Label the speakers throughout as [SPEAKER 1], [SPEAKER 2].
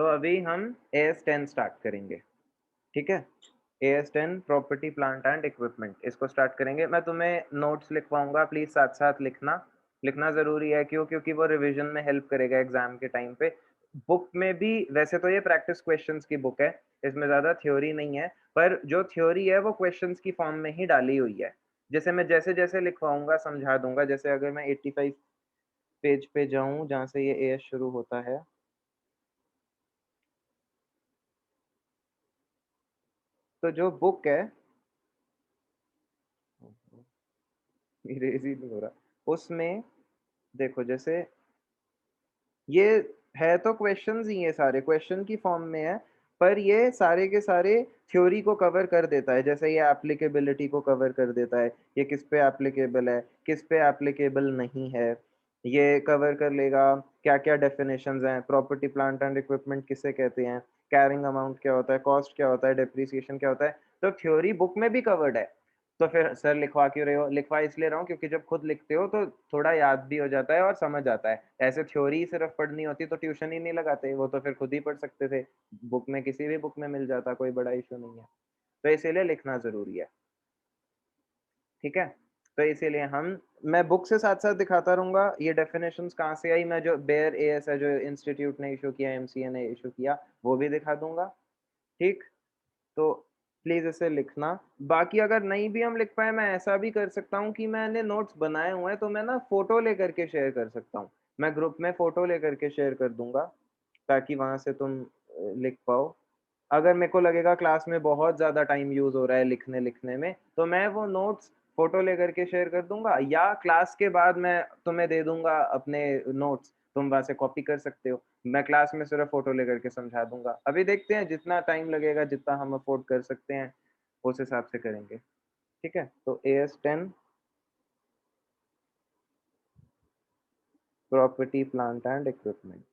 [SPEAKER 1] तो अभी हम AS10 स्टार्ट करेंगे, ठीक है? AS10 property plant and equipment, इसको स्टार्ट करेंगे। मैं तुम्हें नोट्स लिखवाऊँगा, प्लीज़ साथ-साथ लिखना। लिखना ज़रूरी है, क्यों? क्योंकि वो रिवीजन में हेल्प करेगा एग्ज़ाम के टाइम पे। बुक में भी वैसे तो ये प्रैक्टिस क्वेश्चन्स की बुक है, इसमें ज़्यादा थ्योरी नहीं है, पर जो थ्योरी है वो क्वेश्चन्स की फॉर्म में ही डाली हुई है। जैसे मैं जैसे-जैसे लिखवाऊँगा समझा दूँगा, जैसे अगर मैं 85 पेज पे जाऊँ जहाँ से ये AS शुरू होता है, तो जो बुक है इरेज़ ही नहीं हो रहा, उसमें देखो जैसे ये है तो क्वेश्चंस ही ये सारे क्वेश्चन की फॉर्म में है, पर ये सारे के सारे थ्योरी को कवर कर देता है। जैसे ये एप्लीकेबिलिटी को कवर कर देता है, ये किस पे एप्लीकेबल है, किस पे एप्लीकेबल नहीं है। ये कवर कर लेगा क्या-क्या डेफिनिशंस हैं, प्रॉपर्टी, प्लांट एंड इक्विपमेंट किसे कहते हैं, कैरिंग अमाउंट क्या होता है, कॉस्ट क्या होता है, डेप्रिसिएशन क्या होता है। तो थ्योरी बुक में भी कवर्ड है। तो फिर सर लिखवा क्यों रहे हो? लिखवा इसलिए रहा हूँ क्योंकि जब खुद लिखते हो तो थोड़ा याद भी हो जाता है और समझ आता है। ऐसे थ्योरी सिर्फ पढ़नी होती तो ट्यूशन ही नहीं लगाते, वो तो फिर खुद ही पढ़ सकते थे। बुक में किसी भी बुक में मिल जाता, कोई बड़ा इश्यू नहीं है। तो इसीलिए लिखना ज़रूरी है, ठीक है? तो इसीलिए मैं बुक से साथ-साथ दिखाता रहूँगा, ये डेफिनिशंस कहाँ से आई, मैं जो बेयर एएस है, जो इंस्टीट्यूट ने इश्यू किया, एमसीए ने इश्यू किया, वो भी दिखा दूँगा, ठीक? तो प्लीज़ इसे लिखना। बाकी अगर नहीं भी हम लिख पाएँ, मैं ऐसा भी कर सकता हूँ कि मैंने नोट्स बनाए हुए हैं, तो मैं ना फ़ोटो लेकर के शेयर कर सकता हूँ। मैं ग्रुप में फ़ोटो लेकर के शेयर कर दूँगा, ताकि वहाँ से तुम लिख पाओ। अगर मेरे को लगेगा क्लास में बहुत ज़्यादा टाइम यूज़ हो रहा है लिखने-लिखने में, तो मैं वो नोट्स फ़ोटो लेकर के शेयर कर दूँगा, या क्लास के बाद मैं तुम्हें दे दूँगा अपने नोट्स, तुम वहाँ से कॉपी कर सकते हो। मैं क्लास में सिर्फ़ फ़ोटो लेकर के समझा दूँगा। अभी देखते हैं जितना टाइम लगेगा, जितना हम अफ़ोर्ड कर सकते हैं, उस हिसाब से करेंगे। ठीक है? तो AS10 property, plant and equipment.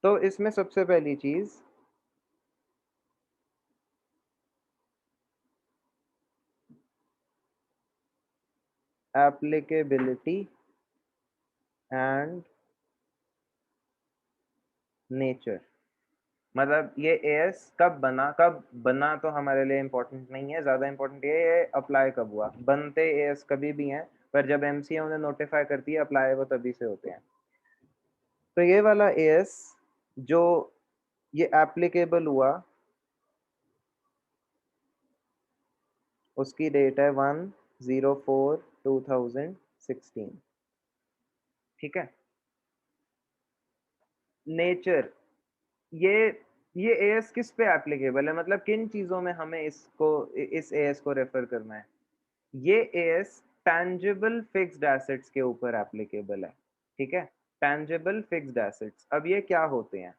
[SPEAKER 1] तो इसमें सबसे पहली चीज़ एप्लीकेबिलिटी एंड नेचर। मतलब ये एएस कब बना तो हमारे लिए इम्पोर्टेंट नहीं है, ज़्यादा इम्पोर्टेंट ये है अप्लाई कब हुआ। बनते एएस कभी भी हैं, पर जब एमसीए उन्हें नोटिफ़ाई करती है अप्लाई वो तभी से होते हैं। तो ये वाला एएस जो ये एप्लीकेबल हुआ, उसकी डेट है 1/04/2016, ठीक है? नेचर, ये ये एएस किस पे एप्लीकेबल है, मतलब किन चीज़ों में हमें इस एएस को रेफ़र करना है? ये एएस टैंजिबल फिक्स्ड एसेट्स के ऊपर एप्लीकेबल है, ठीक है? टैंजिबल फिक्स्ड एसेट्स, अब ये क्या होते हैं?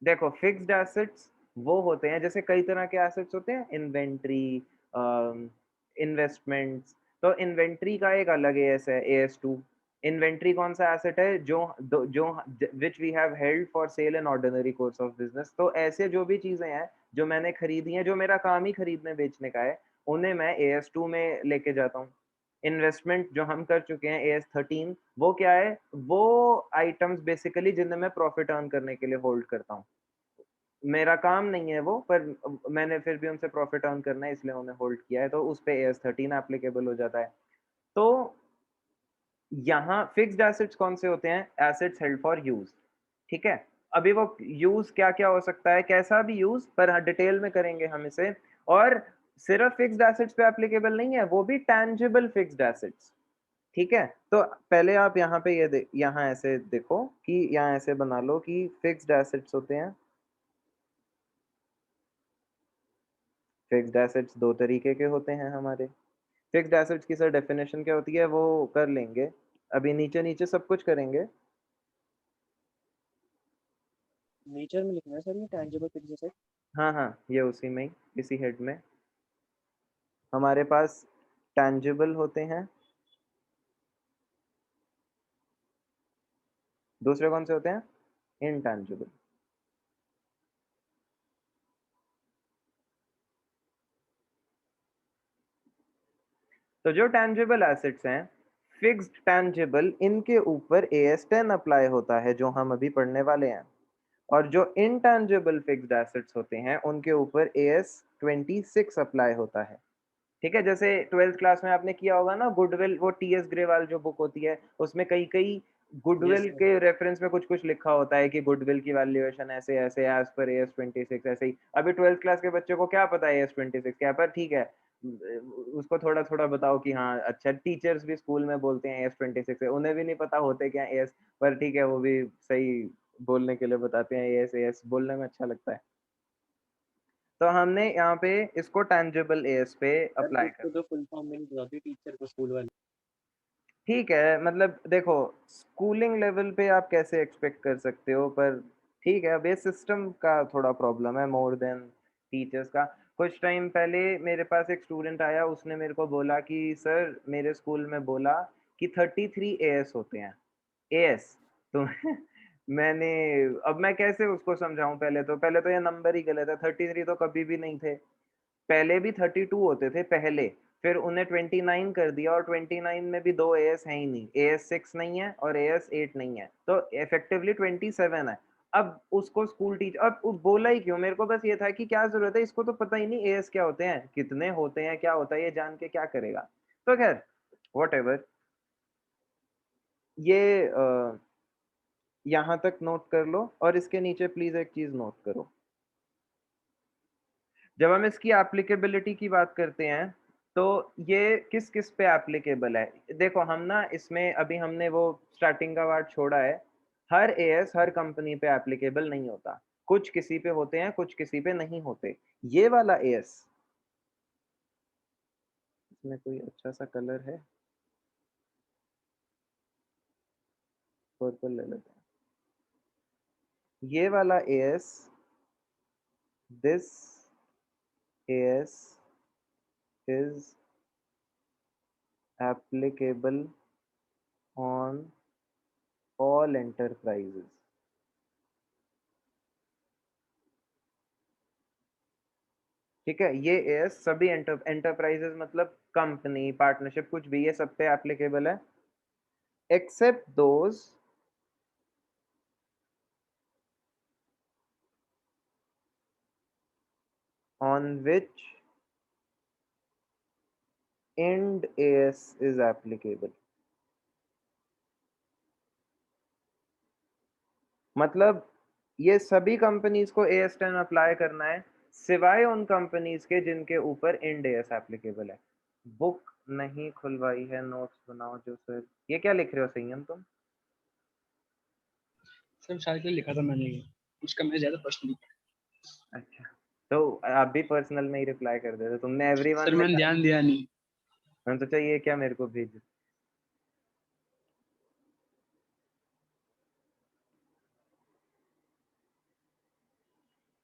[SPEAKER 1] देखो फिक्स्ड एसेट्स वो होते हैं, जैसे कई तरह के एसेट्स होते हैं, इन्वेंटरी, इन्वेस्टमेंट्स। तो इन्वेंटरी का एक अलग एएस है, एएस2। इन्वेंटरी कौन सा एसेट है? जो which we have held for sale in ordinary course of business. तो ऐसे जो भी चीजें हैं जो मैंने खरीदी हैं, जो मेरा काम ही खरीदने बेचने का है, उन्हें मैं एएस2 में लेके जाता हूँ। इन्वेस्टमेंट जो हम कर चुके हैं एएस13, वो क्या है? वो आइटम्स बेसिकली जिन्हें मैं प्रॉफिट अर्न करने के लिए होल्ड करता हूँ। मेरा काम नहीं है वो, पर मैंने फिर भी उनसे प्रॉफिट अर्न करना है इसलिए उन्हें होल्ड किया है, तो उस पे एएस13 एप्लीकेबल हो जाता है। तो यहाँ फिक्स्ड एसेट्स कौन से होते हैं? एसेट्स हेल्ड फॉर यूज़, ठीक है? अभी वो यूज़ क्या-क्या हो सकता है, कैसा भी यूज़, पर हाँ, डिटेल में करेंगे हम इसे। और सिर्फ फिक्स्ड एसेट्स पे एप्लीकेबल नहीं है, वो भी टैंजिबल फिक्स्ड एसेट्स, ठीक है? तो पहले आप यहाँ पे यहाँ ऐसे देखो कि यहाँ ऐसे बना लो कि फिक्स्ड एसेट्स होते हैं। फिक्स्ड एसेट्स 2 तरीके के होते हैं हमारे। फिक्स्ड एसेट्स की सर डेफिनेशन क्या होती है, वो कर लेंगे। अभी नीचे-नीचे सब कुछ करेंगे।
[SPEAKER 2] नेचर में लिखना है सर, ये टैंजिबल फिक्स एसेट।
[SPEAKER 1] हाँ, हाँ, ये उसी में ही, इसी हेड में। हमारे पास टैंजिबल होते हैं, दूसरे कौन से होते हैं? इनटैंजिबल। तो जो टैंजिबल एसेट्स हैं, फिक्स्ड टैंजिबल, इनके ऊपर AS10 अप्लाई होता है जो हम अभी पढ़ने वाले हैं, और जो इनटैंजिबल फिक्स्ड एसेट्स होते हैं उनके ऊपर AS26 अप्लाई होता है। ठीक है, जैसे 12th क्लास में आपने किया होगा ना गुडविल, वो TS ग्रेवाल जो बुक होती है उसमें कई कई
[SPEAKER 2] यस
[SPEAKER 1] गुडविल
[SPEAKER 2] सर।
[SPEAKER 1] के रेफरेंस में कुछ कुछ लिखा होता है कि गुडविल की वैल्यूएशन ऐसे ऐसे एज पर AS26 ऐसे ही। अभी 12th क्लास के बच्चे को क्या पता है AS26 क्या, पर ठीक है उसको थोड़ा थोड़ा बताओ कि हाँ अच्छा, टीचर्स भी स्कूल में बोलते हैं AS26 है, उन्हें भी नहीं पता होते क्या AS, पर ठीक है वो भी सही बोलने के लिए बताते हैं, AS AS बोलने में अच्छा लगता है। तो हमने यहाँ पे इसको टैंजिबल AS पे
[SPEAKER 2] सर
[SPEAKER 1] अप्लाई
[SPEAKER 2] इसको तो फुल फॉर्म में नहीं बताती टीचर को स्कूल वाले।
[SPEAKER 1] ठीक है, मतलब देखो स्कूलिंग लेवल पे आप कैसे एक्सपेक्ट कर सकते हो, पर ठीक है, अब ये सिस्टम का थोड़ा प्रॉब्लम है मोर देन टीचर्स का। कुछ टाइम पहले मेरे पास एक स्टूडेंट आया, उसने मेरे को बोला कि सर मेरे स्कूल में बोला कि 33 AS होते हैं, AS। तो मैंने, अब मैं कैसे उसको समझाऊं, पहले तो ये नंबर ही गलत है, 33 तो कभी भी नहीं थे, पहले भी 32 होते थे पहले, फिर उन्हें 29 कर दिया, और 29 में भी दो एएस हैं ही नहीं, AS6 नहीं है और AS8 नहीं है, तो इफेक्टिवली 27 है। अब उसको स्कूल टीचर, अब वो बोला ही क्यों, मेरे को बस ये था कि क्या जरूरत है, इसको तो पता ही नहीं एएस क्या होते हैं, कितने होते हैं, क्या होता है, ये जान के क्या करेगा। तो खैर वॉट ये यहाँ तक नोट कर लो, और इसके नीचे प्लीज एक चीज नोट करो, जब हम इसकी एप्लीकेबिलिटी की बात करते हैं तो ये किस किस पे एप्लीकेबल है। देखो हम ना इसमें अभी हमने वो स्टार्टिंग का वर्ड छोड़ा है, हर एएस हर कंपनी पे एप्लीकेबल नहीं होता, कुछ किसी पे होते हैं कुछ किसी पे नहीं होते। ये वाला एएस, इसमें कोई अच्छा सा कलर है, पर्पल ले लेते हैं। ये वाला as, this as is applicable on all enterprises. ठीक है, ये एस सभी एंटरप्राइजेस मतलब कंपनी पार्टनरशिप कुछ भी, ये सब पे एप्लीकेबल है, except those on which Ind AS is applicable. मतलब ये सभी कंपनीज को AS10 अप्लाई करना है, सिवाय उन कंपनीज के जिनके ऊपर इंड एस एप्लीकेबल है। बुक नहीं खुलवाई है, नोट्स बनाओ जो सर, ये क्या लिख रहे हो संयम तुम?
[SPEAKER 3] सर शायद के लिए लिखा था मैंने ये, उसका मैं ज्यादा पर्सनली।
[SPEAKER 1] अच्छा, तो आप भी पर्सनल में ही रिप्लाई कर देते, तुमने एवरीवन
[SPEAKER 3] सर
[SPEAKER 1] में
[SPEAKER 3] मैंने ध्यान दिया नहीं।
[SPEAKER 1] मैंने सोचा ये क्या मेरे को भेज।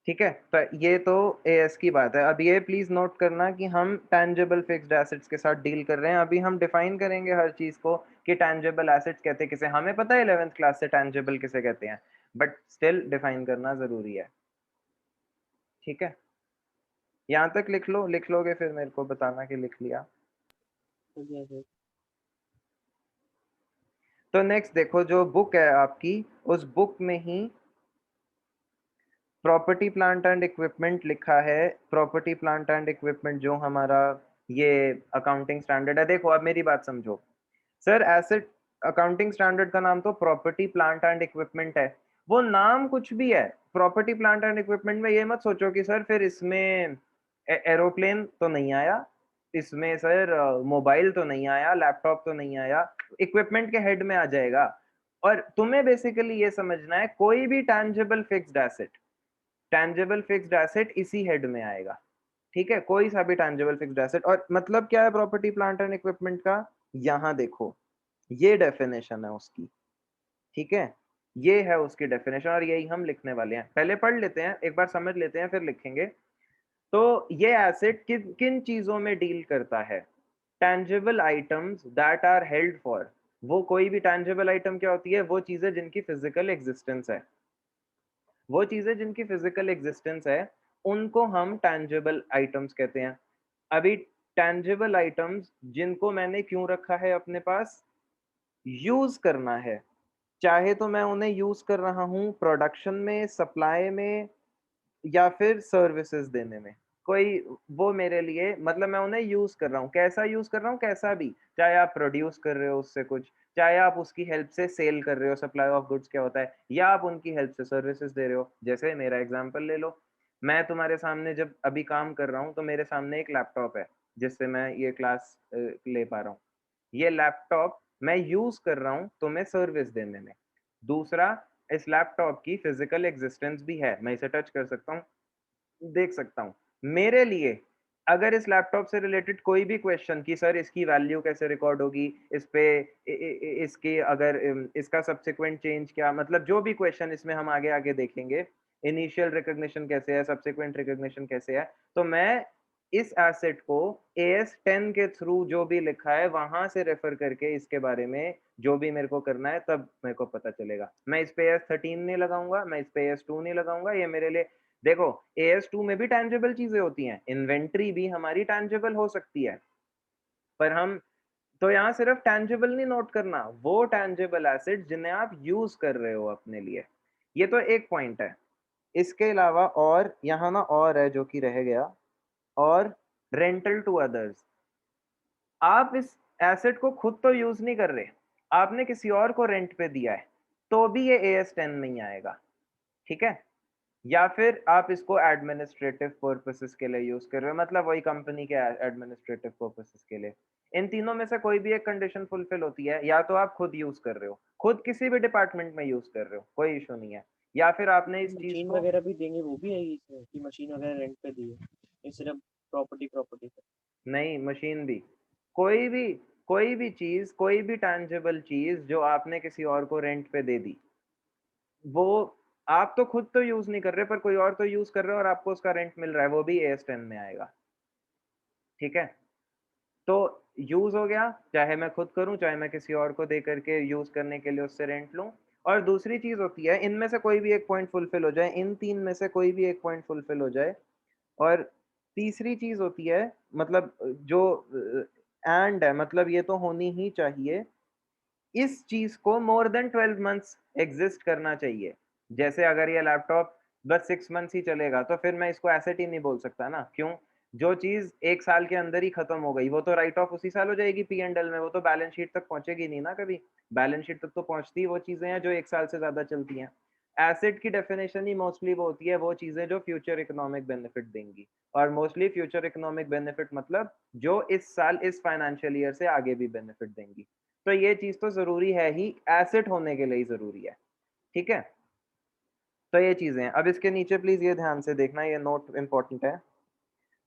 [SPEAKER 1] ठीक है, तो ये तो एएस की बात है। अब ये प्लीज नोट करना कि हम टैंजिबल फिक्स्ड एसेट्स के साथ डील कर रहे हैं, अभी हम डिफाइन करेंगे हर चीज को कि टैंजिबल एसेट्स कहते हैं किसे, हमें पता है 11th क्लास से टैंजिबल किसे कहते हैं, बट स्टिल डिफाइन करना जरूरी है। ठीक है, यहाँ तक लिख लो, लिख लोगे फिर मेरे को बताना कि लिख लिया। तो नेक्स्ट देखो, जो बुक है आपकी, उस बुक में ही प्रॉपर्टी प्लांट एंड इक्विपमेंट लिखा है। प्रॉपर्टी प्लांट एंड इक्विपमेंट जो हमारा ये अकाउंटिंग स्टैंडर्ड है, देखो अब मेरी बात समझो सर, एसेट अकाउंटिंग स्टैंडर्ड का नाम तो प्रॉपर्टी प्लांट एंड इक्विपमेंट है, वो नाम कुछ भी है, प्रॉपर्टी प्लांट एंड इक्विपमेंट में ये मत सोचो कि सर फिर इसमें एरोप्लेन तो नहीं आया, इसमें सर मोबाइल तो नहीं आया, लैपटॉप तो नहीं आया, इक्विपमेंट के हेड में आ जाएगा। और तुम्हें बेसिकली ये समझना है कोई भी tangible fixed asset, tangible fixed asset इसी हेड में आएगा। ठीक है, कोई सा भी टैंजिबल फिक्स्ड एसेट। और मतलब क्या है प्रॉपर्टी प्लांट एंड इक्विपमेंट का, यहाँ देखो ये डेफिनेशन है उसकी। ठीक है, ये है उसकी डेफिनेशन और यही हम लिखने वाले हैं। पहले पढ़ लेते हैं, एक बार समझ लेते हैं फिर लिखेंगे। तो ये एसेट किन किन चीजों में डील करता है, tangible items that are held for, वो कोई भी टैंजिबल आइटम क्या होती है, वो चीजें जिनकी फिजिकल एग्जिस्टेंस है, वो चीजें जिनकी फिजिकल एग्जिस्टेंस है उनको हम टैंजिबल आइटम्स कहते हैं। अभी टैंजिबल आइटम्स जिनको मैंने क्यों रखा है अपने पास, यूज करना है, चाहे तो मैं उन्हें यूज कर रहा हूँ प्रोडक्शन में, सप्लाई में, या फिर सर्विसेज देने में, कोई वो मेरे लिए मतलब मैं उन्हें यूज कर रहा हूँ, कैसा यूज कर रहा हूँ, कैसा भी, चाहे आप प्रोड्यूस कर रहे हो उससे कुछ, चाहे आप उसकी हेल्प से सेल कर रहे हो, सप्लाई ऑफ गुड्स क्या होता है, या आप उनकी हेल्प से सर्विसेज दे रहे हो। जैसे मेरा एग्जांपल ले लो, मैं तुम्हारे सामने जब अभी काम कर रहा हूँ तो मेरे सामने एक लैपटॉप है जिससे मैं ये क्लास ले पा रहा हूँ। ये लैपटॉप मैं यूज कर रहा हूँ तुम्हें सर्विस देने में। दूसरा, इस लैपटॉप की फिजिकल एग्जिस्टेंस भी है, मैं इसे टच कर सकता हूँ, देख सकता हूँ। मेरे लिए अगर इस लैपटॉप से रिलेटेड कोई भी क्वेश्चन कि सर इसकी वैल्यू कैसे रिकॉर्ड होगी, इस पे इसकी अगर इसका सब्सिक्वेंट चेंज क्या, मतलब जो भी क्वेश्चन इसमें हम आगे आगे देखेंगे, इनिशियल रिकॉग्निशन कैसे है, सब्सिक्वेंट रिकॉग्निशन कैसे है, तो मैं इस एसेट को AS10 के थ्रू जो भी लिखा है वहां से रेफर करके इसके बारे में जो भी मेरे को करना है तब मेरे को पता चलेगा। मैं इस पे AS13 नहीं लगाऊंगा, मैं इस पे AS2 नहीं लगाऊंगा, ये मेरे लिए देखो AS2 में भी टैंजिबल चीजें होती हैं, इन्वेंट्री भी हमारी टैंजिबल हो सकती है, पर हम तो यहाँ सिर्फ टैंजिबल नहीं नोट करना, वो टैंजिबल एसेट जिन्हें आप यूज कर रहे हो अपने लिए। ये तो एक पॉइंट है। इसके अलावा और यहाँ ना और है जो कि रह गया, और रेंटल टू अदर्स। आप इस एसेट को खुद तो यूज नहीं कर रहे, आपने किसी और को रेंट पे दिया है, तो भी ये AS10 नहीं आएगा, ठीक है। या फिर आप इसको एडमिनिस्ट्रेटिव पर्पसेस के लिए यूज कर रहे हो, मतलब वही कंपनी के एडमिनिस्ट्रेटिव पर्पसेस के लिए। इन तीनों में से कोई भी एक कंडीशन फुलफिल होती है, या तो आप खुद यूज कर रहे हो, खुद किसी भी डिपार्टमेंट में यूज कर रहे हो, कोई इशू नहीं है, या फिर आपने इस चीज
[SPEAKER 2] मशीन
[SPEAKER 1] को
[SPEAKER 2] वगैरह भी देंगे, वो भी आएगी इसमें कि मशीन वगैरह रेंट पे दी है, ये सिर्फ प्रॉपर्टी प्रॉपर्टी पे।
[SPEAKER 1] नहीं, मशीन भी, कोई भी कोई भी चीज, कोई भी टैंजिबल चीज जो आपने किसी और को रेंट पे दे दी, वो आप तो खुद तो यूज नहीं कर रहे पर कोई और तो यूज कर रहा है और आपको उसका रेंट मिल रहा है, वो भी AS10 में आएगा, ठीक है। तो यूज हो गया, चाहे मैं खुद करूं चाहे मैं किसी और को दे करके यूज करने के लिए उससे रेंट लूं। और दूसरी चीज होती है, इनमें से कोई भी एक पॉइंट फुलफिल हो जाए, इन तीन में से कोई भी एक पॉइंट फुलफिल हो जाए। और तीसरी चीज होती है, मतलब जो एंड है, मतलब ये तो होनी ही चाहिए, इस चीज को मोर देन 12 मंथ्स एग्जिस्ट करना चाहिए। जैसे अगर ये लैपटॉप बस 6 मंथ्स ही चलेगा तो फिर मैं इसको एसेट ही नहीं बोल सकता ना, क्यों? जो चीज 1 साल के अंदर ही खत्म हो गई वो तो राइट ऑफ उसी साल हो जाएगी P&L में, वो तो बैलेंस शीट तक पहुंचेगी नहीं ना कभी। बैलेंस शीट तक तो पहुंचती वो चीजें हैं जो 1 साल से ज्यादा चलती हैं। एसेट की डेफिनेशन ही मोस्टली वो होती है, वो चीजें जो फ्यूचर इकोनॉमिक बेनिफिट देंगी, और मोस्टली फ्यूचर इकोनॉमिक बेनिफिट मतलब जो इस साल, इस फाइनेंशियल ईयर से आगे भी बेनिफिट देंगी। तो ये चीज तो जरूरी है ही, एसेट होने के लिए ही जरूरी है, ठीक है। तो ये चीजें हैं। अब इसके नीचे प्लीज ये ध्यान से देखना, ये नोट इंपॉर्टेंट है।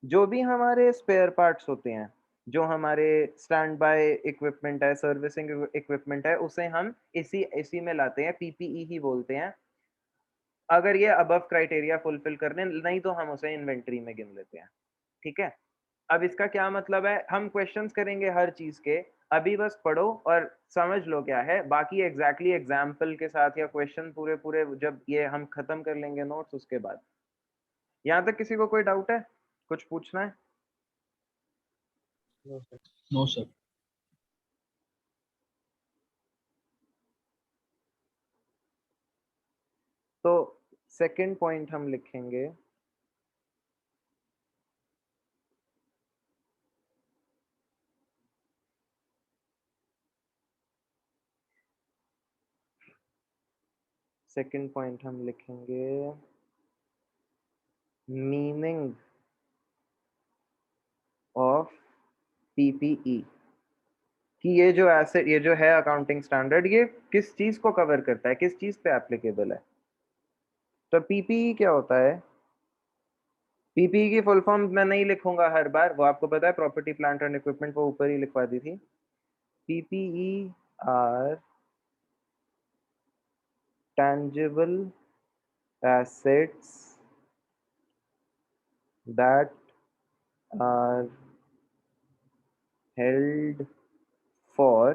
[SPEAKER 1] जो भी हमारे स्पेयर पार्ट्स होते हैं, जो हमारे स्टैंड बाय इक्विपमेंट है, सर्विसिंग इक्विपमेंट है, उसे हम इसी इसी में लाते हैं, PPE ही बोलते हैं, अगर ये अबव क्राइटेरिया फुलफिल करने, नहीं तो हम उसे इन्वेंट्री में गिन लेते हैं, ठीक है। अब इसका क्या मतलब है, हम क्वेश्चंस करेंगे हर चीज के, अभी बस पढ़ो और समझ लो क्या है, बाकी एग्जैक्टली एग्जाम्पल के साथ या क्वेश्चन पूरे पूरे जब ये हम खत्म कर लेंगे नोट्स उसके बाद। यहाँ तक किसी को कोई डाउट है, कुछ पूछना है?
[SPEAKER 2] No sir.
[SPEAKER 3] No sir.
[SPEAKER 1] तो सेकंड पॉइंट हम लिखेंगे, सेकंड पॉइंट हम लिखेंगे मीनिंग ऑफ PPE, कि ये जो एसेट, ये जो है अकाउंटिंग स्टैंडर्ड, ये किस चीज को कवर करता है, किस चीज पे एप्लीकेबल है। तो PPE क्या होता है? PPE की फुल फॉर्म मैं नहीं लिखूंगा हर बार, वो आपको पता है, प्रॉपर्टी प्लांट एंड इक्विपमेंट, वो ऊपर ही लिखवा दी थी। PPE are tangible assets that are held for,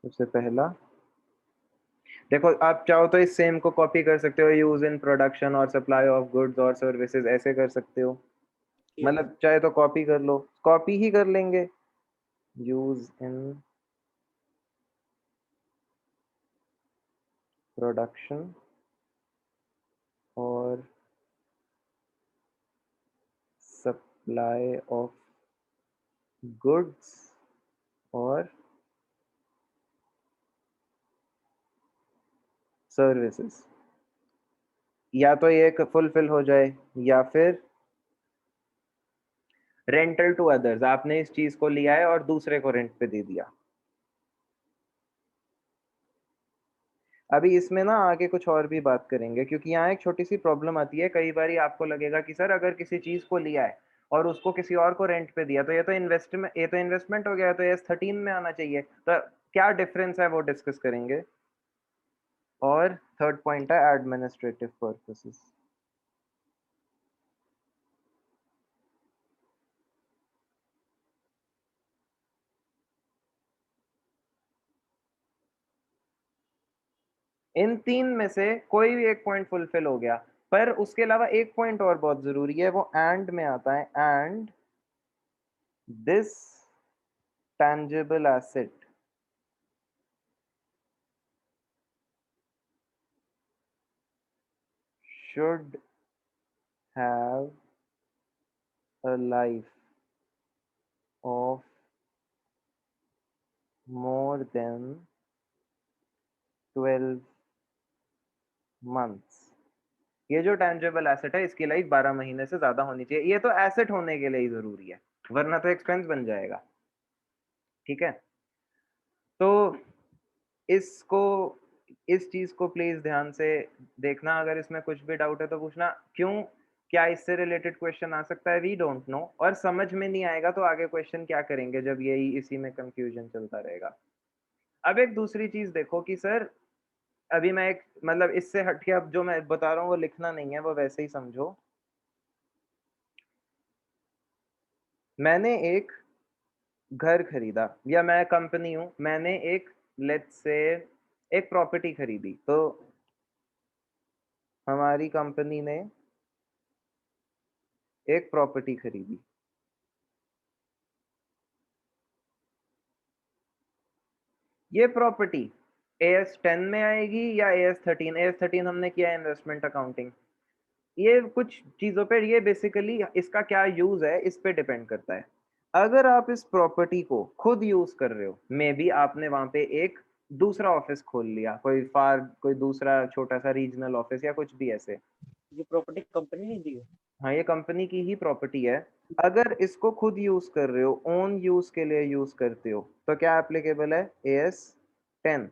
[SPEAKER 1] सबसे पहला, देखो आप चाहो तो इस सेम को कॉपी कर सकते हो, यूज इन प्रोडक्शन और सप्लाई ऑफ गुड्स और सर्विसेज, ऐसे कर सकते हो। मतलब चाहे तो कॉपी कर लो, कॉपी ही कर लेंगे। यूज इन प्रोडक्शन और सप्लाई ऑफ गुड्स और सर्विसेज, या तो ये फुलफिल हो जाए या फिर रेंटल टू अदर्स, आपने इस चीज को लिया है और दूसरे को रेंट पे दे दिया। अभी इसमें ना आगे कुछ और भी बात करेंगे, क्योंकि यहाँ एक छोटी सी प्रॉब्लम आती है। कई बार आपको लगेगा कि सर अगर किसी चीज को लिया है और उसको किसी और को रेंट पे दिया तो ये तो इन्वेस्टमेंट हो गया, तो ये 13 में आना चाहिए। तो क्या डिफरेंस है वो डिस्कस करेंगे। और थर्ड पॉइंट है एडमिनिस्ट्रेटिव पर्पसेस। इन तीन में से कोई भी एक पॉइंट फुलफिल हो गया, पर उसके अलावा एक पॉइंट और बहुत जरूरी है, वो एंड में आता है। And this tangible asset should have a life of more than 12 months। ये जो टैंजेबल एसेट है इसकी लाइफ 12 महीने से ज्यादा होनी चाहिए। ये तो एसेट होने के लिए ही जरूरी है, वरना तो एक्सपेंस बन जाएगा। ठीक है, तो इसको इस चीज को प्लीज ध्यान से देखना। अगर इसमें कुछ भी डाउट है तो पूछना। क्यों, क्या इससे रिलेटेड क्वेश्चन आ सकता है, वी डोंट नो। और समझ में नहीं आएगा तो आगे क्वेश्चन क्या करेंगे जब यही इसी में कंफ्यूजन चलता रहेगा। अब एक दूसरी चीज देखो कि सर अभी मैं एक मतलब इससे हटके अब जो मैं बता रहा हूँ वो लिखना नहीं है, वो वैसे ही समझो। मैंने एक घर खरीदा, या मैं कंपनी हूं, मैंने एक लेट्स से एक प्रॉपर्टी खरीदी। तो हमारी कंपनी ने एक प्रॉपर्टी खरीदी। ये प्रॉपर्टी AS10 में आएगी या AS13। AS13 हमने किया है इन्वेस्टमेंट अकाउंटिंग। ये कुछ चीजों पे, ये बेसिकली इसका क्या यूज है इस पे डिपेंड करता है। अगर आप इस प्रॉपर्टी को खुद यूज कर रहे हो, मे बी आपने वहां पे एक दूसरा ऑफिस खोल लिया, कोई दूसरा छोटा सा रीजनल ऑफिस या कुछ भी ऐसे।
[SPEAKER 2] ये प्रॉपर्टी कंपनी नहीं दी है।
[SPEAKER 1] हाँ, ये कंपनी की ही प्रॉपर्टी है। अगर इसको खुद यूज कर रहे हो, ओन यूज के लिए यूज करते हो, तो क्या एप्लीकेबल है, AS10।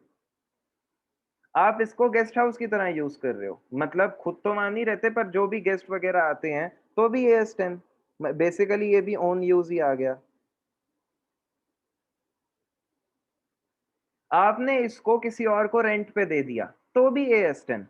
[SPEAKER 1] आप इसको गेस्ट हाउस की तरह यूज कर रहे हो, मतलब खुद तो वहां नहीं रहते, पर जो भी गेस्ट वगैरह आते हैं तो भी AS10। बेसिकली ये भी ओन यूज ही आ गया। आपने इसको किसी और को रेंट पे दे दिया तो भी AS10।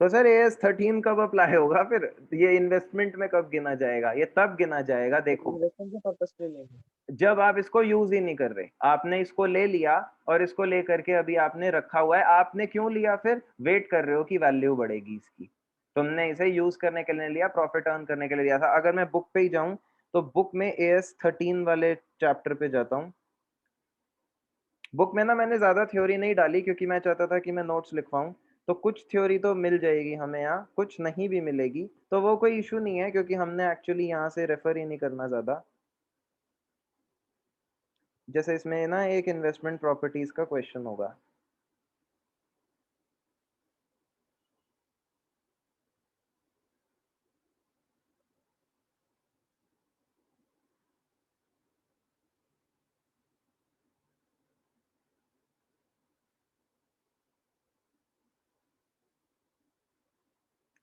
[SPEAKER 1] तो सर AS13 कब अप्लाई होगा फिर, ये इन्वेस्टमेंट में कब गिना जाएगा, ये तब गिना जाएगा। देखो,
[SPEAKER 2] इन्वेस्टमेंट के पर्पस के लिए लेंगे।
[SPEAKER 1] जब आप इसको यूज ही नहीं कर रहे, आपने इसको ले लिया और इसको लेकर के अभी आपने रखा हुआ है। आपने क्यों लिया, फिर वेट कर रहे हो कि वैल्यू बढ़ेगी इसकी। तुमने इसे यूज करने के लिए लिया, प्रॉफिट अर्न करने के लिए लिया था। अगर मैं बुक पे ही जाऊं तो बुक में AS13 वाले चैप्टर पे जाता हूँ। बुक में ना मैंने ज्यादा थ्योरी नहीं डाली, क्योंकि मैं चाहता था कि मैं नोट्स लिखवाऊं। तो कुछ थ्योरी तो मिल जाएगी हमें यहाँ, कुछ नहीं भी मिलेगी, तो वो कोई इशू नहीं है, क्योंकि हमने एक्चुअली यहाँ से रेफर ही नहीं करना ज्यादा। जैसे इसमें ना एक इन्वेस्टमेंट प्रॉपर्टीज का क्वेश्चन होगा।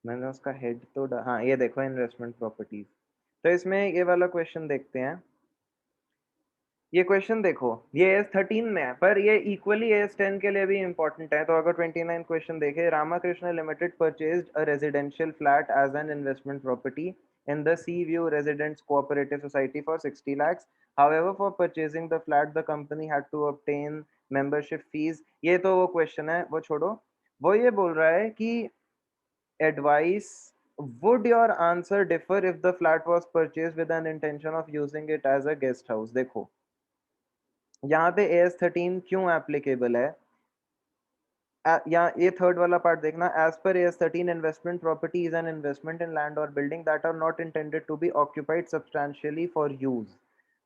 [SPEAKER 1] मैंने उसका हेड तो हाँ, ये देखो इन्वेस्टमेंट प्रॉपर्टीज। तो इसमें ये वाला क्वेश्चन देखते हैं। ये क्वेश्चन देखो, ये AS13 में है, पर ये इक्वली AS10 के लिए भी इंपॉर्टेंट है। तो अगर 29 क्वेश्चन देखे, Ramakrishna limited purchased a residential flat as an investment property in the Sea View Residents Cooperative Society for 60 lakhs. However, for purchasing the flat, the company had to obtain membership fees. ये तो वो question है, वो छोड़ो। वो ये बोल रहा है कि advice, would your answer differ if the flat was purchased with an intention of using it as a guest house? देखो यहाँ पे AS13 क्यों एप्लीकेबल है, यहाँ ये थर्ड वाला पार्ट देखना, एज पर AS13 investment property is an investment in land और building that are not intended to be occupied substantially for use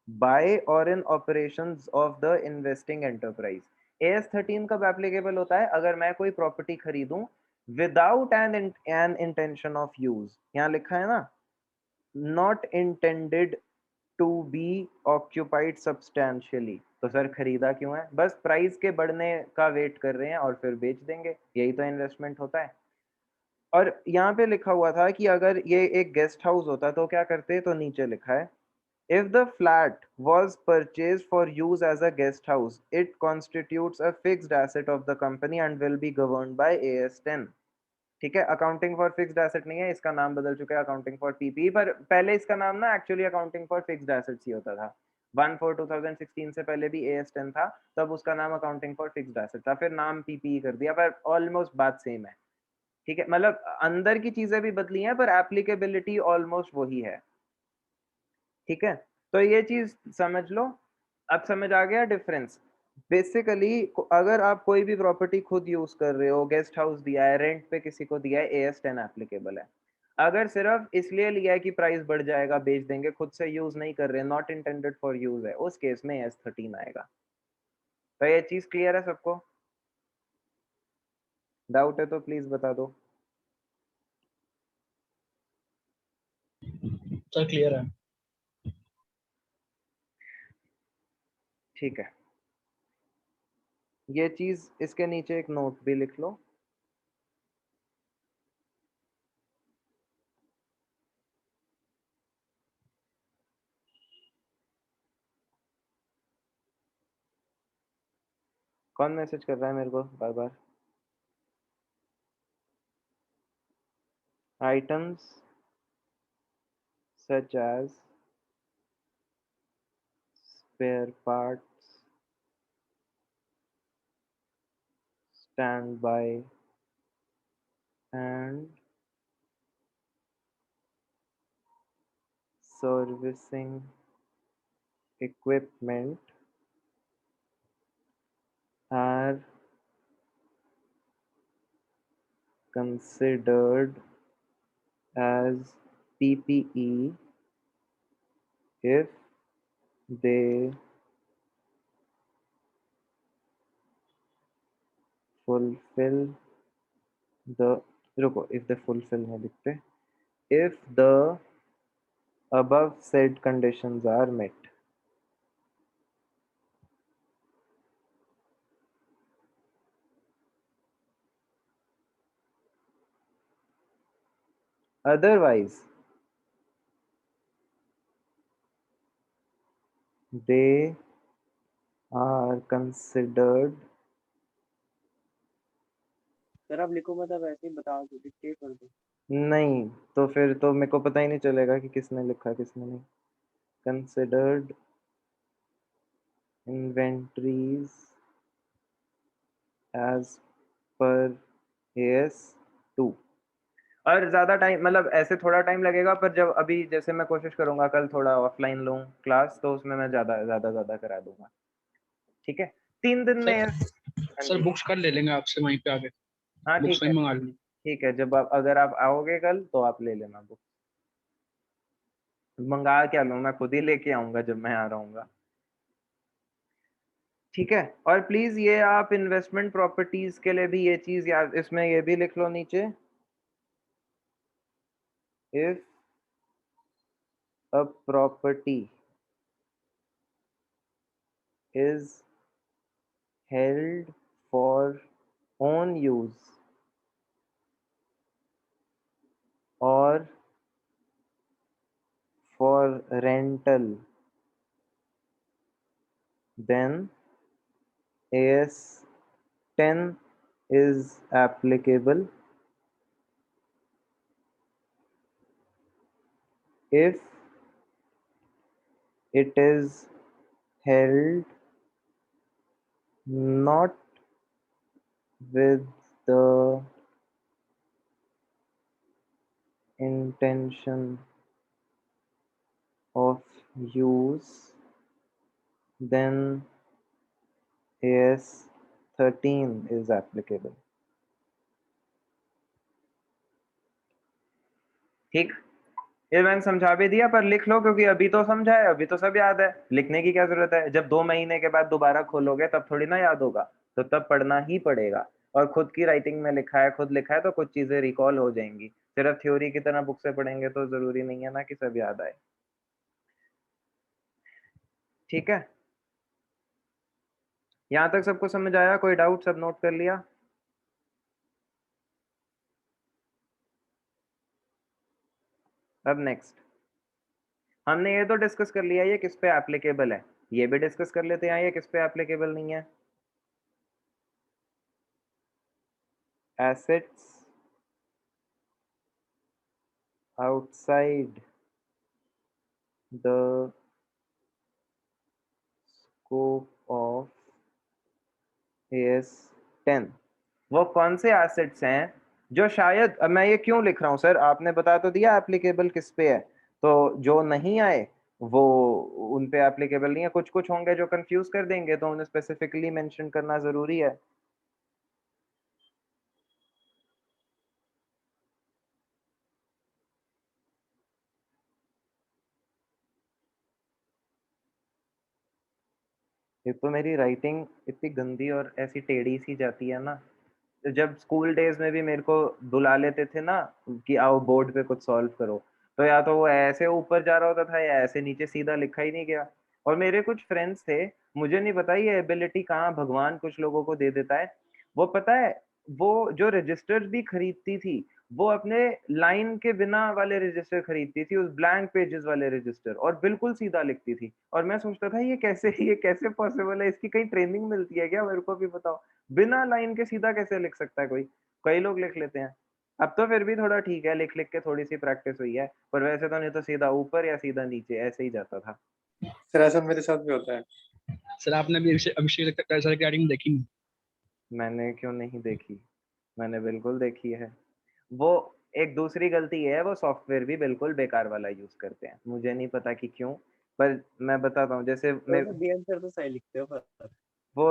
[SPEAKER 1] by और in operations of the investing enterprise. AS13 कब applicable होता है, अगर मैं कोई प्रॉपर्टी खरीदूं without an intention of use, यहाँ लिखा है ना, not intended to be occupied substantially, तो सर खरीदा क्यों है, बस प्राइस के बढ़ने का वेट कर रहे हैं और फिर बेच देंगे, यही तो इन्वेस्टमेंट होता है। और यहाँ पे लिखा हुआ था कि अगर ये एक गेस्ट हाउस होता तो क्या करते, तो नीचे लिखा है if the flat was purchased for use as a guest house, it constitutes a fixed asset of the company and will be governed by AS10। ठीक है, अकाउंटिंग फॉर फिक्स्ड एसेट नहीं है, इसका नाम बदल चुका है अकाउंटिंग फॉर पीपी, पर पहले इसका नाम ना actually accounting for fixed assets ही होता था। 1/4/2016 से पहले भी AS10 था, तब उसका नाम अकाउंटिंग फॉर फिक्स्ड एसेट था, फिर नाम पीपी कर दिया, पर ऑलमोस्ट बात सेम है। ठीक है, मतलब अंदर की चीजें भी बदली हैं पर एप्लीकेबिलिटी ऑलमोस्ट वही है। ठीक है, तो ये चीज समझ लो। अब समझ आ गया डिफरेंस। बेसिकली अगर आप कोई भी प्रॉपर्टी खुद यूज कर रहे हो, गेस्ट हाउस दिया है, रेंट पे किसी को दिया है, AS10 एप्लीकेबल है। अगर सिर्फ इसलिए लिया है कि प्राइस बढ़ जाएगा बेच देंगे, खुद से यूज नहीं कर रहे, नॉट इंटेंडेड फॉर यूज है, उस केस में AS13 आएगा। तो ये चीज क्लियर है सबको? डाउट है तो प्लीज बता दो।
[SPEAKER 3] सर क्लियर है।
[SPEAKER 1] ठीक है, ये चीज इसके नीचे एक नोट भी लिख लो। कौन मैसेज कर रहा है मेरे को बार बार? Items such as spare parts, standby, and servicing equipment are considered as PPE if they fulfill the, रुको, if they fulfill है लिखते, if the above said conditions are met। Otherwise they are considered,
[SPEAKER 2] sir आप लिखो, मतलब ऐसे ही बता दो, dictate कर दो।
[SPEAKER 1] नहीं तो फिर तो मेरे को पता ही नहीं चलेगा कि किसने लिखा किसने नहीं। Considered inventories as per AS2। और ज्यादा टाइम, मतलब ऐसे थोड़ा टाइम लगेगा, पर जब अभी जैसे मैं कोशिश करूंगा कल थोड़ा ऑफलाइन लूं क्लास, तो उसमें मैं ज्यादा ज्यादा ज्यादा करा दूंगा। ठीक है, 3 दिन में। हाँ
[SPEAKER 3] सर
[SPEAKER 1] जी,
[SPEAKER 3] बुक्स कर ले लेंगे आपसे वहीं पे आके,
[SPEAKER 1] हाँ
[SPEAKER 3] बुक्स
[SPEAKER 1] ठीक है,
[SPEAKER 3] वहीं मंगा लेंगे।
[SPEAKER 1] ठीक है, जब आप, अगर आप आओगे कल तो आप ले लेना बुक। मंगा क्या लूं, मैं खुद ही लेके आऊंगा जब मैं आ रहा हूँ। ठीक है, और प्लीज ये आप इन्वेस्टमेंट प्रॉपर्टीज के लिए भी ये चीज याद, इसमें ये भी लिख लो नीचे, if a property is held for own use or for rental, then AS10 is applicable if it is held not with the intention of use, then AS 13 is applicable. ठीक, ये मैंने समझा भी दिया, पर लिख लो क्योंकि अभी तो समझा है, अभी तो सब याद है, लिखने की क्या जरूरत है। जब 2 महीने के बाद दोबारा खोलोगे तब थोड़ी ना याद होगा, तो तब पढ़ना ही पड़ेगा। और खुद की राइटिंग में लिखा है, खुद लिखा है, तो कुछ चीजें रिकॉल हो जाएंगी। सिर्फ थ्योरी की तरह बुक से पढ़ेंगे तो जरूरी नहीं है ना कि सब याद आए। ठीक है, यहाँ तक सबको समझ आया? कोई डाउट? सब नोट कर लिया? अब नेक्स्ट हमने ये तो डिस्कस कर लिया ये किस पे एप्लीकेबल है, ये भी डिस्कस कर लेते हैं ये किस पे एप्लीकेबल नहीं है। Assets outside the scope of AS 10, वो कौन से एसेट्स हैं जो शायद, अब मैं ये क्यों लिख रहा हूँ सर, आपने बता तो दिया एप्लीकेबल किस पे है, तो जो नहीं आए वो उन पे एप्लीकेबल नहीं है। कुछ कुछ होंगे जो कंफ्यूज कर देंगे, तो उन्हें स्पेसिफिकली मेंशन करना जरूरी है। एक तो मेरी राइटिंग इतनी गंदी और ऐसी टेढ़ी सी जाती है ना, जब स्कूल डेज में भी मेरे को बुला लेते थे ना कि आओ बोर्ड पे कुछ सॉल्व करो, तो या तो वो ऐसे ऊपर जा रहा होता था या ऐसे नीचे सीधा लिखा ही नहीं गया। और मेरे कुछ फ्रेंड्स थे, मुझे नहीं पता ये एबिलिटी कहाँ भगवान कुछ लोगों को दे देता है, वो पता है, वो जो रजिस्टर्स भी खरीदती थी, वो अपने लाइन के बिना वाले रजिस्टर खरीदती थी, उस ब्लैंक पेजेस वाले रजिस्टर, और बिल्कुल सीधा लिखती थी। और मैं सोचता था ये कैसे पॉसिबल है, इसकी कहीं ट्रेनिंग मिलती है क्या, मेरे को भी बताओ। बिना लाइन के सीधा कैसे लिख सकता है कोई? कई लोग लिख लेते हैं। अब तो फिर भी थोड़ा ठीक है, लिख लिख के थोड़ी सी प्रैक्टिस हुई है, पर वैसे तो नहीं तो सीधा ऊपर या सीधा नीचे ऐसे ही जाता था।
[SPEAKER 4] सर ऐसा मेरे साथ भी होता है।
[SPEAKER 3] सर आपने अभी अभिषेक सर की राइटिंग देखी नहीं?
[SPEAKER 1] मैंने क्यों नहीं देखी, मैंने बिल्कुल देखी है। वो एक दूसरी गलती है, वो सॉफ्टवेयर भी बिल्कुल बेकार वाला यूज करते हैं, मुझे नहीं पता कि क्यों, पर मैं बताता हूँ। जैसे मैं
[SPEAKER 2] तो भी आंसर तो सही लिखते हो पर
[SPEAKER 1] वो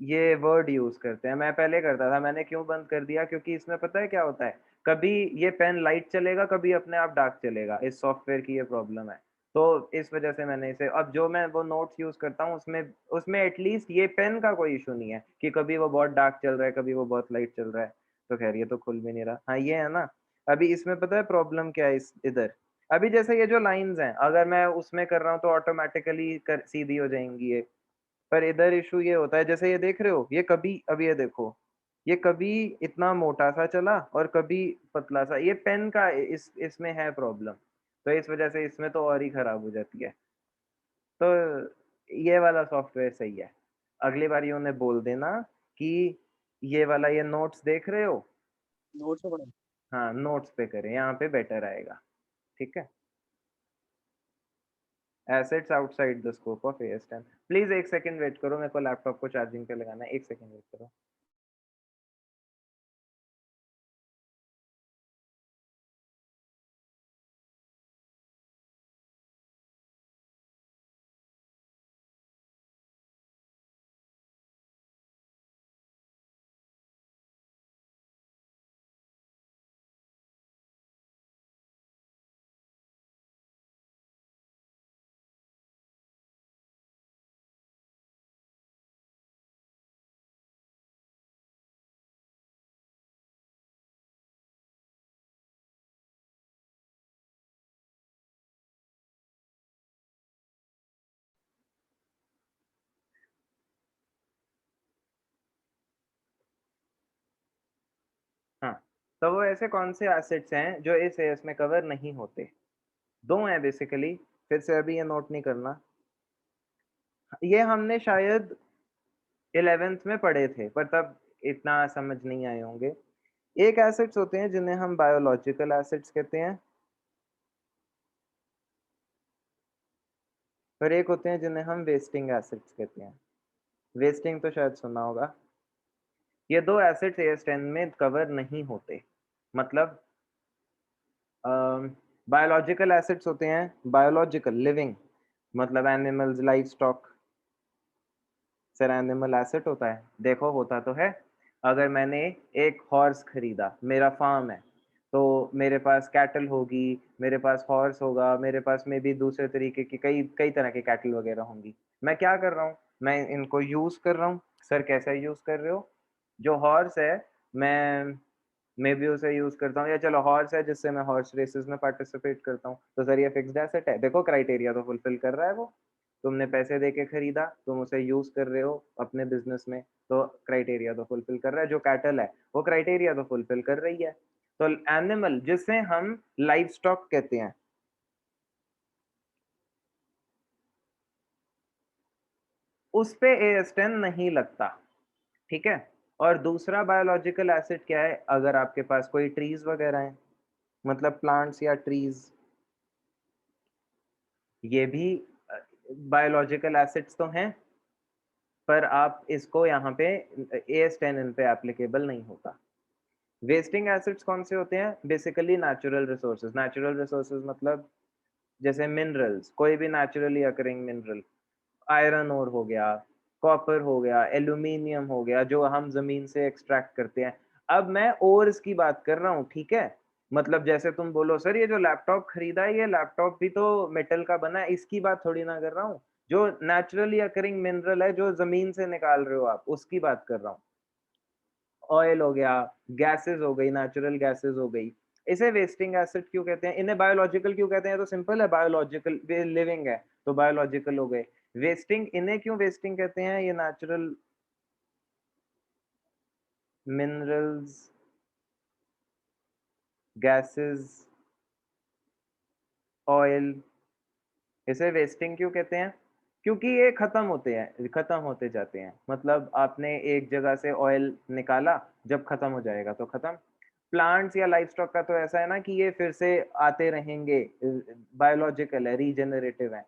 [SPEAKER 1] ये वर्ड यूज करते हैं, मैं पहले करता था, मैंने क्यों बंद कर दिया, क्योंकि इसमें पता है क्या होता है, कभी ये पेन लाइट चलेगा, कभी अपने आप डार्क चलेगा, इस सॉफ्टवेयर की ये प्रॉब्लम है। तो इस वजह से मैंने इसे, अब जो मैं वो नोट्स यूज करता हूँ उसमें उसमें एटलीस्ट ये पेन का कोई इशू नहीं है कि कभी वो बहुत डार्क चल रहा है, कभी वो बहुत लाइट चल रहा है। तो खैर ये तो खुल भी नहीं रहा। हाँ ये है ना, अभी इसमें पता है प्रॉब्लम क्या है, इस इधर अभी जैसे ये जो लाइंस हैं, अगर मैं उसमें कर रहा हूँ तो ऑटोमेटिकली सीधी हो जाएंगी ये, पर इधर इशू ये होता है, जैसे ये देख रहे हो, ये कभी, अब ये देखो, ये कभी इतना मोटा सा चला और कभी पतला सा, ये पेन का इसमें है प्रॉब्लम, तो इस वजह से इसमें तो और ही खराब हो जाती है। तो ये वाला सॉफ्टवेयर सही है, अगली बार ये उन्हें बोल देना कि ये वाला, ये नोट्स देख रहे हो,
[SPEAKER 2] नोट्स में पढ़ा
[SPEAKER 1] हाँ नोट्स पे करें, यहाँ पे बेटर आएगा। ठीक है, assets outside the scope of AS 10। Please एक सेकंड वेट करो, मेरे को लैपटॉप को चार्जिंग पे लगाना है, एक सेकंड वेट करो। हाँ, तो वो ऐसे कौन से एसेट्स हैं जो इस एएस में कवर नहीं होते? दो हैं बेसिकली, फिर से अभी ये नोट नहीं करना, ये हमने शायद 11th में पढ़े थे, पर तब इतना समझ नहीं आए होंगे। एक एसेट्स होते हैं जिन्हें हम बायोलॉजिकल एसेट्स कहते हैं, और एक होते हैं जिन्हें हम वेस्टिंग एसेट्स कहते हैं। वेस्टिंग तो शायद सुना होगा। ये दो एसिड्स AS10 में कवर नहीं होते। मतलब बायोलॉजिकल एसिड्स होते हैं, बायोलॉजिकल लिविंग, मतलब animals, life stock. Sir animal acid होता है? देखो होता तो है। अगर मैंने एक हॉर्स खरीदा, मेरा फार्म है, तो मेरे पास कैटल होगी, मेरे पास हॉर्स होगा, मेरे पास में भी दूसरे तरीके की कई कई तरह के कैटल वगैरह होंगी। मैं क्या कर रहा हूँ? मैं इनको यूज कर रहा हूँ। सर कैसे यूज कर रहे हो? जो हॉर्स है, मैं भी उसे यूज करता हूँ, या चलो हॉर्स है जिससे मैं हॉर्स रेसेस में पार्टिसिपेट करता हूँ, तो सर ये फिक्स्ड एसेट है। देखो क्राइटेरिया तो फुलफिल कर रहा है वो। तुमने पैसे दे के खरीदा, तुम उसे यूज कर रहे हो अपने बिजनेस में, तो क्राइटेरिया तो फुलफिल कर रहा है। जो कैटल है वो क्राइटेरिया तो फुलफिल कर रही है। तो एनिमल जिसे हम लाइव स्टॉक कहते हैं, उस पे AS10 नहीं लगता, ठीक है। और दूसरा बायोलॉजिकल एसिड क्या है? अगर आपके पास कोई ट्रीज वगैरह हैं, मतलब प्लांट्स या ट्रीज, ये भी बायोलॉजिकल एसिड्स तो हैं, पर आप इसको यहाँ पे AS10 इन पे एप्लीकेबल नहीं होता। वेस्टिंग एसिड्स कौन से होते हैं? Basically natural resources. Natural resources मतलब जैसे मिनरल्स, कोई भी naturally occurring mineral, iron ore हो गया, कॉपर हो गया, एल्यूमिनियम हो गया, जो हम जमीन से एक्सट्रैक्ट करते हैं। अब मैं ओर्स की बात कर रहा हूँ, ठीक है। मतलब जैसे तुम बोलो सर ये जो लैपटॉप खरीदा है, ये लैपटॉप भी तो मेटल का बना है, इसकी बात थोड़ी ना कर रहा हूँ। जो नेचुरली अकरिंग मिनरल है, जो जमीन से निकाल रहे हो आप, उसकी बात कर रहा हूँ। ऑयल हो गया, गैसेस हो गई, नेचुरल गैसेस हो गई। इसे वेस्टिंग एसिड क्यों कहते हैं? इन्हें बायोलॉजिकल क्यों कहते हैं? तो सिंपल है, बायोलॉजिकल लिविंग है तो बायोलॉजिकल हो गए। वेस्टिंग, इन्हें क्यों वेस्टिंग कहते हैं? ये नेचुरल मिनरल्स, गैसेस, ऑयल, इसे वेस्टिंग क्यों कहते हैं? क्योंकि ये खत्म होते हैं, खत्म होते जाते हैं। मतलब आपने एक जगह से ऑयल निकाला, जब खत्म हो जाएगा तो खत्म। प्लांट्स या लाइफ स्टॉक का तो ऐसा है ना कि ये फिर से आते रहेंगे, बायोलॉजिकल है, रीजेनरेटिव है।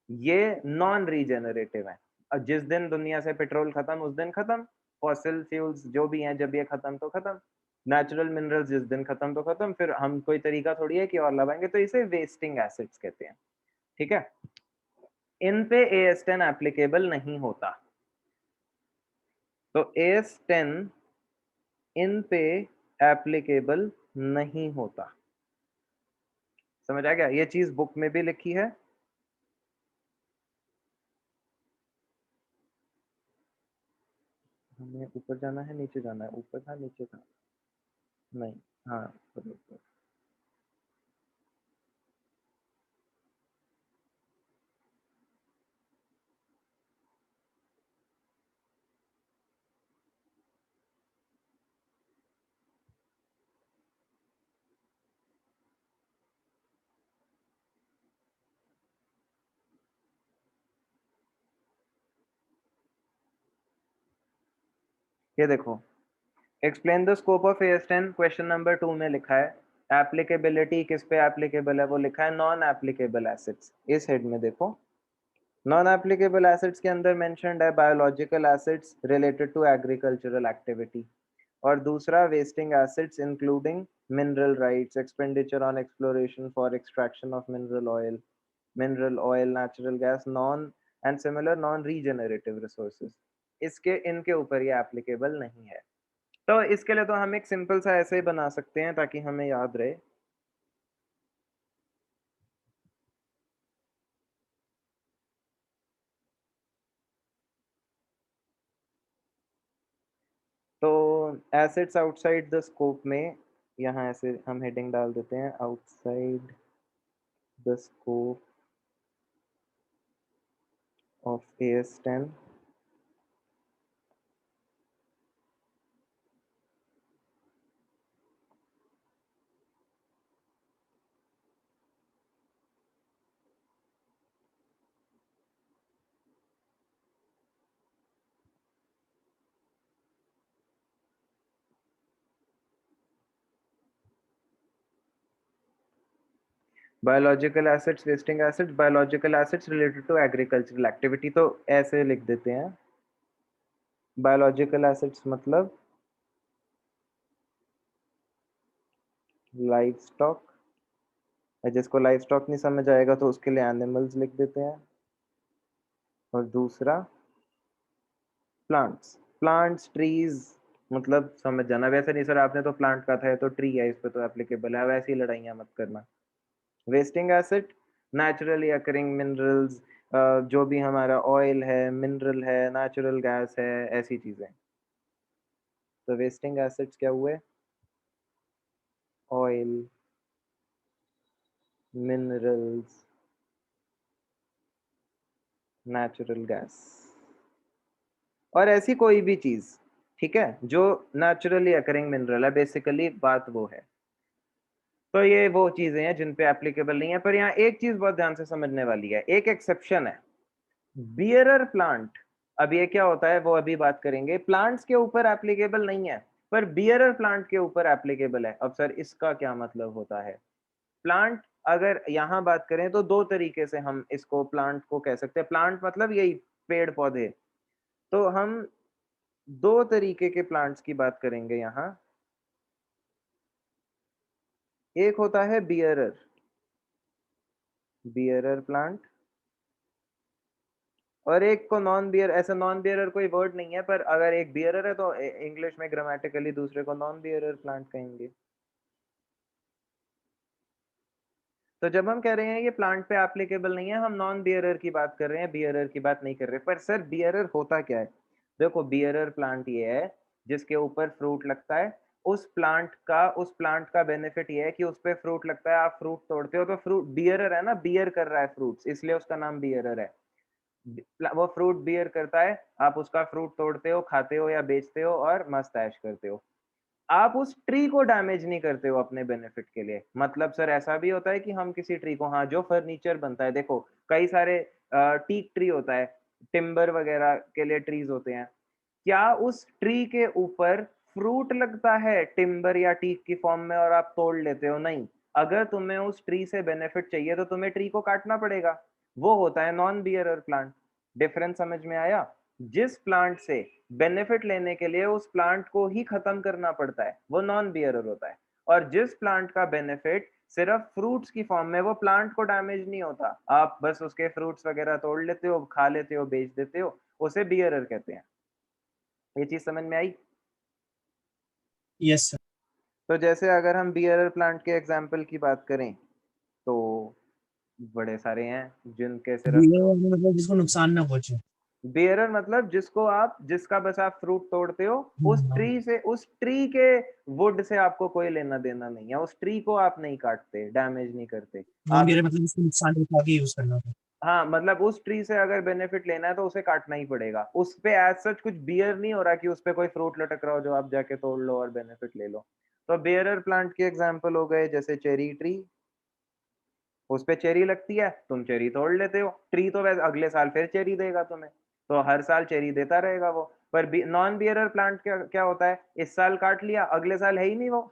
[SPEAKER 1] ये नॉन रीजेनरेटिव है। और जिस दिन दुनिया से पेट्रोल खत्म, उस दिन खत्म। फॉसिल फ्यूल्स जो भी हैं, जब ये खत्म तो खत्म। नेचुरल मिनरल्स जिस दिन खत्म तो खत्म, फिर हम कोई तरीका थोड़ी है कि और लगाएंगे, तो इसे वेस्टिंग एसिड्स कहते हैं, ठीक है। इन पे AS10 एप्लीकेबल नहीं होता। तो AS10 इन पे एप्लीकेबल नहीं होता। समझ आ गया? ये चीज बुक में भी लिखी है। हमें ऊपर जाना है, नीचे जाना है? ऊपर था, नीचे था? नहीं, हाँ ऊपर ऊपर। ये देखो, explain the scope of AS10, question number 2 में लिखा है। एप्लीकेबिलिटी किस पे एप्लीकेबल है? वो लिखा है नॉन एप्लीकेबल एसिड्स। इस हेड में देखो, नॉन एप्लीकेबल एसिड्स के अंदर मेंशन्ड है biological assets related to agricultural activity, और दूसरा wasting assets including mineral rights, expenditure on exploration for extraction of mineral oil, natural gas, non and similar non regenerative resources. इसके इनके ऊपर ये applicable नहीं है। तो इसके लिए तो हम एक सिंपल सा ऐसे ही बना सकते हैं ताकि हमें याद रहे। तो एसिड्स आउटसाइड द स्कोप में, यहाँ ऐसे हम हेडिंग डाल देते हैं, outside the scope of AS10। Biological assets, wasting assets, biological assets related to agricultural activity, तो ऐसे लिख देते हैं। बायोलॉजिकल एसिड्स मतलब लाइव स्टॉक, जिसको लाइव स्टॉक नहीं समझ आएगा तो उसके लिए एनिमल्स लिख देते हैं। और दूसरा प्लांट्स, प्लांट्स ट्रीज, मतलब समझ जाना। वैसे नहीं सर आपने तो प्लांट का था, है तो ट्री है, इस पे तो एप्लीकेबल है, वैसी लड़ाइयाँ मत करना। Wasting acid, naturally occurring minerals, जो भी हमारा ऑयल है, मिनरल है, नेचुरल गैस है, ऐसी चीजें। तो वेस्टिंग एसिड्स क्या हुए? ऑयल, मिनरल्स, नेचुरल गैस, और ऐसी कोई भी चीज, ठीक है, जो नेचुरली अकरिंग मिनरल है, बेसिकली बात वो है। तो ये वो चीजें हैं जिन पे एप्लीकेबल नहीं है। पर यहाँ एक चीज बहुत ध्यान से समझने वाली है, एक एक्सेप्शन है, बियरर प्लांट। अब ये क्या होता है वो अभी बात करेंगे। प्लांट्स के ऊपर एप्लीकेबल नहीं है, पर बियरर प्लांट के ऊपर एप्लीकेबल है। अब सर इसका क्या मतलब होता है? प्लांट, अगर यहाँ बात करें तो दो तरीके से हम इसको प्लांट को कह सकते हैं। प्लांट मतलब यही पेड़ पौधे। तो हम दो तरीके के प्लांट्स की बात करेंगे यहाँ। एक होता है बियरर, बियरर प्लांट, और एक को नॉन बियर। ऐसा नॉन बियरर कोई वर्ड नहीं है, पर अगर एक बियरर है तो इंग्लिश में ग्रामेटिकली दूसरे को नॉन बियरर प्लांट कहेंगे। तो जब हम कह रहे हैं ये प्लांट पे एप्लीकेबल नहीं है, हम नॉन बियरर की बात कर रहे हैं, बियरर की बात नहीं कर रहे। पर सर बियरर होता क्या है? देखो बियरर प्लांट ये है जिसके ऊपर फ्रूट लगता है। उस प्लांट का बेनिफिट ये है कि उस पे फ्रूट लगता है, आप फ्रूट तोड़ते हो तो फ्रूट बियरर है ना, बियर कर रहा है फ्रूट्स, इसलिए उसका नाम बियरर है। वो फ्रूट बियर करता है, आप उसका फ्रूट तोड़ते हो, खाते हो या बेचते हो और मस्त ऐश करते हो। आप उस ट्री को डैमेज नहीं करते हो अपने बेनिफिट के लिए। मतलब सर ऐसा भी होता है कि हम किसी ट्री को, हाँ जो फर्नीचर बनता है, देखो कई सारे टीक ट्री होता है, टिम्बर वगैरह के लिए ट्रीज होते हैं। क्या उस ट्री के ऊपर फ्रूट लगता है टिम्बर या टीक की फॉर्म में और आप तोड़ लेते हो? नहीं। अगर तुम्हें उस ट्री से बेनिफिट चाहिए तो तुम्हें ट्री को काटना पड़ेगा। वो होता है नॉन बियरर प्लांट। डिफरेंस समझ में आया? जिस प्लांट से बेनिफिट लेने के लिए उस प्लांट को ही खत्म करना पड़ता है वो नॉन बियरर होता है। और जिस प्लांट का बेनिफिट सिर्फ फ्रूट्स की फॉर्म में, वो प्लांट को डैमेज नहीं होता, आप बस उसके फ्रूट्स वगैरह तोड़ लेते हो, खा लेते हो, बेच देते हो, उसे बियरर कहते हैं। ये चीज समझ में आई?
[SPEAKER 3] Yes sir.
[SPEAKER 1] तो जैसे अगर हम बियरर प्लांट के एग्जाम्पल की बात करें तो बड़े सारे हैं जिनके सिर्फ,
[SPEAKER 3] मतलब जिसको नुकसान ना पहुंचे।
[SPEAKER 1] बेरर मतलब जिसका बस आप फ्रूट तोड़ते हो, उस
[SPEAKER 3] हाँ,
[SPEAKER 1] ट्री से, उस ट्री के वुड से आपको कोई लेना देना नहीं है। उस ट्री को आप नहीं काटते, डैमेज नहीं करते
[SPEAKER 3] नॉन
[SPEAKER 1] आप।
[SPEAKER 3] बियर मतलब जिसको नुकसान पहुंचा के यूज करना था।
[SPEAKER 1] हाँ मतलब उस ट्री से अगर बेनिफिट लेना है तो उसे काटना ही पड़ेगा। उस पे एज सच कुछ बियर नहीं हो रहा कि उस पे कोई फ्रूट लटक रहा हो जो आप जाके तोड़ लो और बेनिफिट ले लो। तो बेरर प्लांट के एग्जाम्पल हो गए जैसे चेरी ट्री, उस पे चेरी लगती है, तुम चेरी तोड़ लेते हो। ट्री तो वैसे अगले साल फिर चेरी देगा तुम्हें, तो हर साल चेरी देता रहेगा वो। पर नॉन बियरर प्लांट क्या क्या होता है? इस साल काट लिया, अगले साल है ही नहीं वो।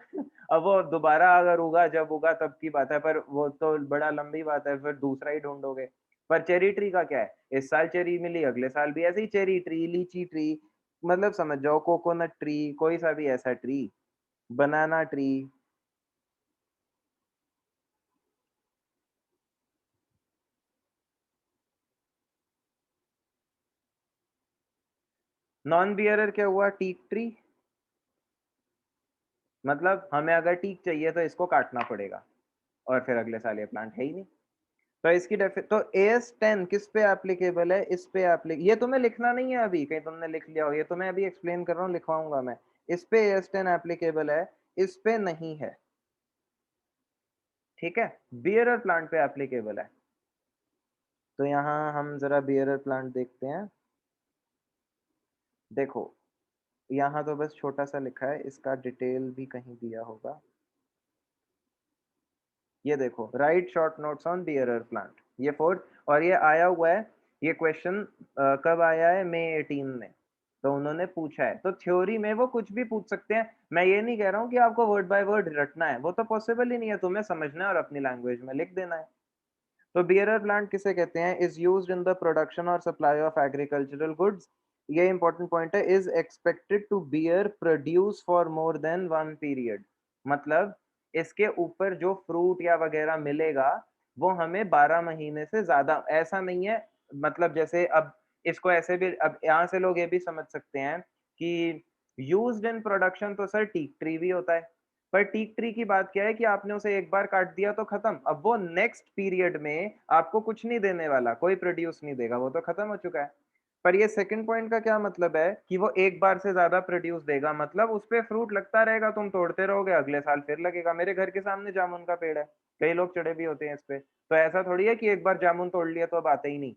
[SPEAKER 1] अब वो दोबारा अगर उगा, जब उगा तब की बात है, पर वो तो बड़ा लंबी बात है, फिर दूसरा ही ढूंढोगे। पर चेरी ट्री का क्या है? इस साल चेरी मिली, अगले साल भी ऐसे ही चेरी ट्री, लीची ट्री, मतलब समझ जाओ कोकोनट ट्री, कोई सा भी ऐसा ट्री, बनाना ट्री। नॉन बियरर क्या हुआ? टीक ट्री, मतलब हमें अगर टीक चाहिए तो इसको काटना पड़ेगा और फिर अगले साल ये प्लांट है ही नहीं। तो इसकी तो AS10 किस पे एप्लीकेबल है? इस पे ये तुम्हें लिखना नहीं है अभी, कहीं तुमने लिख लिया हो, ये तो मैं अभी एक्सप्लेन कर रहा हूँ, लिखवाऊंगा मैं। इस पे AS10 एप्लीकेबल है, इस पे नहीं है, ठीक है। बियरर प्लांट पे एप्लीकेबल है। तो यहाँ हम जरा बियरर प्लांट देखते हैं। देखो यहाँ तो बस छोटा सा लिखा है, इसका डिटेल भी कहीं दिया होगा। ये देखो, right short notes on bearer plant, ये फोर्थ, और ये आया हुआ है। ये क्वेश्चन कब आया है? मई 18 में। तो उन्होंने पूछा है, तो थ्योरी में वो कुछ भी पूछ सकते हैं। मैं ये नहीं कह रहा हूँ कि आपको वर्ड बाय वर्ड रटना है, वो तो पॉसिबल ही नहीं है, तुम्हें समझना है और अपनी लैंग्वेज में लिख देना है। तो बियरर प्लांट किसे कहते हैं? Is used in the production और सप्लाई ऑफ एग्रीकल्चरल गुड्स। ये इंपॉर्टेंट पॉइंट है। Is expected to bear produce for more than one period, मतलब इसके ऊपर जो फ्रूट या वगैरह मिलेगा वो हमें 12 महीने से ज्यादा, ऐसा नहीं है। मतलब जैसे अब इसको ऐसे भी, अब यहाँ से लोग ये भी समझ सकते हैं कि यूज्ड इन प्रोडक्शन तो सर टीक ट्री भी होता है, पर टीक ट्री की बात क्या है कि आपने उसे एक बार काट दिया तो खत्म, अब वो नेक्स्ट पीरियड में आपको कुछ नहीं देने वाला, कोई प्रोड्यूस नहीं देगा, वो तो खत्म हो चुका है। पर ये सेकंड पॉइंट का क्या मतलब है कि वो एक बार से ज्यादा प्रोड्यूस देगा, मतलब उस पे फ्रूट लगता रहेगा, तुम तोड़ते रहोगे, अगले साल फिर लगेगा। मेरे घर के सामने जामुन का पेड़ है, कई लोग चढ़े भी होते हैं इस पे, तो ऐसा थोड़ी है कि एक बार जामुन तोड़ लिया तो अब आते ही नहीं,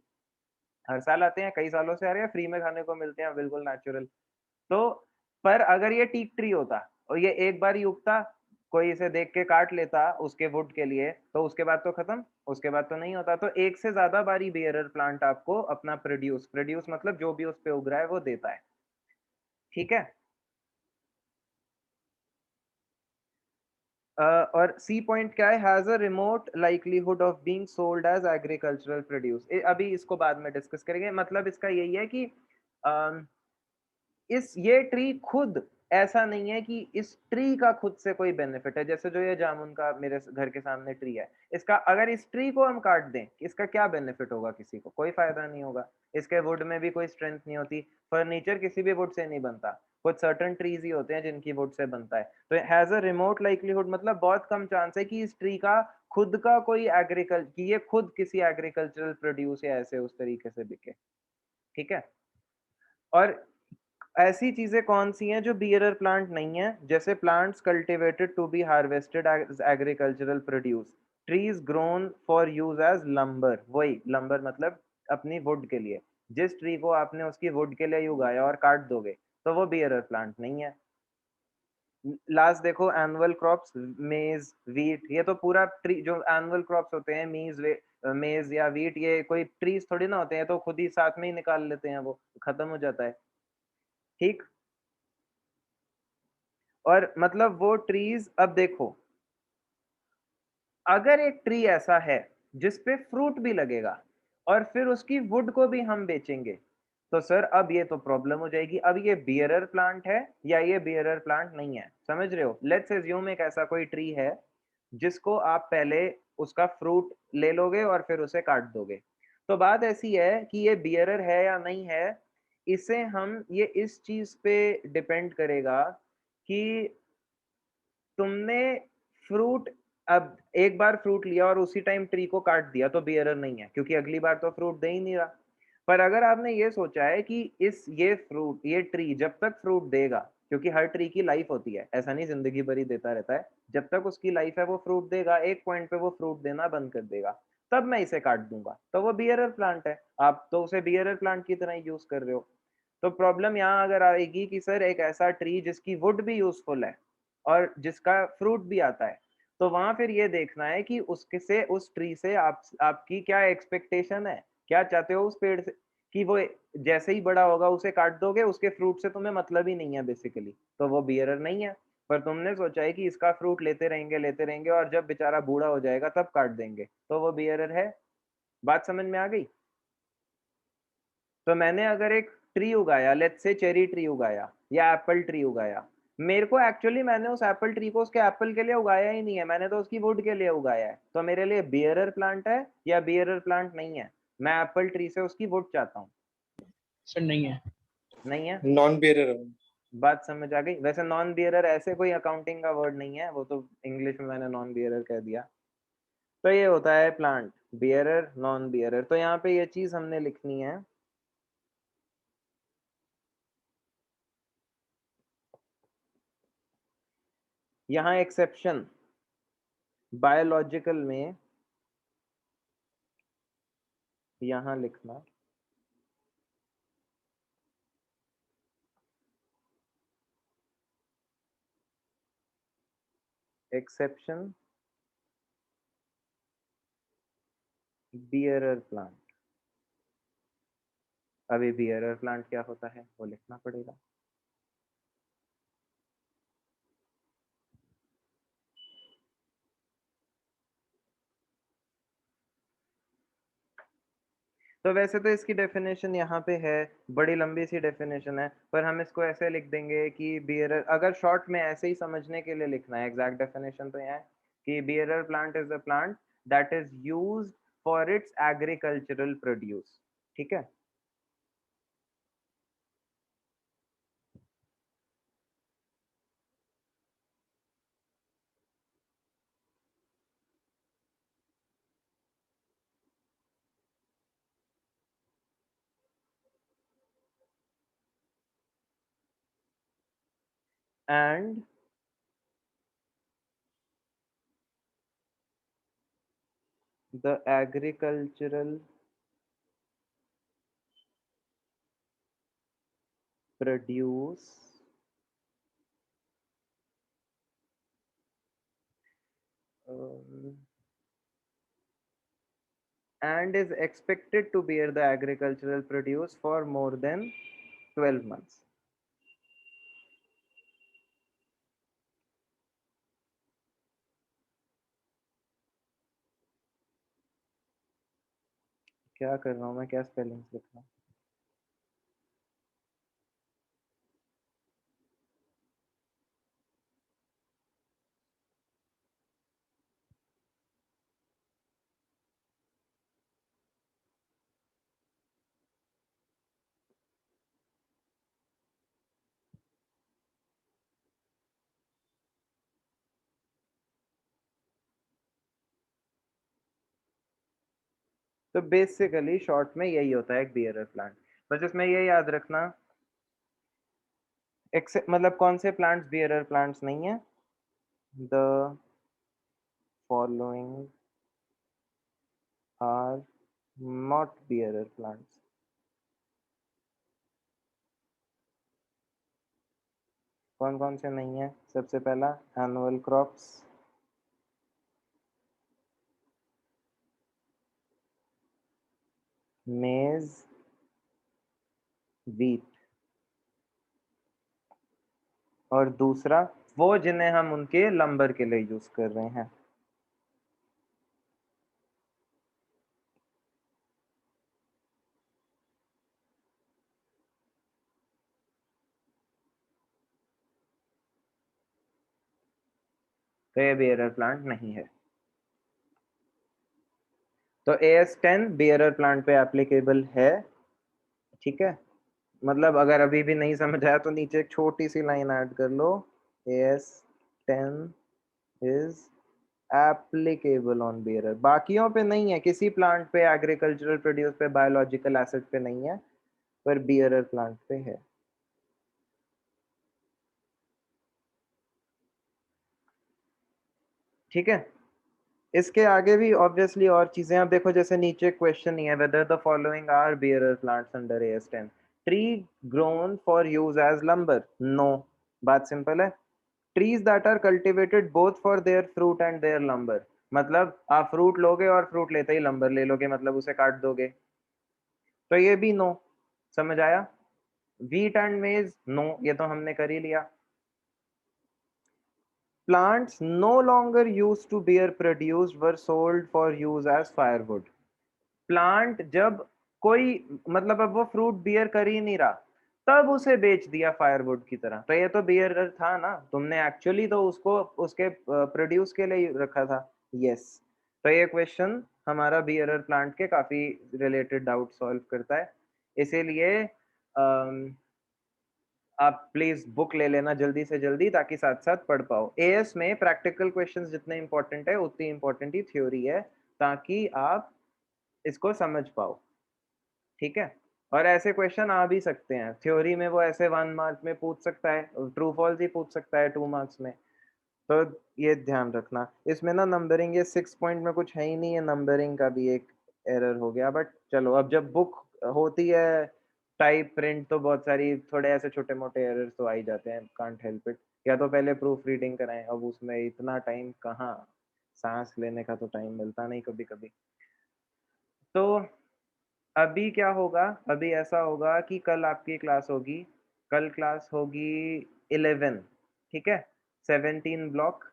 [SPEAKER 1] हर साल आते हैं, कई सालों से आ रहे हैं, फ्री में खाने को मिलते हैं, बिल्कुल नेचुरल। तो पर अगर ये टीक ट्री होता और ये एक बार ही उगता, कोई इसे देख के काट लेता उसके वुड के लिए, तो उसके बाद तो खत्म, उसके बाद तो नहीं होता। तो एक से ज्यादा बारी बियरर प्लांट आपको अपना प्रोड्यूस प्रोड्यूस मतलब जो भी उस पे उग रहा है वो देता है, ठीक है। और सी पॉइंट क्या है, has a remote likelihood of being sold as agricultural produce. अभी इसको बाद में डिस्कस करेंगे। मतलब इसका यही है कि इस ये ट्री खुद ऐसा नहीं है कि इस ट्री का खुद से कोई बेनिफिट है। जैसे जो ये जामुन का मेरे घर के सामने ट्री है, इसका अगर इस ट्री को हम काट दें, इसका क्या बेनिफिट होगा? किसी को कोई फायदा नहीं होगा। इसके वुड में भी कोई स्ट्रेंथ नहीं होती, फर्नीचर किसी भी वुड से नहीं बनता, कुछ सर्टन ट्रीज ही होते हैं जिनकी वुड से बनता है। तो हैज अ रिमोट लाइकलीहुड मतलब बहुत कम चांस है कि इस ट्री का खुद का कोई एग्रीकल्चर, कि ये खुद किसी एग्रीकल्चरल प्रोड्यूस या ऐसे उस तरीके से बिके, ठीक है। और ऐसी चीजें कौन सी हैं जो बियरर प्लांट नहीं है? जैसे plants cultivated to be harvested as agricultural produce, trees grown for use as lumber, वही लंबर मतलब अपनी वुड के लिए। जिस ट्री को आपने उसकी वुड के लिए ही उगाया और काट दोगे तो वो बियरर प्लांट नहीं है। लास्ट देखो, एनुअल क्रॉप्स, मेज, वीट, ये तो पूरा ट्री, जो एनुअल क्रॉप्स होते हैं मीज, मेज या वीट, ये कोई ट्रीज थोड़ी ना होते हैं, तो खुद ही साथ में ही निकाल लेते हैं, वो खत्म हो जाता है, ठीक। और मतलब वो ट्रीज, अब देखो, अगर एक ट्री ऐसा है जिसपे फ्रूट भी लगेगा और फिर उसकी वुड को भी हम बेचेंगे, तो सर अब ये तो प्रॉब्लम हो जाएगी। अब ये बियरर प्लांट है या ये बियरर प्लांट नहीं है? समझ रहे हो? लेट्स अज्यूम एक ऐसा कोई ट्री है जिसको आप पहले उसका फ्रूट ले लोगे और फिर उसे काट दोगे। तो बात ऐसी है कि ये बियरर है या नहीं है, इसे हम, ये इस चीज पे डिपेंड करेगा कि तुमने फ्रूट, अब एक बार फ्रूट लिया और उसी टाइम ट्री को काट दिया तो बियरर नहीं है, क्योंकि अगली बार तो फ्रूट दे ही नहीं रहा। पर अगर आपने ये सोचा है कि इस ये फ्रूट, ये ट्री जब तक फ्रूट देगा, क्योंकि हर ट्री की लाइफ होती है, ऐसा नहीं जिंदगी भर ही देता रहता है, जब तक उसकी लाइफ है वो फ्रूट देगा, एक पॉइंट पे वो फ्रूट देना बंद कर देगा, तब मैं इसे काट दूंगा, तो वो बियरर प्लांट है, आप तो उसे बियरर प्लांट की तरह यूज कर रहे हो। तो प्रॉब्लम यहाँ अगर आएगी कि सर एक ऐसा ट्री जिसकी वुड भी यूजफुल है और जिसका फ्रूट भी आता है, तो वहां फिर ये देखना है कि उसके से, उस ट्री से आपकी क्या एक्सपेक्टेशन है, क्या चाहते हो उस पेड़ से, कि वो जैसे ही बड़ा होगा उसे काट दोगे, उसके फ्रूट से तुम्हें मतलब ही नहीं है बेसिकली, तो वो बियरर नहीं है। पर तुमने सोचा है कि इसका फ्रूट लेते रहेंगे और जब बेचारा बूढ़ा हो जाएगा तब काट देंगे, तो वो बियरर है। बात समझ में आ गई? तो मैंने अगर एक ट्री उगाया, लेट्स से चेरी ट्री उगाया या एप्पल ट्री उगाया, मेरे को एक्चुअली, मैंने उस एप्पल ट्री को उसके एप्पल के लिए उगाया ही नहीं है, मैंने तो उसकी वुड के लिए उगाया है, तो मेरे लिए बियरर प्लांट है या बियरर प्लांट नहीं है? मैं एप्पल ट्री से उसकी वुड चाहता हूँ।
[SPEAKER 3] सर नहीं है।
[SPEAKER 1] नहीं है?
[SPEAKER 4] Non bearer.
[SPEAKER 1] बात समझ आ गई? वैसे नॉन बियरर ऐसे कोई अकाउंटिंग का वर्ड नहीं है, वो तो इंग्लिश में मैंने नॉन बियरर कह दिया। तो ये होता है प्लांट, बियरर, नॉन बियरर। तो यहाँ पे ये चीज हमने लिखनी है। यहाँ एक्सेप्शन बायोलॉजिकल में यहाँ लिखना, एक्सेप्शन बियरर प्लांट। अभी बियरर प्लांट क्या होता है वो लिखना पड़ेगा। तो वैसे तो इसकी डेफिनेशन यहाँ पे है, बड़ी लंबी सी डेफिनेशन है, पर हम इसको ऐसे लिख देंगे कि बियरर, अगर शॉर्ट में ऐसे ही समझने के लिए लिखना है, एग्जैक्ट डेफिनेशन तो यहाँ है कि bearer plant is a plant that is used for its agricultural produce. ठीक है, and the agricultural produce um, and is expected to bear the agricultural produce for more than 12 months। क्या कर रहा हूँ मैं, क्या स्पेलिंग्स लिख रहा हूँ। तो बेसिकली शॉर्ट में यही होता है एक बियरर प्लांट। बस इसमें ये याद रखना, मतलब कौन से प्लांट्स बियरर प्लांट्स नहीं है, the following are not bearer plants. कौन कौन से नहीं है? सबसे पहला एनुअल क्रॉप्स, मेज, व्हीट, और दूसरा वो जिन्हें हम उनके लंबर के लिए यूज कर रहे हैं। तो ये बियरर प्लांट नहीं है। तो AS10 बियरर प्लांट पे एप्लीकेबल है। ठीक है, मतलब अगर अभी भी नहीं समझ आया तो नीचे एक छोटी सी लाइन ऐड कर लो, AS10 is applicable on bearer. बाकियों पे नहीं है, किसी प्लांट पे, एग्रीकल्चरल प्रोड्यूस पे, बायोलॉजिकल एसिड पे नहीं है, पर बियरर प्लांट पे है। ठीक है, इसके आगे भी ऑब्वियसली और चीजें, आप देखो जैसे नीचे क्वेश्चन ही है, whether the following are bearer plants under AS10, tree grown for use as lumber, no. बात सिंपल है, trees that are cultivated both for their fruit and their lumber, मतलब आप फ्रूट लोगे और फ्रूट लेते ही लंबर ले लोगे, मतलब उसे काट दोगे, तो ये भी नो। समझ आया? व्हीट एंड मेज, नो, ये तो हमने कर ही लिया। Plants no longer used to bear produce were sold for use as firewood। Plant जब कोई, मतलब अब वो फ्रूट बियर कर ही नहीं रहा, तब उसे बेच दिया फायरवुड की तरह। तो ये तो बियर था ना, तुमने एक्चुअली तो उसको उसके प्रोड्यूस के लिए रखा था। यस, तो ये क्वेश्चन हमारा बियरर प्लांट के काफी रिलेटेड डाउट सॉल्व करता है, इसीलिए आप प्लीज बुक ले लेना जल्दी से जल्दी, ताकि साथ साथ पढ़ पाओ। एएस में प्रैक्टिकल क्वेश्चंस जितने इंपॉर्टेंट है उतनी इंपॉर्टेंट ही थ्योरी है, ताकि आप इसको समझ पाओ। ठीक है, और ऐसे क्वेश्चन आ भी सकते हैं थ्योरी में, वो ऐसे 1 मार्क में पूछ सकता है, ट्रू फॉल्स ही पूछ सकता है 2 मार्क्स में। तो ये ध्यान रखना, इसमें ना नंबरिंग, ये 6 पॉइंट में कुछ है ही नहीं है, नंबरिंग का भी एक एरर हो गया, बट चलो, अब जब बुक होती है टाइप प्रिंट तो बहुत सारी थोड़े ऐसे छोटे मोटे एरर्स तो आ ही जाते हैं, कांट हेल्प इट। या तो पहले प्रूफ रीडिंग कराएं, अब उसमें इतना टाइम कहाँ, सांस लेने का तो टाइम मिलता नहीं कभी कभी। तो अभी क्या होगा, अभी ऐसा होगा कि कल आपकी क्लास होगी, कल क्लास होगी 11, ठीक है, 17 ब्लॉक,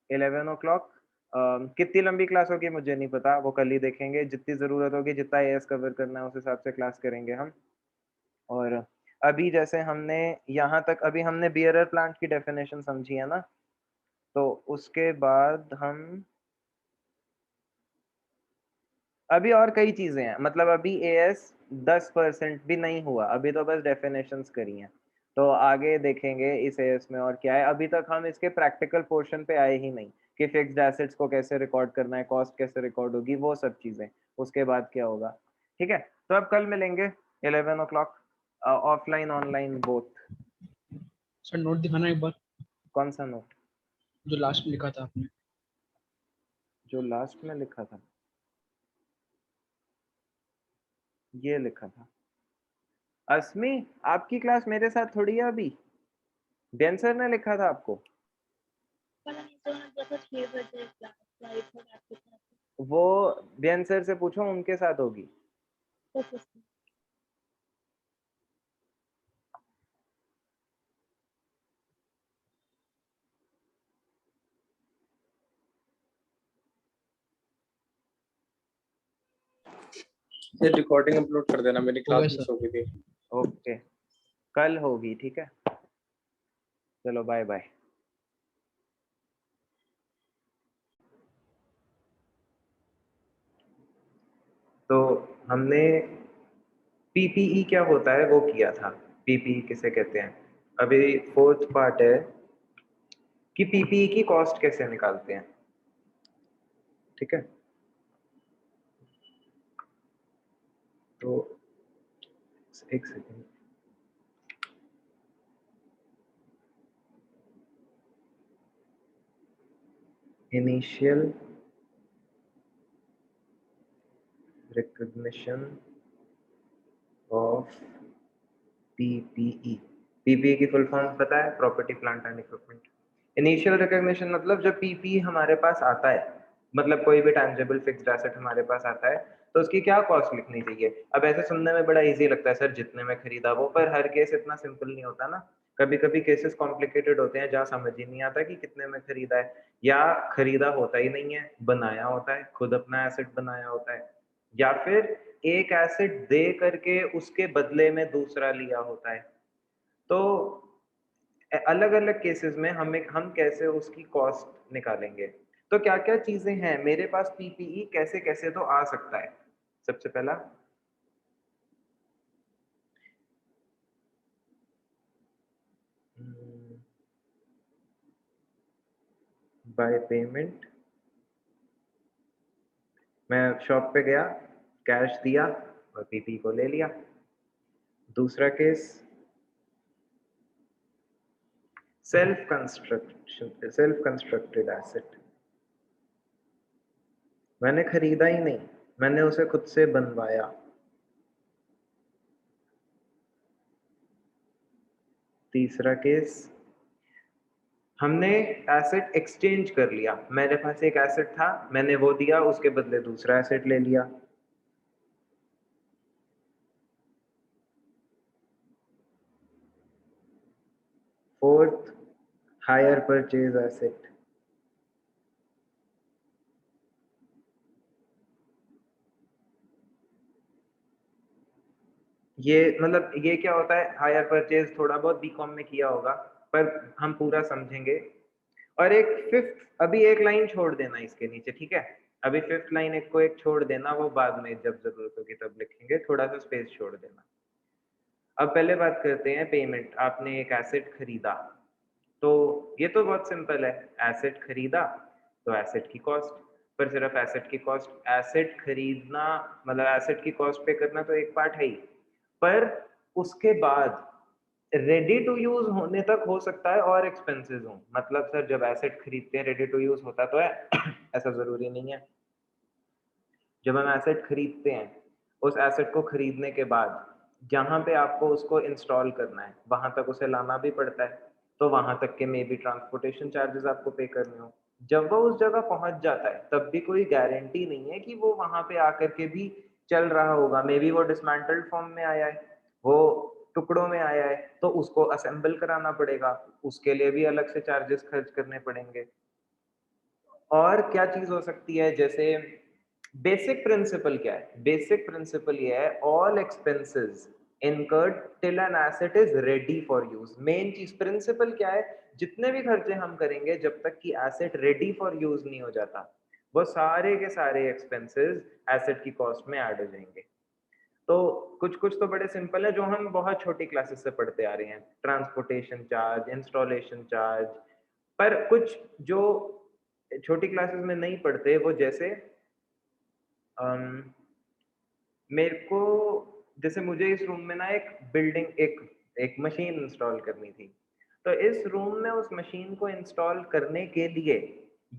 [SPEAKER 1] 11 o'clock। कितनी लंबी क्लास होगी मुझे नहीं पता, वो कल ही देखेंगे। जितनी ज़रूरत होगी, जितना एएस कवर करना है उस हिसाब से क्लास करेंगे हम। और अभी जैसे हमने यहाँ तक अभी हमने बियरर प्लांट की डेफिनेशन समझी है ना, तो उसके बाद हम अभी और कई चीजें हैं, मतलब अभी एएस 10% भी नहीं हुआ, अभी तो बस डेफिनेशंस करी हैं। तो आगे देखेंगे इस एएस में और क्या है। अभी तक हम इसके प्रैक्टिकल पोर्शन पे आए ही नहीं कि फिक्स्ड एसेट्स को कैसे रिकॉर्ड करना है, कॉस्ट कैसे रिकॉर्ड होगी, वो सब चीजें। उसके बाद क्या होगा, ठीक है। तो अब कल मिलेंगे 11 o'clock, offline online both.
[SPEAKER 3] Sir note दिखाना एक बार,
[SPEAKER 1] कौन सा नोट?
[SPEAKER 3] जो लास्ट में लिखा था आपने।
[SPEAKER 1] जो लास्ट में लिखा था, ये लिखा था। अस्मी, आपकी क्लास मेरे साथ थोड़ी है अभी। बेन सर ने लिखा था आपको। वो बेन सर से पूछो, उनके साथ होगी।
[SPEAKER 4] ये रिकॉर्डिंग अपलोड कर देना, मेरी
[SPEAKER 3] हो गया
[SPEAKER 4] क्लास मिस
[SPEAKER 3] सर।
[SPEAKER 4] हो गई थी।
[SPEAKER 1] ओके, कल होगी, ठीक है। चलो बाय बाय। तो हमने पीपीई क्या होता है वो किया था। पीपीई किसे कहते हैं। अभी फोर्थ पार्ट है कि पीपीई की कॉस्ट कैसे निकालते हैं, ठीक है। तो एक second, initial recognition of PPE. PPE की फुल फॉर्म पता है? Property plant and equipment. Initial recognition मतलब जब पीपीई हमारे पास आता है, मतलब कोई भी टैंजिबल फिक्स्ड एसेट हमारे पास आता है, तो उसकी क्या कॉस्ट लिखनी चाहिए। अब ऐसे सुनने में बड़ा इजी लगता है सर, जितने में खरीदा वो, पर हर केस इतना सिंपल नहीं होता ना। कभी कभी केसेस कॉम्प्लिकेटेड होते हैं जहाँ समझ ही नहीं आता कि कितने में खरीदा है, या खरीदा होता ही नहीं है, बनाया होता है, खुद अपना एसेट बनाया होता है, या फिर एक एसेट दे करके उसके बदले में दूसरा लिया होता है। तो अलग अलग केसेस में हम कैसे उसकी कॉस्ट निकालेंगे। तो क्या क्या चीजें हैं मेरे पास, पीपीई कैसे कैसे तो आ सकता है। सबसे पहला बाय पेमेंट, मैं शॉप पे गया, कैश दिया और पीपी को ले लिया। दूसरा केस सेल्फ कंस्ट्रक्टेड एसेट, मैंने खरीदा ही नहीं, मैंने उसे खुद से बनवाया। तीसरा केस हमने एसेट एक्सचेंज कर लिया, मेरे पास एक एसेट था, मैंने वो दिया, उसके बदले दूसरा एसेट ले लिया। फोर्थ, हायर परचेज एसेट, ये मतलब ये क्या होता है, हायर परचेज थोड़ा बहुत बीकॉम में किया होगा, पर हम पूरा समझेंगे। और एक फिफ्थ, अभी एक लाइन छोड़ देना इसके नीचे, ठीक है। अभी फिफ्थ लाइन एक को एक छोड़ देना, वो बाद में जब जरूरत होगी तब लिखेंगे, थोड़ा सा स्पेस छोड़ देना। अब पहले बात करते हैं पेमेंट। आपने एक एसेट खरीदा, तो ये तो बहुत सिंपल है, एसेट खरीदा तो एसेट की कॉस्ट। पर सिर्फ एसेट की कॉस्ट, एसेट खरीदना मतलब एसेट की कॉस्ट पे करना तो एक पार्ट है ही, पर उसके बाद रेडी टू यूज होने तक हो सकता है और एक्सपेंसेस हो। मतलब सर जब एसेट खरीदते हैं रेडी टू यूज होता तो है ऐसा जरूरी नहीं है। जब हम एसेट खरीदते हैं, उस एसेट को खरीदने के बाद जहाँ पे आपको उसको इंस्टॉल करना है वहां तक उसे लाना भी पड़ता है, तो वहां तक के मे बी ट्रांसपोर्टेशन चार्जेस आपको पे करने हो। जब वो उस जगह पहुंच जाता है तब भी कोई गारंटी नहीं है कि वो वहां पे आकर के भी चल रहा होगा। मे बी वो डिसमेंटल्ड फॉर्म में आया है, वो टुकड़ों में आया है, तो उसको असेंबल कराना पड़ेगा, उसके लिए भी अलग से चार्जेस खर्च करने पड़ेंगे। और क्या चीज हो सकती है, जैसे बेसिक प्रिंसिपल क्या है, बेसिक प्रिंसिपल ये है all expenses incurred till an asset is ready for use. Main चीज प्रिंसिपल क्या है, जितने भी खर्चे हम करेंगे जब तक कि एसेट रेडी फॉर यूज नहीं हो जाता, वो सारे के सारे एक्सपेंसेस एसेट की कॉस्ट में ऐड हो जाएंगे। तो कुछ कुछ तो बड़े सिंपल है जो हम बहुत छोटी क्लासेस से पढ़ते आ रहे हैं, ट्रांसपोर्टेशन चार्ज, इंस्टॉलेशन चार्ज। पर कुछ जो छोटी क्लासेस में नहीं पढ़ते, वो जैसे मेरे को, जैसे मुझे इस रूम में ना एक बिल्डिंग एक मशीन इंस्टॉल करनी थी, तो इस रूम में उस मशीन को इंस्टॉल करने के लिए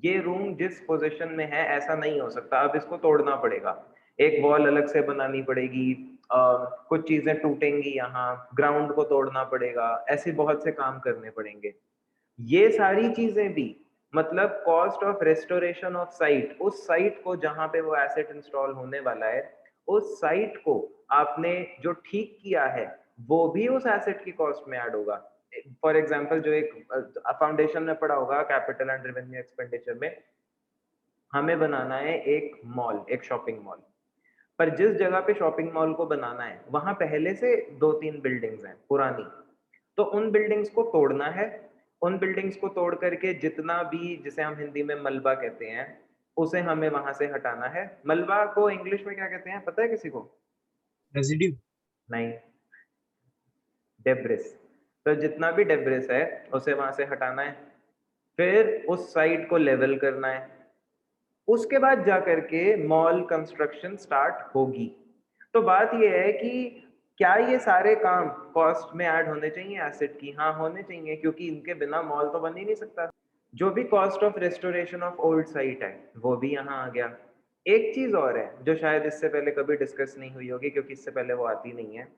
[SPEAKER 1] ये रूम जिस पोजीशन में है ऐसा नहीं हो सकता, अब इसको तोड़ना पड़ेगा, एक वॉल अलग से बनानी पड़ेगी, कुछ चीजें टूटेंगी, यहाँ ग्राउंड को तोड़ना पड़ेगा, ऐसे बहुत से काम करने पड़ेंगे। ये सारी चीजें भी मतलब cost of restoration of site, उस साइट को जहां पे वो एसेट इंस्टॉल होने वाला है, उस साइट को आपने जो ठीक किया है वो भी उस एसेट की कॉस्ट में ऐड होगा। फॉर एग्जांपल, जो एक फाउंडेशन में पढ़ा होगा कैपिटल एंड रेवेन्यू एक्सपेंडिचर में, हमें बनाना है एक मॉल, एक शॉपिंग मॉल, पर जिस जगह पे शॉपिंग मॉल को बनाना है वहां पहले से 2-3 बिल्डिंग्स हैं पुरानी, तो उन बिल्डिंग्स को तोड़ना है, उन बिल्डिंग्स को तोड़ करके जितना भी, जिसे हम हिंदी में मलबा कहते हैं, उसे हमें वहां से हटाना है। मलबा को इंग्लिश में क्या कहते हैं, पता है किसी को?
[SPEAKER 3] रेजिड्यू।
[SPEAKER 1] नहीं, डेब्रिस। तो जितना भी डेब्रिस है उसे वहां से हटाना है, फिर उस साइट को लेवल करना है, उसके बाद जाकर के मॉल कंस्ट्रक्शन स्टार्ट होगी। तो बात यह है कि क्या ये सारे काम कॉस्ट में ऐड होने चाहिए एसेट की? हाँ, होने चाहिए, क्योंकि इनके बिना मॉल तो बन ही नहीं सकता। जो भी cost of restoration of old site है वो भी यहाँ आ गया। एक चीज और है जो शायद इससे पहले कभी डिस्कस नहीं हुई होगी, क्योंकि इससे पहले वो आती नहीं है।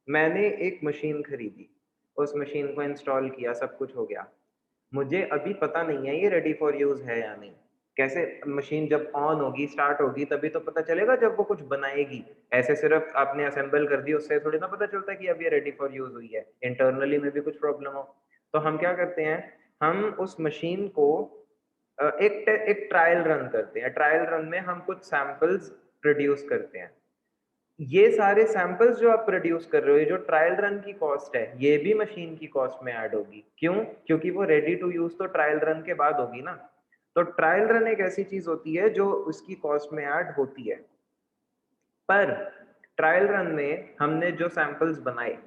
[SPEAKER 1] मैंने एक मशीन खरीदी, उस मशीन को इंस्टॉल किया, सब कुछ हो गया, मुझे अभी पता नहीं है ये रेडी फॉर यूज है या नहीं। कैसे? मशीन जब ऑन होगी, स्टार्ट होगी, तभी तो पता चलेगा जब वो कुछ बनाएगी। ऐसे सिर्फ आपने असेंबल कर दी उससे थोड़ी ना पता चलता कि अब ये रेडी फॉर यूज हुई है, इंटरनली में भी कुछ प्रॉब्लम हो। तो हम क्या करते हैं, हम उस मशीन को एक ट्रायल रन करते हैं। ट्रायल रन में हम कुछ सैंपल्स प्रोड्यूस करते हैं। ये सारे सैंपल्स जो आप प्रोड्यूस कर रहे हो, ये जो ट्रायल रन की कॉस्ट है, ये भी मशीन की कॉस्ट में ऐड होगी। क्यों? क्योंकि वो रेडी टू यूज तो ट्रायल रन के बाद होगी ना। तो ट्रायल रन एक ऐसी चीज होती है जो उसकी कॉस्ट में ऐड होती है। पर ट्रायल रन में हमने जो सैंपल्स बनाए,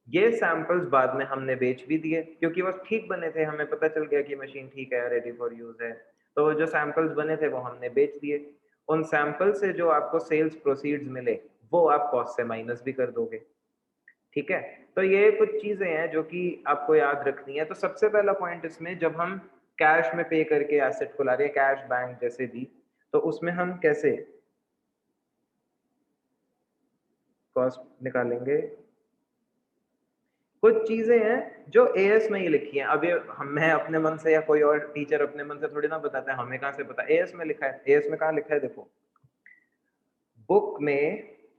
[SPEAKER 1] ये सैंपल्स बाद में हमने बेच भी दिए, क्योंकि वो ठीक बने थे, हमें पता चल गया कि मशीन ठीक है, रेडी फॉर यूज है। तो वो जो सैंपल्स बने थे वो हमने बेच दिए। उन सैंपल से जो आपको सेल्स प्रोसीड्स मिले वो आप कॉस्ट से माइनस भी कर दोगे। ठीक है? तो ये कुछ चीजें हैं जो कि आपको याद रखनी है। तो सबसे पहला पॉइंट इसमें, जब हम कैश में पे करके एसेट को ला रहे हैं, कैश बैंक जैसे भी, तो उसमें हम कैसे कॉस्ट निकालेंगे? कुछ चीजें हैं जो एएस में ही लिखी हैं। अब ये मैं अपने मन से या कोई और टीचर अपने मन से थोड़ी ना बताता है, हमें कहाँ से पता? एएस में लिखा है। एएस में कहाँ लिखा है? देखो,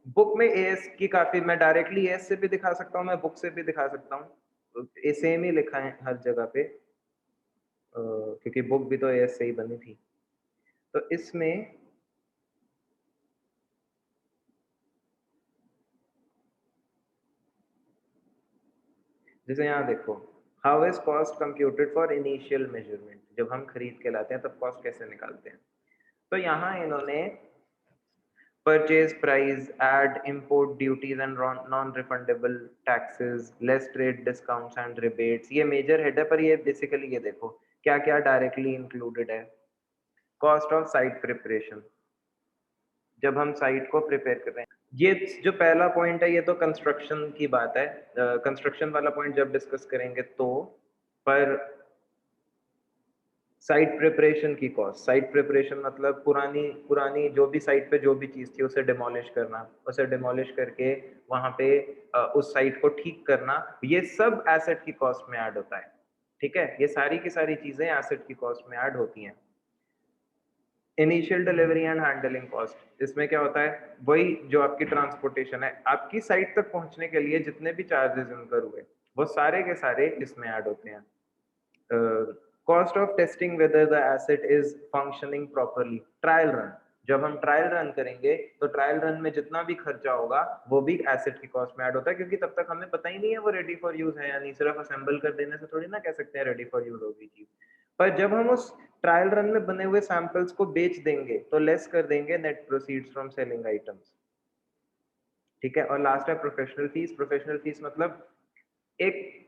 [SPEAKER 1] बुक में एएस की काफी, मैं डायरेक्टली एएस से भी दिखा सकता हूँ, मैं बुक से भी दिखा सकता हूँ, ये सेम ही लिखा है हर जगह पे, क्योंकि बुक भी तो एएस से ही बनी थी। तो इसमें जैसे यहाँ देखो, how is cost computed for initial measurement, जब हम खरीद के लाते हैं तब कॉस्ट कैसे निकालते हैं। तो यहाँ इन्होंने purchase price, add import duties and non-refundable taxes, less trade discounts and rebates, ये major head है। पर ये basically ये देखो क्या क्या directly included है। cost of site preparation, जब हम साइट को प्रिपेयर कर रहे हैं, ये जो पहला पॉइंट है ये तो कंस्ट्रक्शन की बात है, कंस्ट्रक्शन वाला पॉइंट जब डिस्कस करेंगे तो। पर साइट प्रिपरेशन की कॉस्ट, साइट प्रिपरेशन मतलब पुरानी पुरानी जो भी साइट पे जो भी चीज थी उसे डिमोलिश करना, उसे डिमोलिश करके वहां पे उस साइट को ठीक करना, ये सब एसेट की कॉस्ट में ऐड होता है। ठीक है? ये सारी की सारी चीजें एसेट की कॉस्ट में ऐड होती हैं। Initial delivery and handling cost, इसमें क्या होता है, वही जो आपकी ट्रांसपोर्टेशन है, आपकी साइट तक पहुंचने के लिए जितने भी चार्जेस इनकर हुए वो सारे के सारे इसमें ऐड होते हैं। Cost of testing whether the asset is functioning properly, trial run. जब हम ट्रायल रन करेंगे तो ट्रायल रन में जितना भी खर्चा होगा वो भी एसेट की कॉस्ट में ऐड होता है, क्योंकि तब तक हमें पता ही नहीं है वो रेडी फॉर यूज है या नहीं। सिर्फ असेंबल कर देने से थोड़ी ना कह सकते हैं रेडी फॉर यूज होगी चीज। पर जब हम उस ट्रायल रन में बने हुए सैंपल्स को बेच देंगे तो लेस कर देंगे net proceeds from selling items. ठीक है। और लास्ट है प्रोफेशनल फीस। प्रोफेशनल फीस मतलब एक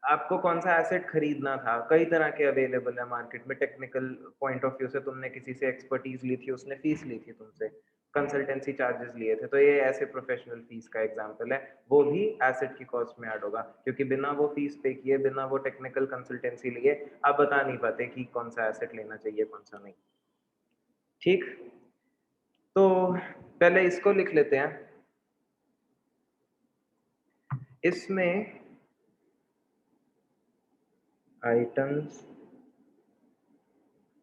[SPEAKER 1] आपको कौन सा एसेट खरीदना था, कई तरह के अवेलेबल है मार्केट में। टेक्निकल पॉइंट ऑफ व्यू से तुमने किसी से एक्सपर्टीज ली थी, उसने फीस ली थी तुमसे, कंसल्टेंसी चार्जेस लिए थे, तो ये ऐसे प्रोफेशनल फीस का एग्जांपल है। वो भी एसेट की कॉस्ट में ऐड होगा, क्योंकि बिना वो फीस पे किए, बिना वो टेक्निकल कंसल्टेंसी लिए आप बता नहीं पाते कि कौन सा एसेट लेना चाहिए कौन सा नहीं। ठीक, तो पहले इसको लिख लेते हैं। इसमें आइटम्स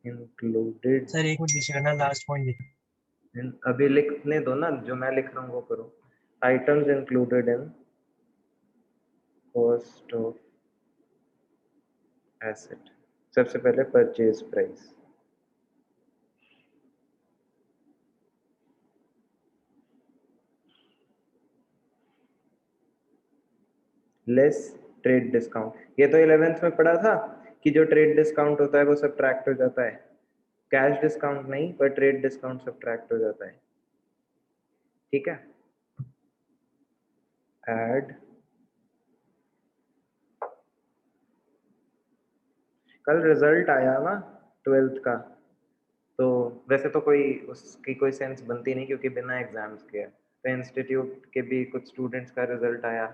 [SPEAKER 1] इंक्लूडेड,
[SPEAKER 2] सर एक मिनट पीछे करना, लास्ट पॉइंट लिखो।
[SPEAKER 1] अभी लिखने दो ना, जो मैं लिख रहा हूँ वो करो। Items included in cost of asset. सबसे पहले purchase price, less trade discount. ये तो 11th में पढ़ा था कि जो ट्रेड डिस्काउंट होता है वो सब्ट्रैक्ट हो जाता है, कैश डिस्काउंट नहीं पर ट्रेड डिस्काउंट सब्ट्रैक्ट हो जाता है। ठीक है। ऐड, कल रिजल्ट आया ना 12th का, तो वैसे तो कोई उसकी कोई सेंस बनती नहीं क्योंकि बिना एग्जाम्स के है। तो इंस्टीट्यूट के भी कुछ स्टूडेंट्स का रिजल्ट आया,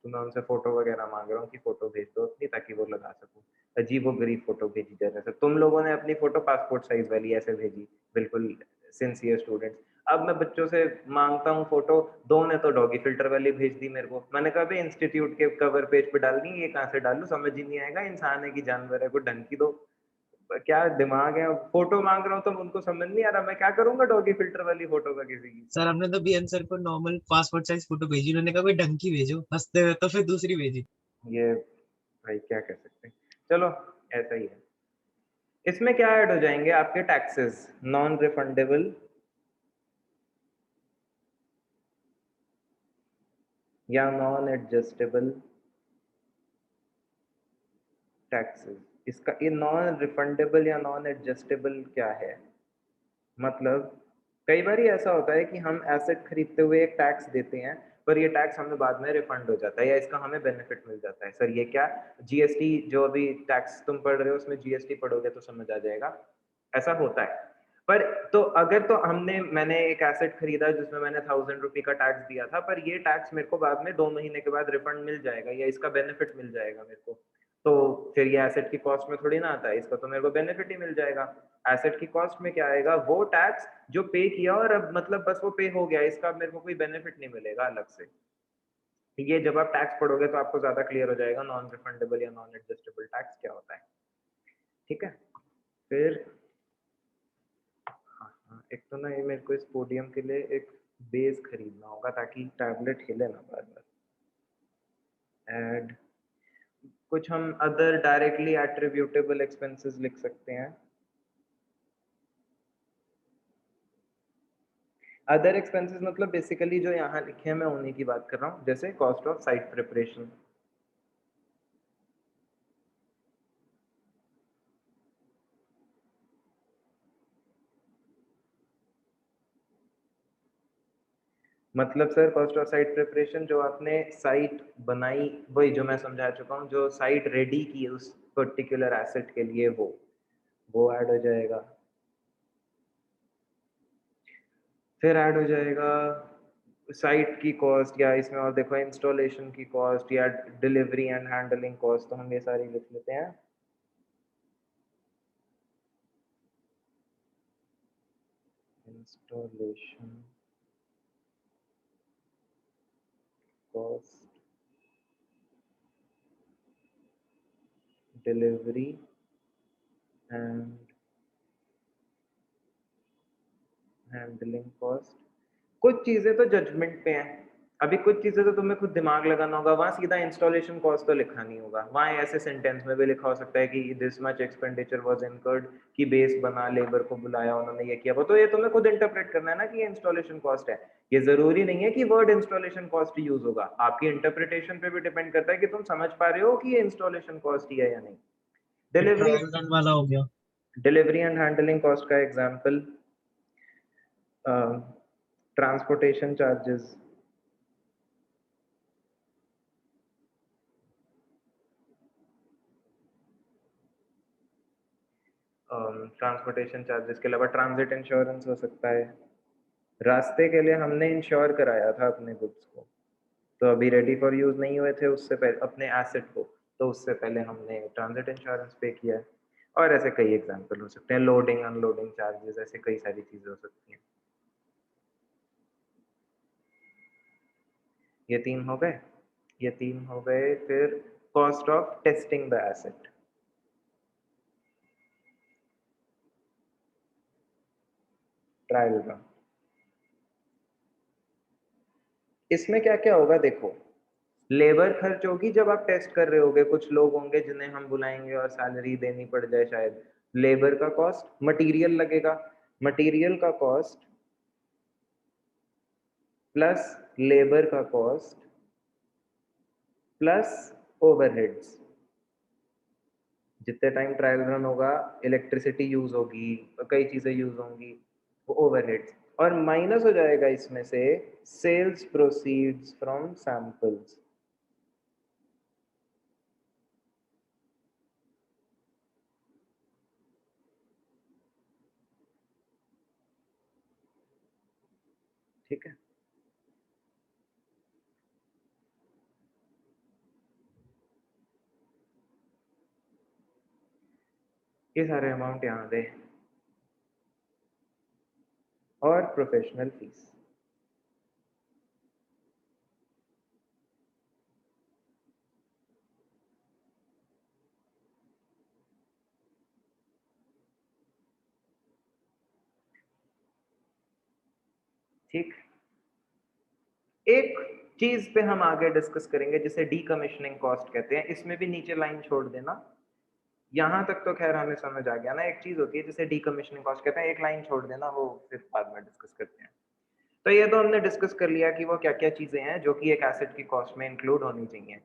[SPEAKER 1] तो मैं उनसे फोटो वगैरह मांग रहा हूँ कि फोटो भेज दो अपनी, ताकि वो लगा सकूँ। अजीब व गरीब फोटो भेजी जा रहा है। तुम लोगों ने अपनी फोटो पासपोर्ट साइज वाली ऐसे भेजी, बिल्कुल सिंसियर स्टूडेंट्स। अब मैं बच्चों से मांगता हूँ फोटो, दो ने तो डॉगी फिल्टर वाली भेज दी मेरे को। मैंने कहा भाई इंस्टीट्यूट के कवर पेज पे डालनी है, ये कहाँ से डालूं, समझ ही नहीं आएगा। इंसान है कि जानवर है, को ढंग की दो, क्या दिमाग है। फोटो मांग रहा हूँ तो उनको समझ नहीं आ रहा, मैं क्या करूंगा डॉगी फिल्टर वाली फोटो का किसी की।
[SPEAKER 2] सर हमने तो बीएन सर को नॉर्मल पासपोर्ट साइज फोटो भेजी, उन्होंने कहा भाई ढंग की भेजो, हंसते हुए, तो फिर दूसरी भेजी।
[SPEAKER 1] ये भाई क्या कह सकते हैं, चलो ऐसा ही है। इसमें क्या ऐड हो जाएंगे आपके टैक्सेस, नॉन रिफंडेबल या नॉन एडजस्टेबल टैक्सेस। इसका ये नॉन रिफंडेबल या नॉन एडजस्टेबल क्या है, मतलब कई बार ऐसा होता है कि हम एसेट खरीदते हुए एक टैक्स देते हैं, पर ये टैक्स हमें बाद में रिफंड हो जाता है या इसका हमें बेनिफिट मिल जाता है। सर ये क्या, जीएसटी जो अभी टैक्स तुम पढ़ रहे हो उसमें जीएसटी पढ़ोगे तो समझ आ जाएगा, ऐसा होता है। पर तो अगर तो मैंने एक एसेट खरीदा जिसमें मैंने 1000 रुपये का टैक्स दिया था, पर ये टैक्स मेरे को बाद में 2 महीने के बाद रिफंड मिल जाएगा या इसका बेनिफिट मिल जाएगा मेरे को, तो फिर ये एसेट की कॉस्ट में थोड़ी ना आता है, इसका तो मेरे को बेनिफिट ही मिल जाएगा। एसेट की कॉस्ट में क्या आएगा, वो टैक्स जो पे किया और अब मतलब बस वो पे हो गया, इसका मेरे को कोई बेनिफिट नहीं मिलेगा अलग से। ये जब आप टैक्स पढ़ोगे तो आपको ज्यादा क्लियर हो जाएगा नॉन रिफंडेबल या नॉन एडजस्टेबल टैक्स क्या होता है। ठीक है। फिर हाँ, एक तो ना ये मेरे को इस पोडियम के लिए एक बेस खरीदना होगा ताकि टैबलेट हिले ना बार बार। ऐड, कुछ हम अदर डायरेक्टली एट्रीब्यूटेबल एक्सपेंसेस लिख सकते हैं। अदर एक्सपेंसेस मतलब बेसिकली जो यहाँ लिखे हैं मैं उन्हीं की बात कर रहा हूँ, जैसे कॉस्ट ऑफ साइट प्रिपरेशन, मतलब sir cost of site preparation जो आपने साइट बनाई, वही जो मैं समझा चुका हूँ, जो साइट रेडी की उस पर्टिकुलर एसेट के लिए वो ऐड हो जाएगा। फिर ऐड हो जाएगा साइट की कॉस्ट, या इसमें और देखो इंस्टॉलेशन की कॉस्ट या डिलीवरी एंड हैंडलिंग कॉस्ट, तो हम ये सारी लिख लेते हैं। Installation cost, delivery and handling cost. कुछ चीजें तो जजमेंट पे हैं, अभी कुछ चीजें तो तुम्हें खुद दिमाग लगाना होगा, वहां सीधा इंस्टॉलेशन कॉस्ट तो लिखा नहीं होगा, वहां ऐसे सेंटेंस में भी लिखा हो सकता है कि this much expenditure was incurred, कि बेस बना, लेबर को बुलाया, उन्होंने ये किया वो, तो ये तुम्हें खुद इंटरप्रेट करना है ना कि ये इंस्टॉलेशन कॉस्ट है। ये जरूरी नहीं है कि वर्ड इंस्टॉलेशन कॉस्ट यूज होगा, आपकी इंटरप्रिटेशन पे भी डिपेंड करता है कि तुम समझ पा रहे हो कि ये इंस्टॉलेशन कॉस्ट ही है या नहीं। डिलीवरी
[SPEAKER 2] ट्रायल रन वाला हो गया।
[SPEAKER 1] डिलीवरी एंड हैंडलिंग कॉस्ट का example, transportation charges, transportation charges के अलावा ट्रांजिट इंश्योरेंस हो सकता है, रास्ते के लिए हमने इंश्योर कराया था अपने गुड्स को, तो अभी रेडी फॉर यूज नहीं हुए थे उससे पहले अपने एसेट को, तो उससे पहले हमने ट्रांजिट इंश्योरेंस पे किया है। और ऐसे कई एग्जांपल हो सकते हैं, लोडिंग अनलोडिंग चार्जेस, ऐसे कई सारी चीजें हो सकती हैं। ये तीन हो गए, ये तीन हो गए। फिर cost of testing the asset, trial run. इसमें क्या क्या होगा देखो, लेबर खर्च होगी जब आप टेस्ट कर रहे होगे, कुछ लोग होंगे जिन्हें हम बुलाएंगे और सैलरी देनी पड़ जाए शायद, लेबर का कॉस्ट, मटेरियल लगेगा, मटेरियल का कॉस्ट प्लस लेबर का कॉस्ट प्लस ओवरहेड्स, जितने टाइम ट्रायल रन होगा इलेक्ट्रिसिटी यूज होगी, कई चीजें यूज होंगी, वो ओवरहेड्स, और माइनस हो जाएगा इसमें से सेल्स प्रोसीड्स फ्रॉम सैंपल्स। ठीक है, ये सारे अमाउंट यहाँ दे, और प्रोफेशनल फीस। ठीक, एक चीज पे हम आगे डिस्कस करेंगे जिसे डीकमीशनिंग कॉस्ट कहते हैं, इसमें भी नीचे लाइन छोड़ देना, यहाँ तक तो खैर हमें समझ आ गया ना। एक चीज होती है जिसे डीकमीशनिंग कॉस्ट कहते हैं, एक लाइन छोड़ देना, वो फिर बाद में डिस्कस करते हैं। तो ये तो हमने डिस्कस कर लिया कि वो क्या क्या चीजें हैं जो कि एक एसेट की कॉस्ट में इंक्लूड होनी चाहिए।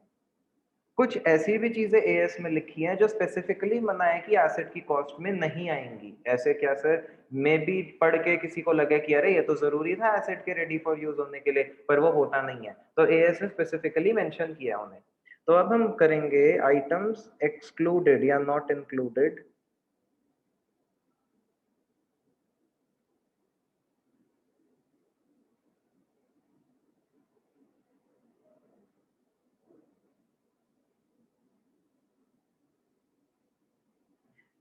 [SPEAKER 1] कुछ ऐसी भी चीजें एएस में लिखी हैं जो स्पेसिफिकली मना है कि एसेट की कॉस्ट में नहीं आएंगी। ऐसे क्या सर, मे बी पढ़ के किसी को लगे कि अरे ये तो जरूरी था एसेट के रेडी फॉर यूज होने के लिए, पर वो होता नहीं है, तो एएस ने स्पेसिफिकली मेंशन किया उन्हें। तो अब हम करेंगे आइटम्स एक्सक्लूडेड या नॉट इंक्लूडेड।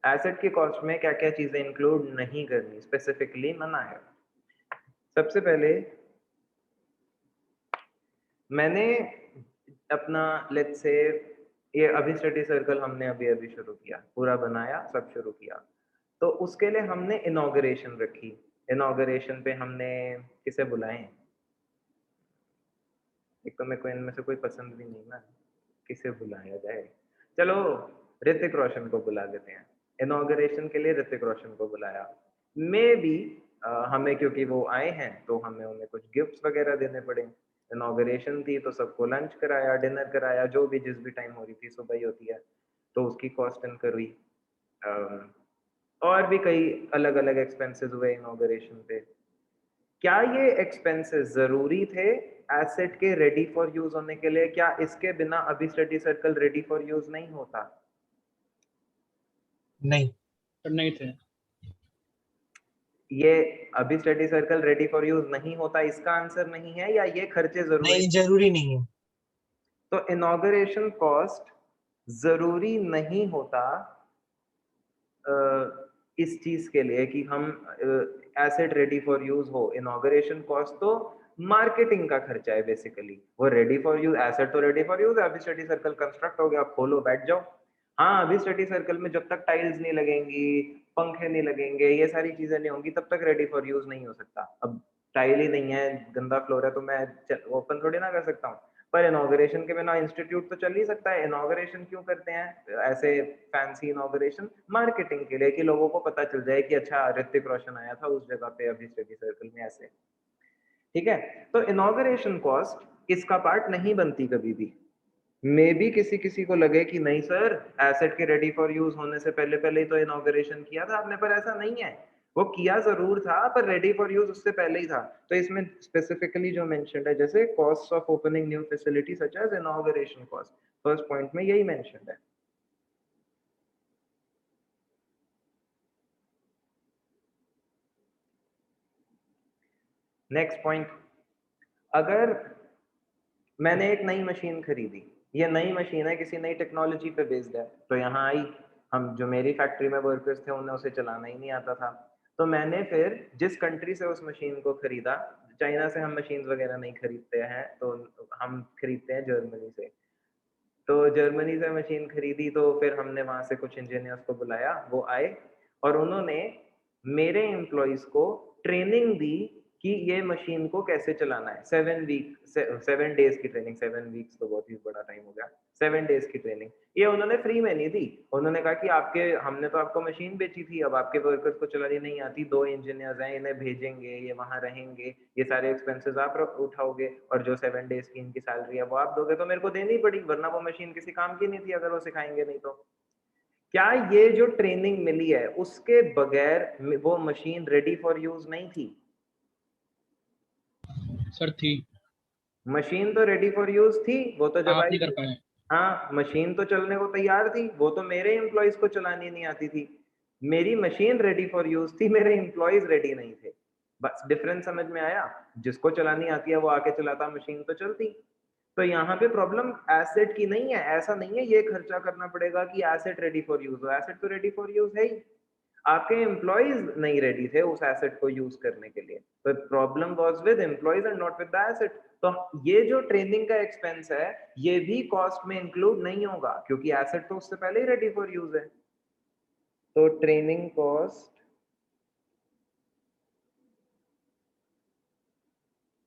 [SPEAKER 1] एसेट की कॉस्ट में क्या क्या चीजें इंक्लूड नहीं करनी, स्पेसिफिकली मना है। सबसे पहले मैंने अपना लेट्स से ये अभी स्टडी सर्कल हमने अभी अभी शुरू किया, पूरा बनाया, सब शुरू किया, तो उसके लिए हमने इनॉग्रेशन रखी। इनॉग्रेशन पे हमने किसे बुलाए, एक तो मेरे को इनमें से कोई पसंद भी नहीं ना, किसे बुलाया जाए, चलो ऋतिक रोशन को बुला लेते हैं। इनॉग्रेशन के लिए ऋतिक रोशन को बुलाया, मे बी हमें, क्योंकि वो आए हैं तो हमें उन्हें कुछ गिफ्ट्स वगैरह देने पड़े। इनॉग्रेशन थी तो सबको लंच कराया, डिनर कराया, जो भी जिस भी टाइम हो रही थी, सुबह ही होती है, तो उसकी कॉस्ट इनकर हुई। अम, और भी कई अलग अलग एक्सपेंसेस हुए इनॉग्रेशन पे। क्या ये एक्सपेंसेस जरूरी थे एसेट के रेडी फॉर यूज होने के लिए? क्या इसके बिना अभी study circle ready for use नहीं होता?
[SPEAKER 2] नहीं,
[SPEAKER 3] पर नहीं थे।
[SPEAKER 1] ये अभी study circle ready for use नहीं होता, इसका आंसर नहीं है, या ये खर्चे जरूरी?
[SPEAKER 2] नहीं जरूरी नहीं है।
[SPEAKER 1] तो इनॉग्रेशन कॉस्ट जरूरी नहीं होता इस चीज के लिए कि हम एसेट रेडी फॉर यूज हो। इनॉग्रेशन कॉस्ट तो मार्केटिंग का खर्चा है बेसिकली, वो रेडी फॉर यूज, एसेट तो रेडी फॉर यूज है, अभी स्टडी सर्कल कंस्ट्रक्ट हो गया, खोलो बैठ जाओ। हाँ, अभी स्टडी सर्कल में जब तक टाइल्स नहीं लगेंगी, पंखे नहीं लगेंगे, ये सारी चीजें नहीं होंगी, तब तक रेडी फॉर यूज नहीं हो सकता। अब टाइल ही नहीं है, गंदा फ्लोर है, तो मैं ओपन थोड़ी ना कर सकता हूँ। पर इनॉग्रेशन के बिना इंस्टीट्यूट तो चल ही सकता है। इनॉग्रेशन क्यों करते हैं ऐसे फैंसी इनॉग्रेशन? मार्केटिंग के लिए, कि लोगों को पता चल जाए कि अच्छा ऋतिक रोशन आया था उस जगह पे अभी स्टडी सर्कल में, ऐसे। ठीक है, तो इनॉग्रेशन कॉस्ट इसका पार्ट नहीं बनती कभी भी। मे बी किसी किसी को लगे कि नहीं सर, एसेट के रेडी फॉर यूज होने से पहले पहले ही तो इनॉग्रेशन किया था आपने, पर ऐसा नहीं है। वो किया जरूर था, पर रेडी फॉर यूज उससे पहले ही था। तो इसमें स्पेसिफिकली जो मेंशन्ड है, जैसे cost of opening new facility such as inauguration cost, first point में यही मेंशन्ड है। नेक्स्ट पॉइंट, अगर मैंने एक नई मशीन खरीदी, ये नई मशीन है, किसी नई टेक्नोलॉजी पे बेस्ड है, तो यहाँ आई, हम जो मेरी फैक्ट्री में वर्कर्स थे उन्हें उसे चलाना ही नहीं आता था, तो मैंने फिर जिस कंट्री से उस मशीन को खरीदा, चाइना से हम मशीन वगैरह नहीं खरीदते हैं, तो हम खरीदते हैं जर्मनी से। तो जर्मनी से मशीन खरीदी, तो फिर हमने वहां से कुछ इंजीनियर्स को बुलाया, वो आए और उन्होंने मेरे एम्प्लॉइज को ट्रेनिंग दी कि ये मशीन को कैसे चलाना है। 7 डेज की ट्रेनिंग, 7 वीक्स तो बहुत ही बड़ा टाइम हो गया, 7 डेज की ट्रेनिंग ये उन्होंने फ्री में नहीं दी। उन्होंने कहा कि आपके, हमने तो आपको मशीन बेची थी, अब आपके वर्कर्स को चलानी नहीं आती, 2 इंजीनियर्स हैं, इन्हें भेजेंगे, ये वहां रहेंगे, ये सारे एक्सपेंसेस आप उठाओगे, और जो 7 डेज की इनकी सैलरी है वो आप दोगे, तो मेरे को देनी पड़ी, वरना वो मशीन किसी काम की नहीं थी अगर वो सिखाएंगे नहीं तो। क्या ये जो ट्रेनिंग मिली है उसके बगैर वो मशीन रेडी फॉर यूज नहीं थी?
[SPEAKER 3] सर थी।
[SPEAKER 1] मशीन तो रेडी फॉर यूज थी, वो तो जब
[SPEAKER 3] आप
[SPEAKER 1] आई
[SPEAKER 3] नहीं कर
[SPEAKER 1] थी।
[SPEAKER 3] पाए।
[SPEAKER 1] हाँ, मशीन तो चलने को तैयार थी, वो तो मेरे एम्प्लॉयज को चलानी नहीं आती थी। मेरी मशीन रेडी फॉर यूज थी, मेरे एम्प्लॉयज रेडी नहीं थे। बस डिफरेंस समझ में आया? जिसको चलानी आती है वो आके चलाता, मशीन तो चलती। तो यहाँ पे प्रॉब्लम एसेट की नहीं है, ऐसा नहीं है ये खर्चा करना पड़ेगा कि एसेट रेडी फॉर यूज हो, एसेट तो रेडी फॉर यूज है ही, आपके एम्प्लॉयज नहीं रेडी थे उस एसेट को यूज करने के लिए। तो problem was with employees and not with the asset. तो ये जो ट्रेनिंग का एक्सपेंस है ये भी कॉस्ट में इंक्लूड नहीं होगा, क्योंकि एसेट तो उससे पहले ही रेडी फॉर यूज है। तो ट्रेनिंग कॉस्ट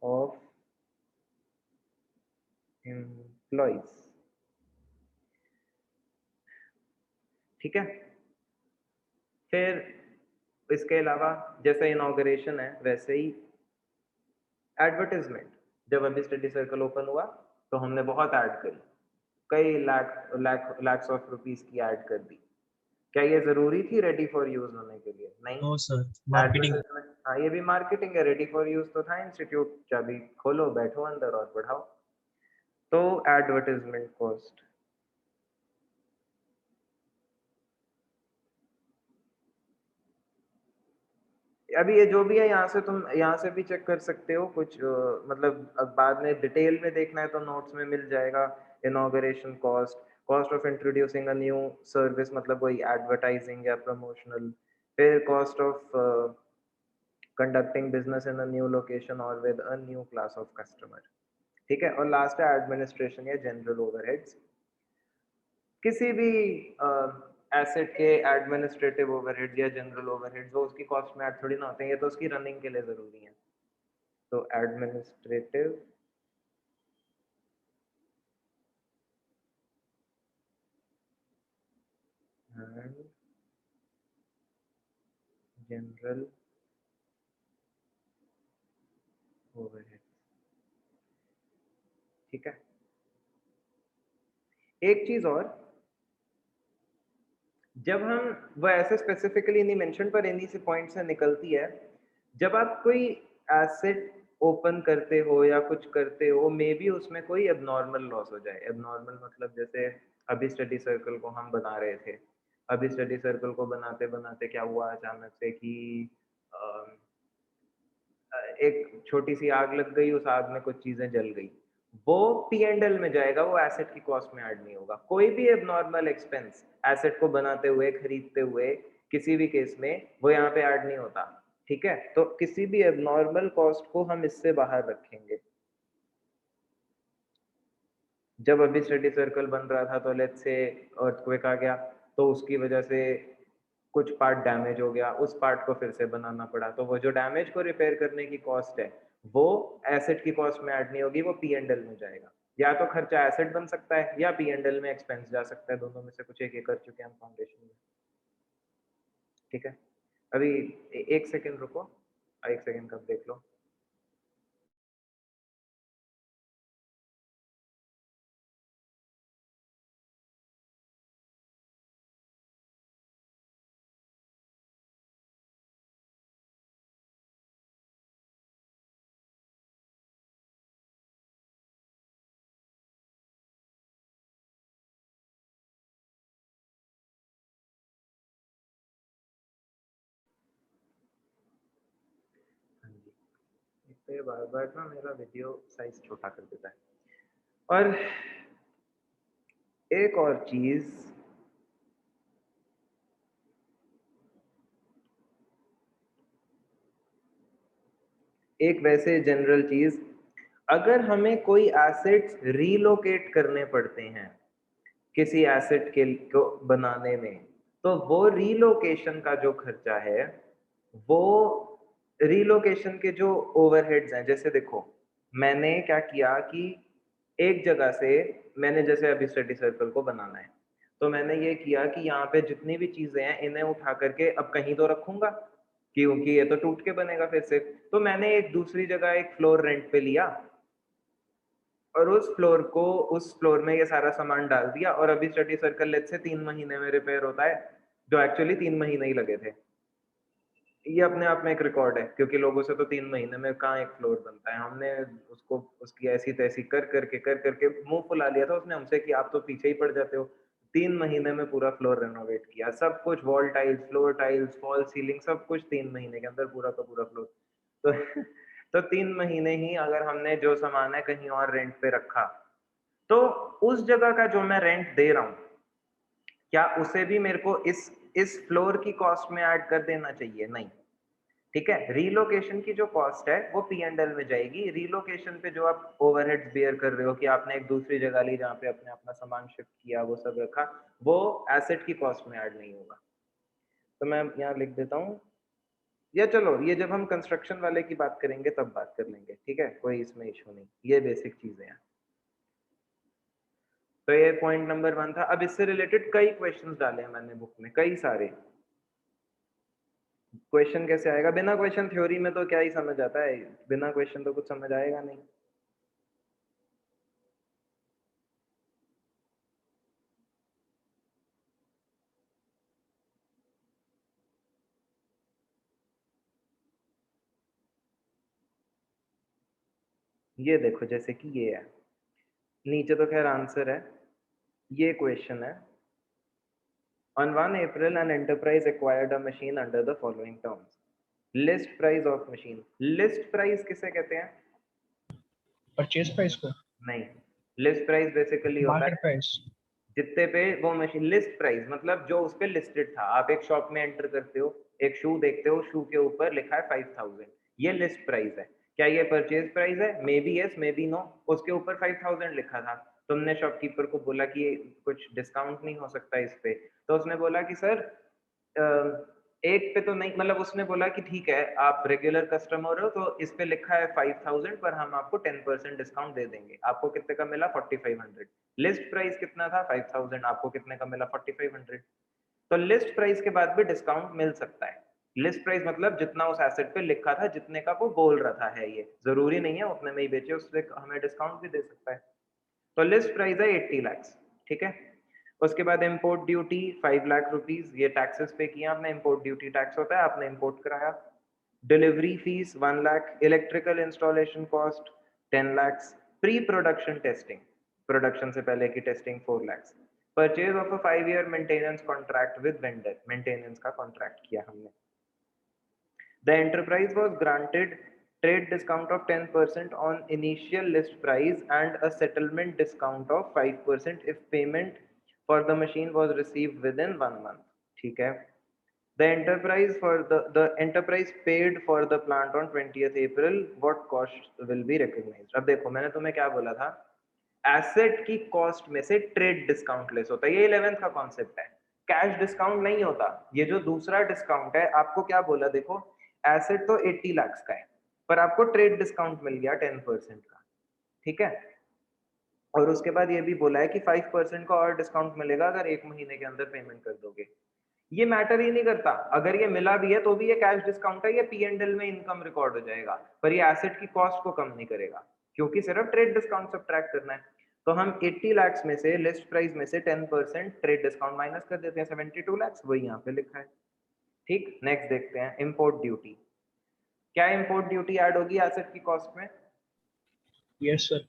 [SPEAKER 1] ऑफ एम्प्लॉयज, ठीक है। फिर इसके अलावा जैसे इनॉग्रेशन है वैसे ही एडवर्टाइजमेंट। जब अभी स्टडी सर्कल ओपन हुआ तो हमने बहुत ऐड करी, कई लैक्स ऑफ रुपीस की ऐड कर दी। क्या ये जरूरी थी रेडी फॉर यूज होने के लिए? नहीं।
[SPEAKER 2] No sir, marketing.
[SPEAKER 1] एडवर्टाइजमेंट, हाँ ये भी मार्केटिंग है, रेडी फॉर यूज तो था इंस्टीट्यूट, चाबी खोलो बैठो अंदर और पढ़ाओ। तो एडवर्टाइजमेंट कॉस्ट, अभी ये जो भी है यहाँ से तुम यहाँ से भी चेक कर सकते हो कुछ, मतलब अब बाद में डिटेल में देखना है तो नोट्स में मिल जाएगा। Inauguration cost, cost of introducing a new service, मतलब वही एडवर्टाइजिंग या प्रमोशनल। फिर cost of conducting business in a new location और with a new class of customer, ठीक है। और लास्ट है एडमिनिस्ट्रेशन या जनरल ओवरहेड्स। किसी भी एसेट के एडमिनिस्ट्रेटिव ओवरहेड या जनरल ओवरहेड वो उसकी कॉस्ट में ऐड थोड़ी ना होते हैं, ये तो उसकी रनिंग के लिए जरूरी है। तो एडमिनिस्ट्रेटिव एंड जनरल ओवरहेड, ठीक है। एक चीज और, जब हम, वो ऐसे स्पेसिफिकली नहीं मेंशन पर इन्हीं से पॉइंट से निकलती है, जब आप कोई एसेट ओपन करते हो या कुछ करते हो, मे बी उसमें कोई एबनॉर्मल लॉस हो जाए। एबनॉर्मल मतलब जैसे अभी स्टडी सर्कल को हम बना रहे थे, अभी स्टडी सर्कल को बनाते बनाते क्या हुआ अचानक से कि एक छोटी सी आग लग गई, उस आग में कुछ चीजें जल गई, वो P&L में जाएगा, वो एसेट की कॉस्ट में ऐड नहीं होगा। कोई भी एबनॉर्मल एक्सपेंस एसेट को बनाते हुए, खरीदते हुए, किसी भी केस में वो यहाँ पे ऐड नहीं होता, ठीक है। तो किसी भी एबनॉर्मल कॉस्ट को हम इससे बाहर रखेंगे। जब अभी स्टडी सर्कल बन रहा था तो लेट्स से अर्थक्वेक आ गया, तो उसकी वजह से कुछ पार्ट डैमेज हो गया, उस पार्ट को फिर से बनाना पड़ा, तो वो जो डैमेज को रिपेयर करने की कॉस्ट है वो एसेट की कॉस्ट में ऐड नहीं होगी, वो पी एंड एल में जाएगा। या तो खर्चा एसेट बन सकता है या पी एंड एल में एक्सपेंस जा सकता है, दोनों में से कुछ एक ये कर चुके हैं हम फाउंडेशन में। ठीक है, अभी एक सेकेंड रुको, एक सेकेंड कब देख लो। ये बार बार ना मेरा वीडियो साइज छोटा कर देता है। और एक और चीज, एक वैसे जनरल चीज, अगर हमें कोई एसेट्स रीलोकेट करने पड़ते हैं किसी एसेट के को बनाने में, तो वो रीलोकेशन का जो खर्चा है, वो रीलोकेशन के जो ओवरहेड्स हैं, जैसे देखो मैंने क्या किया कि एक जगह से मैंने, जैसे अभी स्टडी सर्कल को बनाना है, तो मैंने ये किया कि यहाँ पे जितनी भी चीजें हैं इन्हें उठा करके अब कहीं तो रखूंगा, क्योंकि ये तो टूट के बनेगा फिर से। तो मैंने एक दूसरी जगह एक फ्लोर रेंट पे लिया और उस फ्लोर में ये सारा सामान डाल दिया, और अभी स्टडी सर्कल लेट से 3 महीने में रिपेयर होता है, जो एक्चुअली 3 महीने ही लगे थे। ये अपने आप में एक रिकॉर्ड है, क्योंकि लोगों से तो 3 महीने में कहाँ एक फ्लोर बनता है। हमने उसको उसकी ऐसी तैसी कर करके मुंह फुला लिया था उसने हमसे कि आप तो पीछे ही पड़ जाते हो। 3 महीने में पूरा फ्लोर रेनोवेट किया, सब कुछ, wall tiles, floor tiles, fall ceiling, सब कुछ 3 महीने के अंदर पूरा का पूरा फ्लोर। तो तो 3 महीने ही अगर हमने जो सामान है कहीं और रेंट पे रखा, तो उस जगह का जो मैं रेंट दे रहा हूँ, क्या उसे भी मेरे को इस फ्लोर की कॉस्ट में ऐड कर देना चाहिए? नहीं। ठीक है, रीलोकेशन की जो कॉस्ट है वो पी एंड एल में जाएगी। रीलोकेशन पे जो आप ओवरहेड्स बेयर कर रहे हो कि आपने एक दूसरी जगह ली जहाँ पे आपने अपना सामान शिफ्ट किया, वो सब रखा, वो एसेट की कॉस्ट में ऐड नहीं होगा। तो मैं यहाँ लिख देता हूँ, या चलो ये जब हम कंस्ट्रक्शन वाले की बात करेंगे तब बात कर लेंगे, ठीक है, कोई इसमें इशू नहीं, ये बेसिक चीजें हैं। तो ये पॉइंट नंबर 1 था। अब इससे रिलेटेड कई क्वेश्चंस डाले हैं मैंने बुक में, कई सारे। क्वेश्चन कैसे आएगा? बिना क्वेश्चन थ्योरी में तो क्या ही समझ आता है, बिना क्वेश्चन तो कुछ समझ आएगा नहीं। ये देखो, जैसे कि ये है, नीचे तो खैर आंसर है, ये क्वेश्चन है। On 1 April, an enterprise acquired a machine under the following terms. List price of machine. List price किसे कहते हैं?
[SPEAKER 3] परचेज प्राइस को?
[SPEAKER 1] नहीं, लिस्ट प्राइस बेसिकली होता
[SPEAKER 3] मार्केट
[SPEAKER 1] है
[SPEAKER 3] प्राइस।
[SPEAKER 1] जितने पे वो मशीन, लिस्ट प्राइस मतलब जो उस पे लिस्टेड था। आप एक शॉप में एंटर करते हो, एक शू देखते हो, शू के ऊपर लिखा है 5000, ये लिस्ट प्राइस है। क्या ये परचेज प्राइस है? Maybe yes, maybe no. उसके ऊपर 5000 लिखा था, तुमने शॉपकीपर को बोला कि कुछ डिस्काउंट नहीं हो सकता इस पे, तो उसने बोला कि सर एक पे तो नहीं, मतलब उसने बोला कि ठीक है आप रेगुलर कस्टमर हो तो इस पे लिखा है 5000, पर हम आपको 10% डिस्काउंट दे देंगे। आपको कितने का मिला? 4500। लिस्ट प्राइस कितना था? 5000। आपको कितने का मिला? 4500। तो लिस्ट प्राइस के बाद भी डिस्काउंट मिल सकता है। लिस्ट प्राइस मतलब जितना उस एसेट पे लिखा था, जितने का वो बोल रहा है, ये जरूरी नहीं है उतने में ही बेचे, उससे हमें डिस्काउंट भी दे सकता है। तो लिस्ट प्राइस है 80 लाख। ठीक है, उसके बाद इंपोर्ट ड्यूटी 5 लाख रुपीज, ये टैक्सेस पे किया आपने, इंपोर्ट ड्यूटी टैक्स होता है, आपने इंपोर्ट कराया। Delivery fees 1 lakh, electrical installation cost 10 lakh, pre production testing, production से पहले की testing 4 lakh, purchase of a 5 year maintenance contract with vendor, maintenance का कॉन्ट्रैक्ट किया हमने। The enterprise was granted trade discount of 10% on initial list price and a settlement discount of 5% if payment for the machine was received within 1 month. ठीक है, the enterprise paid for the plant on 20th April. What cost will be recognized? अब देखो मैंने तुम्हें क्या बोला था, asset की कॉस्ट में से ट्रेड डिस्काउंट लेस होता है, ये 11th का कॉन्सेप्ट है। कैश डिस्काउंट नहीं होता। ये जो दूसरा डिस्काउंट है, आपको क्या बोला, देखो एसेट तो 80 लाख का है, पर आपको ट्रेड डिस्काउंट मिल गया 10% का, ठीक है। और उसके बाद ये भी बोला है कि 5% का और डिस्काउंट मिलेगा अगर 1 महीने के अंदर पेमेंट कर दोगे। ये मैटर ही नहीं करता, अगर ये मिला भी है तो भी ये कैश डिस्काउंट है, ये P&L में इनकम रिकॉर्ड हो जाएगा, पर ये एसेट की कॉस्ट को कम नहीं करेगा, क्योंकि सिर्फ ट्रेड डिस्काउंट सब्ट्रैक्ट करना है। तो हम 80 लाख में से, लिस्ट प्राइस में से 10% ट्रेड डिस्काउंट माइनस कर देते हैं, 72 लाख, वही यहाँ पे लिखा है। ठीक, नेक्स्ट देखते हैं इंपोर्ट ड्यूटी। क्या इंपोर्ट ड्यूटी ऐड होगी एसेट की कॉस्ट में?
[SPEAKER 3] Yes sir.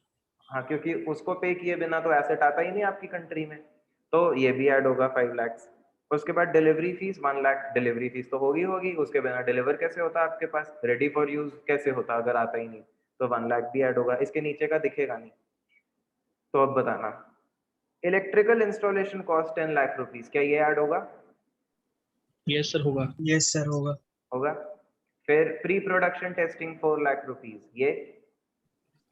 [SPEAKER 1] हाँ, क्योंकि उसको पे किए बिना तो एसेट आता ही नहीं आपकी कंट्री में, तो ये भी ऐड होगा 5 लाख। उसके बाद delivery fees 1 lakh, delivery fees तो होगी होगी, उसके बिना डिलीवर कैसे होता आपके पास, रेडी फॉर यूज कैसे होता अगर आता ही नहीं, तो 1 लाख भी ऐड होगा। इसके नीचे का दिखेगा नहीं, तो अब बताना। Electrical installation cost 10 lakh rupees, क्या ये ऐड होगा?
[SPEAKER 3] यस सर होगा।
[SPEAKER 2] यस सर होगा।
[SPEAKER 1] होगा। फिर pre production testing 4 lakh rupees, ये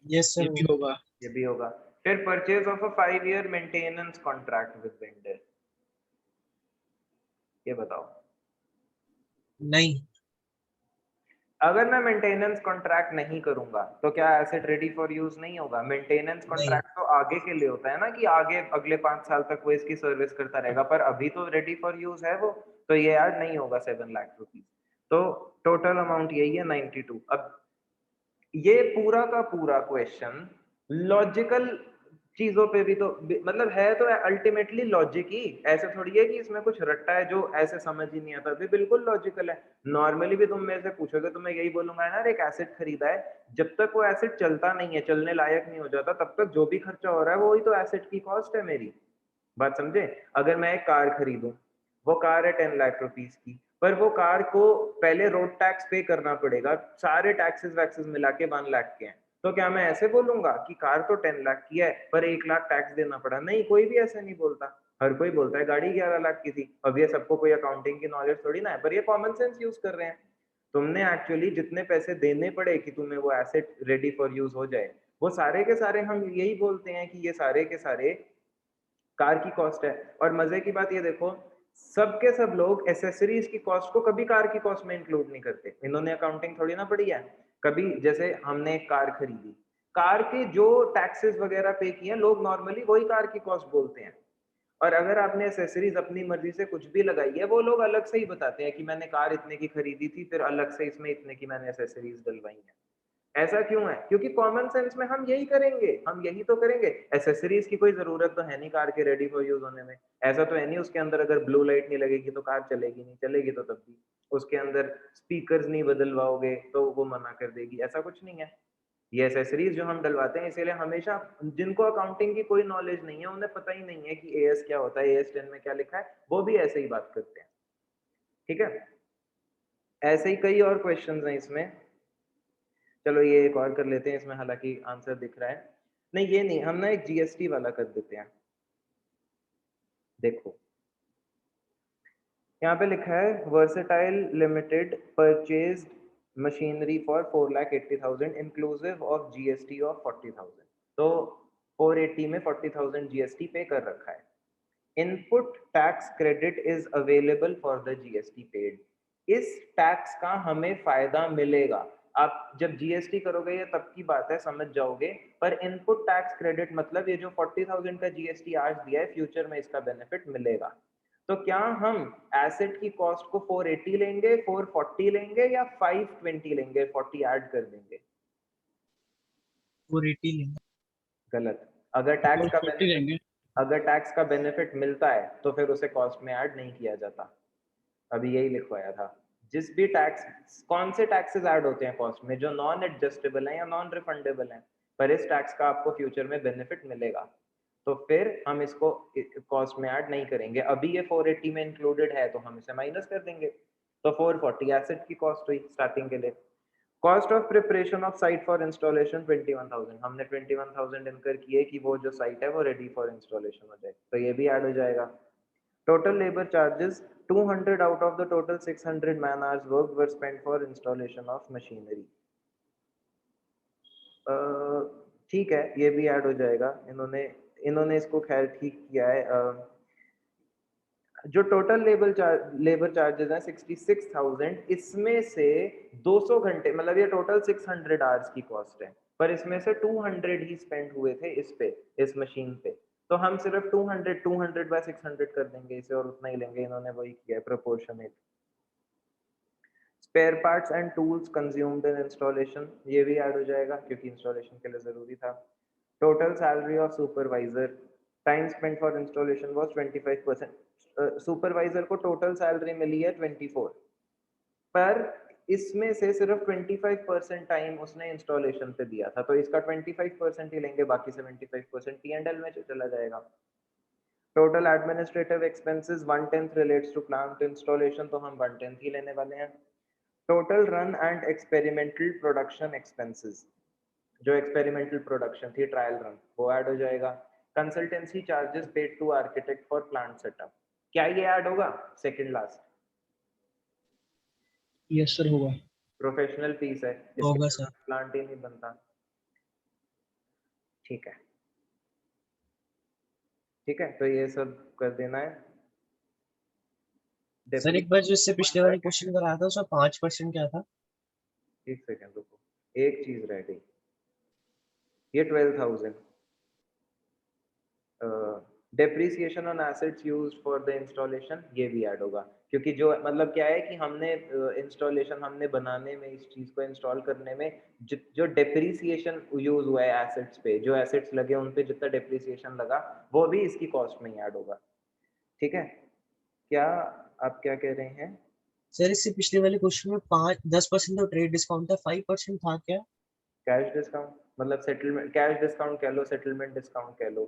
[SPEAKER 2] यस
[SPEAKER 3] ये
[SPEAKER 2] सर
[SPEAKER 3] भी होगा।
[SPEAKER 1] ये भी होगा। फिर purchase of a 5-year maintenance contract with vendor, ये बताओ।
[SPEAKER 2] नहीं।
[SPEAKER 1] अगर मैं मेंटेनेंस कॉन्ट्रैक्ट नहीं करूंगा तो क्या एसेट रेडी फॉर यूज नहीं होगा? मेंटेनेंस कॉन्ट्रैक्ट तो आगे के लिए होता है ना, कि आगे अगले 5 साल तक वो इसकी सर्विस करता रहेगा, पर अभी तो रेडी फॉर यूज है वो, तो ये ऐड नहीं होगा 7 लाख रुपीस। तो टोटल अमाउंट यही है 92। अब ये पूरा का पूरा क्वेश्चन लॉजिकल चीजों पे भी तो मतलब है, तो अल्टीमेटली लॉजिक ही, ऐसे थोड़ी है कि इसमें कुछ रट्टा है जो ऐसे समझ ही नहीं आता, भी बिल्कुल लॉजिकल है। नॉर्मली भी तुम मेरे से पूछोगे तो मैं यही बोलूंगा यार, एक एसेट खरीदा है, जब तक वो एसेट चलता नहीं है, चलने लायक नहीं हो जाता, तब तक जो भी खर्चा हो रहा है वही तो एसेट की कॉस्ट है मेरी। बात समझे? अगर मैं एक कार खरीदूं, वो कार है 10 लाख रुपीस की, पर वो कार को पहले रोड टैक्स पे करना पड़ेगा, सारे टैक्सेस वैक्सेस मिला के 1 लाख के हैं, तो क्या मैं ऐसे बोलूंगा कि कार तो 10 लाख की है पर 1 लाख टैक्स देना पड़ा? नहीं, कोई भी ऐसे नहीं बोलता। हर कोई बोलता है गाड़ी 11 लाख की थी। अब ये सबको कोई अकाउंटिंग की नॉलेज थोड़ी ना है, पर ये कॉमन सेंस यूज कर रहे हैं। तुमने एक्चुअली जितने पैसे देने पड़े कि तुम्हें वो एसेट रेडी फॉर यूज हो जाए, वो सारे के सारे हम यही बोलते हैं कि ये सारे के सारे कार की कॉस्ट है। और मजे की बात ये देखो, सबके सब लोग एसेसरीज की कॉस्ट को कभी कार की कॉस्ट में इंक्लूड नहीं करते। इन्होंने अकाउंटिंग थोड़ी ना पढ़ी है कभी। जैसे हमने एक कार खरीदी, कार के जो टैक्सेस वगैरह पे किए लोग नॉर्मली वही कार की कॉस्ट बोलते हैं, और अगर आपने एसेसरीज अपनी मर्जी से कुछ भी लगाई है, वो लोग अलग से ही बताते हैं कि मैंने कार इतने की खरीदी थी, फिर अलग से इसमें इतने की मैंने एसेसरीज डलवाई है। ऐसा क्यों है? क्योंकि कॉमन सेंस में हम यही करेंगे, हम यही तो करेंगे। एसेसरीज की कोई जरूरत तो है नहीं कार के रेडी फॉर यूज होने में। ऐसा तो है नहीं उसके अंदर अगर ब्लू लाइट नहीं लगेगी तो कार चलेगी नहीं, चलेगी तो तब भी। उसके अंदर स्पीकर्स नहीं बदलवाओगे तो वो मना कर देगी, ऐसा कुछ नहीं है। ये एसेसरीज जो हम डलवाते हैं, इसीलिए हमेशा जिनको अकाउंटिंग की कोई नॉलेज नहीं है, उन्हें पता ही नहीं है कि एएस क्या होता है, AS 10 में क्या लिखा है, वो भी ऐसे ही बात करते हैं। ठीक है, ऐसे ही कई और क्वेश्चंस हैं इसमें। चलो ये एक और कर लेते हैं, इसमें हालांकि आंसर दिख रहा है। नहीं ये नहीं, हम ना एक जीएसटी वाला कर देते हैं। देखो यहाँ पे लिखा है versatile limited purchased machinery for 4,80,000 inclusive of GST of 40,000। तो 480 में 40,000 जीएसटी पे कर रखा है। Input tax credit is available for the GST paid. इस टैक्स का हमें फायदा मिलेगा। आप जब जीएसटी करोगे ये तब की बात है, समझ जाओगे। पर इनपुट टैक्स क्रेडिट मतलब ये जो 40,000 का जीएसटी आज दिया है, फ्यूचर में इसका बेनिफिट मिलेगा। तो क्या हम एसेट की कॉस्ट को 480 लेंगे, 440 लेंगे, या 520 लेंगे, 40 ऐड कर देंगे?
[SPEAKER 2] 480 लेंगे।
[SPEAKER 1] गलत। अगर टैक्स का
[SPEAKER 3] 440
[SPEAKER 1] बेनिफिट
[SPEAKER 3] लेंगे।
[SPEAKER 1] अगर टैक्स का बेनिफिट मिलता है तो फिर उसे कॉस्ट में ऐड नहीं किया जाता। अभी यही लिखवाया था। जिस भी टैक्स, कौन से टैक्सेस ऐड होते हैं कॉस्ट में? जो नॉन एडजस्टेबल हैं या नॉन रिफंडेबल हैं। पर इस टैक्स का आपको फ्यूचर में बेनिफिट मिलेगा, तो फिर हम इसको कॉस्ट में ऐड नहीं करेंगे। अभी ये 480 में इंक्लूडेड है तो हम इसे माइनस कर देंगे। तो 440 एसेट की कॉस्ट हुई स्टार्टिंग के लिए। Cost of preparation of site for installation 21,000। हमने 21,000 इनकर किए कि वो जो साइट है वो रेडी फॉर इंस्टॉलेशन हो जाए, तो ये भी ऐड हो जाएगा। Total labour charges 200 out of the total 600 man hours work were spent for installation of machinery. ठीक है, ये भी ऐड हो जाएगा। इन्होंने इसको खैर ठीक किया है। जो टोटल लेबर चार्जेस हैं 66,000, इसमें से 200 घंटे मतलब ये टोटल 600 आवर्स की कॉस्ट है, पर इसमें से 200 ही स्पेंड हुए थे इस मशीन पे, तो हम सिर्फ 200 बाय 600 कर देंगे इसे और उतना ही लेंगे, इन्होंने वही किया है proportionate. Spare parts and tools consumed in installation, ये भी ऐड हो जाएगा क्योंकि इंस्टॉलेशन के लिए जरूरी था। Total salary of supervisor, time spent for installation was 25%। Supervisor को टोटल सैलरी मिली है 24, पर इसमें से सिर्फ 25% टाइम उसने इंस्टॉलेशन पे दिया था, तो इसका 25% ही लेंगे, बाकी 75% P&L में चला जाएगा। Total administrative expenses 1/10 relates to plant installation, तो हम 1/10 ही लेने वाले हैं। Total run and experimental production expenses, जो एक्सपेरिमेंटल प्रोडक्शन थी ट्रायल रन, वो ऐड हो जाएगा। Consultancy charges paid to architect for plant setup, क्या ये ऐड होगा? सेकंड लास्ट,
[SPEAKER 3] यस सर होगा।
[SPEAKER 1] प्रोफेशनल फीस है,
[SPEAKER 3] होगा
[SPEAKER 1] इसके
[SPEAKER 3] सर।
[SPEAKER 1] प्लांट ही नहीं बनता। ठीक है, ठीक है, तो ये सब कर देना है।
[SPEAKER 2] सर एक बार जो इससे पिछले वाले क्वेश्चन कराया था उसमें 5% क्या था?
[SPEAKER 1] एक सेकंड रुको, एक चीज रह गई, ये 12,000 depreciation on assets used for the installation, ये भी ऐड होगा, क्योंकि जो मतलब क्या है कि हमने इंस्टॉलेशन हमने बनाने में, इस चीज को इंस्टॉल करने में जो डेप्रिसिएशन यूज हुआ है एसेट्स पे, जो एसेट्स लगे उन पे जितना डेप्रिसिएशन लगा, वो भी इसकी कॉस्ट में ही ऐड होगा। ठीक है, क्या आप क्या कह रहे हैं?
[SPEAKER 2] सर इससे पिछले वाले क्वेश्चन में 10% तो ट्रेड डिस्काउंट था, 5% था क्या?
[SPEAKER 1] कैश डिस्काउंट मतलब सेटलमेंट, कैश डिस्काउंट कह लो, सेटलमेंट डिस्काउंट कह लो।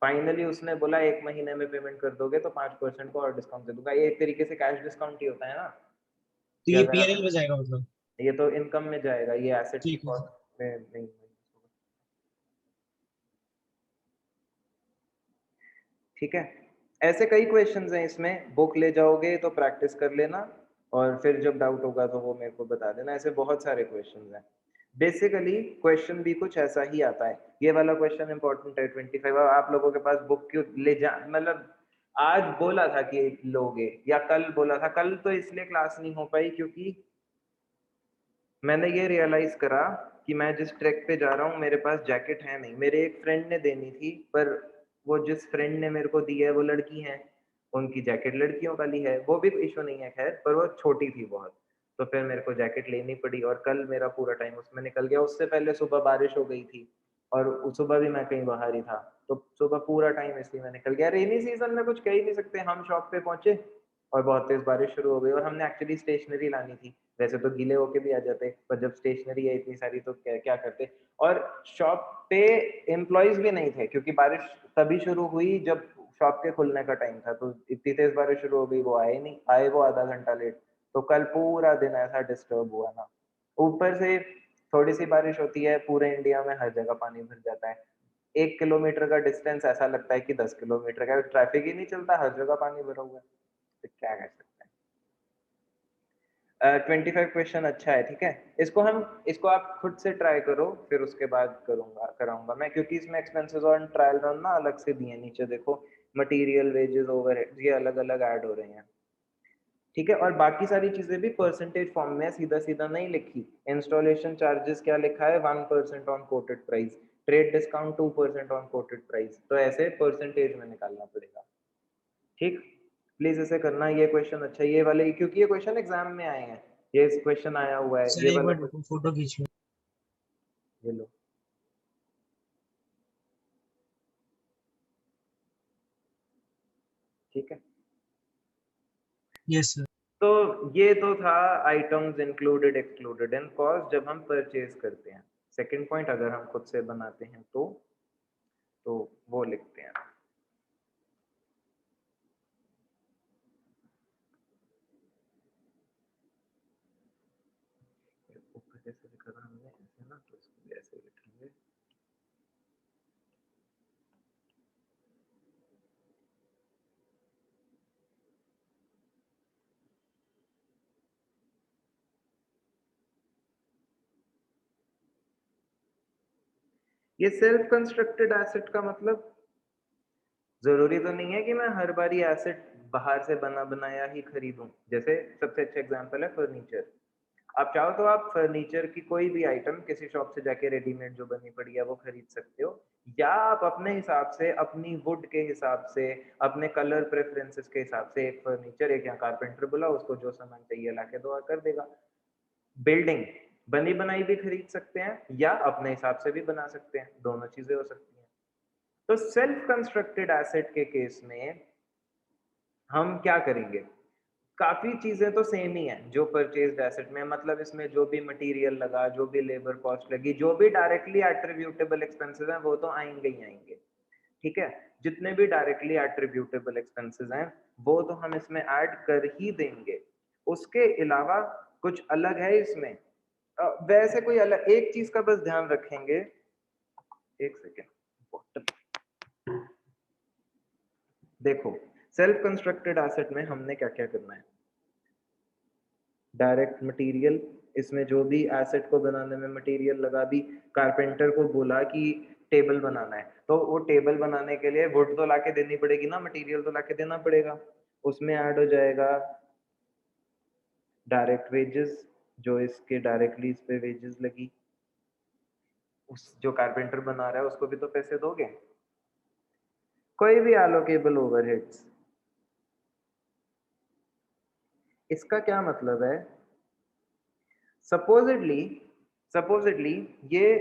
[SPEAKER 1] फाइनली उसने बोला 1 महीने में पेमेंट कर दोगे तो 5% को और डिस्काउंट दे दूंगा, ये एक तरीके से कैश डिस्काउंट ही होता है ना।
[SPEAKER 2] तो
[SPEAKER 1] कि
[SPEAKER 2] ये
[SPEAKER 1] अगर
[SPEAKER 2] P&L में जाएगा मतलब?
[SPEAKER 1] ये तो इनकम में जाएगा, ये एसेट की
[SPEAKER 2] ठीक है सर।
[SPEAKER 1] कॉस्ट में नहीं। ठीक है, ऐसे कई क्वेश्चंस हैं इसमें, बुक ले जाओगे तो प्रैक्टिस कर लेना, और फिर जब डाउट होगा तो वो मेरे को बता देना। ऐसे बहुत सारे क्वेश्चंस हैं, बेसिकली क्वेश्चन भी कुछ ऐसा ही आता है। ये वाला क्वेश्चन इंपॉर्टेंट है 25, और आप लोगों के पास बुक क्यों ले जा, मतलब आज बोला था कि लोगे या कल बोला था, कल तो इसलिए क्लास नहीं हो पाई क्योंकि मैंने ये रियलाइज करा कि मैं जिस ट्रैक पे जा रहा हूँ मेरे पास जैकेट है नहीं, मेरे एक फ्रेंड ने देनी थी, पर वो जिस फ्रेंड ने मेरे को दी है वो लड़की है, उनकी जैकेट लड़कियों वाली है, वो भी इशू नहीं है खैर, पर वो छोटी थी बहुत, तो फिर मेरे को जैकेट लेनी पड़ी, और कल मेरा पूरा टाइम उसमें निकल गया। उससे पहले सुबह बारिश हो गई थी और सुबह भी मैं कहीं बाहर ही था, तो सुबह पूरा टाइम इसलिए में निकल गया। रेनी सीजन में कुछ कह ही नहीं सकते, हम शॉप पे पहुंचे और बहुत तेज बारिश शुरू हो गई, और हमने एक्चुअली स्टेशनरी लानी थी, वैसे तो गीले होके भी आ जाते, पर जब स्टेशनरी है इतनी सारी तो क्या क्या करते। और शॉप पे एम्प्लॉयज भी नहीं थे क्योंकि बारिश तभी शुरू हुई जब शॉप के खुलने का टाइम था, तो इतनी तेज बारिश शुरू हो गई, वो आए नहीं, आए वो आधा घंटा लेट, तो कल पूरा दिन ऐसा डिस्टर्ब हुआ ना। ऊपर से थोड़ी सी बारिश होती है, पूरे इंडिया में हर जगह पानी भर जाता है, 1 किलोमीटर का डिस्टेंस ऐसा लगता है कि 10 किलोमीटर का, ट्रैफिक ही नहीं चलता, हर जगह पानी भरा हुआ है, तो क्या कर सकते हैं। 25 क्वेश्चन अच्छा है, ठीक है, इसको आप खुद से ट्राई करो, फिर उसके बाद कराऊंगा मैं, क्योंकि इसमें एक्सपेंसेस और ट्रायल रन ना अलग से दिए, नीचे देखो मटेरियल, वेजेस, ओवरहेड, ये अलग अलग ऐड हो रहे हैं। ठीक है, और बाकी सारी चीजें भी परसेंटेज फॉर्म में सीधा सीधा नहीं लिखी। इंस्टॉलेशन चार्जेस क्या लिखा है? 1% on coated price, trade discount 2% on coated price, तो ऐसे परसेंटेज में निकालना पड़ेगा। ठीक, प्लीज ऐसे करना। ये क्वेश्चन अच्छा है, ये वाले, क्योंकि ये क्वेश्चन एग्जाम में आए हैं, ये क्वेश्चन आया हुआ है,
[SPEAKER 2] सर
[SPEAKER 1] ये
[SPEAKER 2] एक
[SPEAKER 1] वाला
[SPEAKER 2] बार फोटो खींच लो।
[SPEAKER 1] ये लो, ठीक है।
[SPEAKER 2] Yes sir.
[SPEAKER 1] तो ये तो था items included excluded in cost जब हम परचेज करते हैं। सेकंड पॉइंट अगर हम खुद से बनाते हैं तो वो लिखते हैं। ऊपर जैसे लिखा था हमने ऐसे ना, तो इसको भी ऐसे लिखेंगे। ये सेल्फ कंस्ट्रक्टेड एसेट का मतलब जरूरी तो नहीं है कि मैं हर बारी एसेट बाहर से बना बनाया ही खरीदूं, जैसे सबसे अच्छा एग्जांपल है फर्नीचर। आप चाहो तो आप फर्नीचर की कोई भी आइटम किसी शॉप से जाके रेडीमेड जो बनी पड़ी है वो खरीद सकते हो, या आप अपने हिसाब से, अपनी वुड के हिसाब से, अपने कलर प्रेफरेंसेस के हिसाब से एक फर्नीचर, एक यहाँ कारपेंटर बुला, उसको जो सामान चाहिए लाके दो और कर देगा। बिल्डिंग बनी बनाई भी खरीद सकते हैं या अपने हिसाब से भी बना सकते हैं, दोनों चीजें हो सकती हैं। तो सेल्फ कंस्ट्रक्टेड एसेट के केस में हम क्या करेंगे? काफी चीजें तो सेम ही है जो परचेज्ड एसेट में, मतलब इसमें जो भी मटेरियल लगा, जो भी लेबर कॉस्ट लगी, जो भी डायरेक्टली एट्रीब्यूटेबल एक्सपेंसेस हैं वो तो आएंगे ही आएंगे, ठीक है। जितने भी डायरेक्टली एट्रीब्यूटेबल एक्सपेंसेस हैं वो तो हम इसमें ऐड कर ही देंगे। उसके अलावा कुछ अलग है इसमें? वैसे कोई अलग एक चीज का बस ध्यान रखेंगे, एक सेकेंड। देखो सेल्फ कंस्ट्रक्टेड एसेट में हमने क्या क्या करना है? डायरेक्ट मटेरियल, इसमें जो भी एसेट को बनाने में मटेरियल लगा, भी कारपेंटर को बोला कि टेबल बनाना है, तो वो टेबल बनाने के लिए वुड तो लाके देनी पड़ेगी ना, मटेरियल तो लाके देना पड़ेगा। उसमें ऐड हो जाएगा डायरेक्ट वेजेस, जो इसके डायरेक्टली इस पे वेजेस लगी, उस जो कारपेंटर बना रहा है उसको भी तो पैसे दोगे। कोई भी एलोकेबल ओवरहेड्स, इसका क्या मतलब है? सपोजिटली ये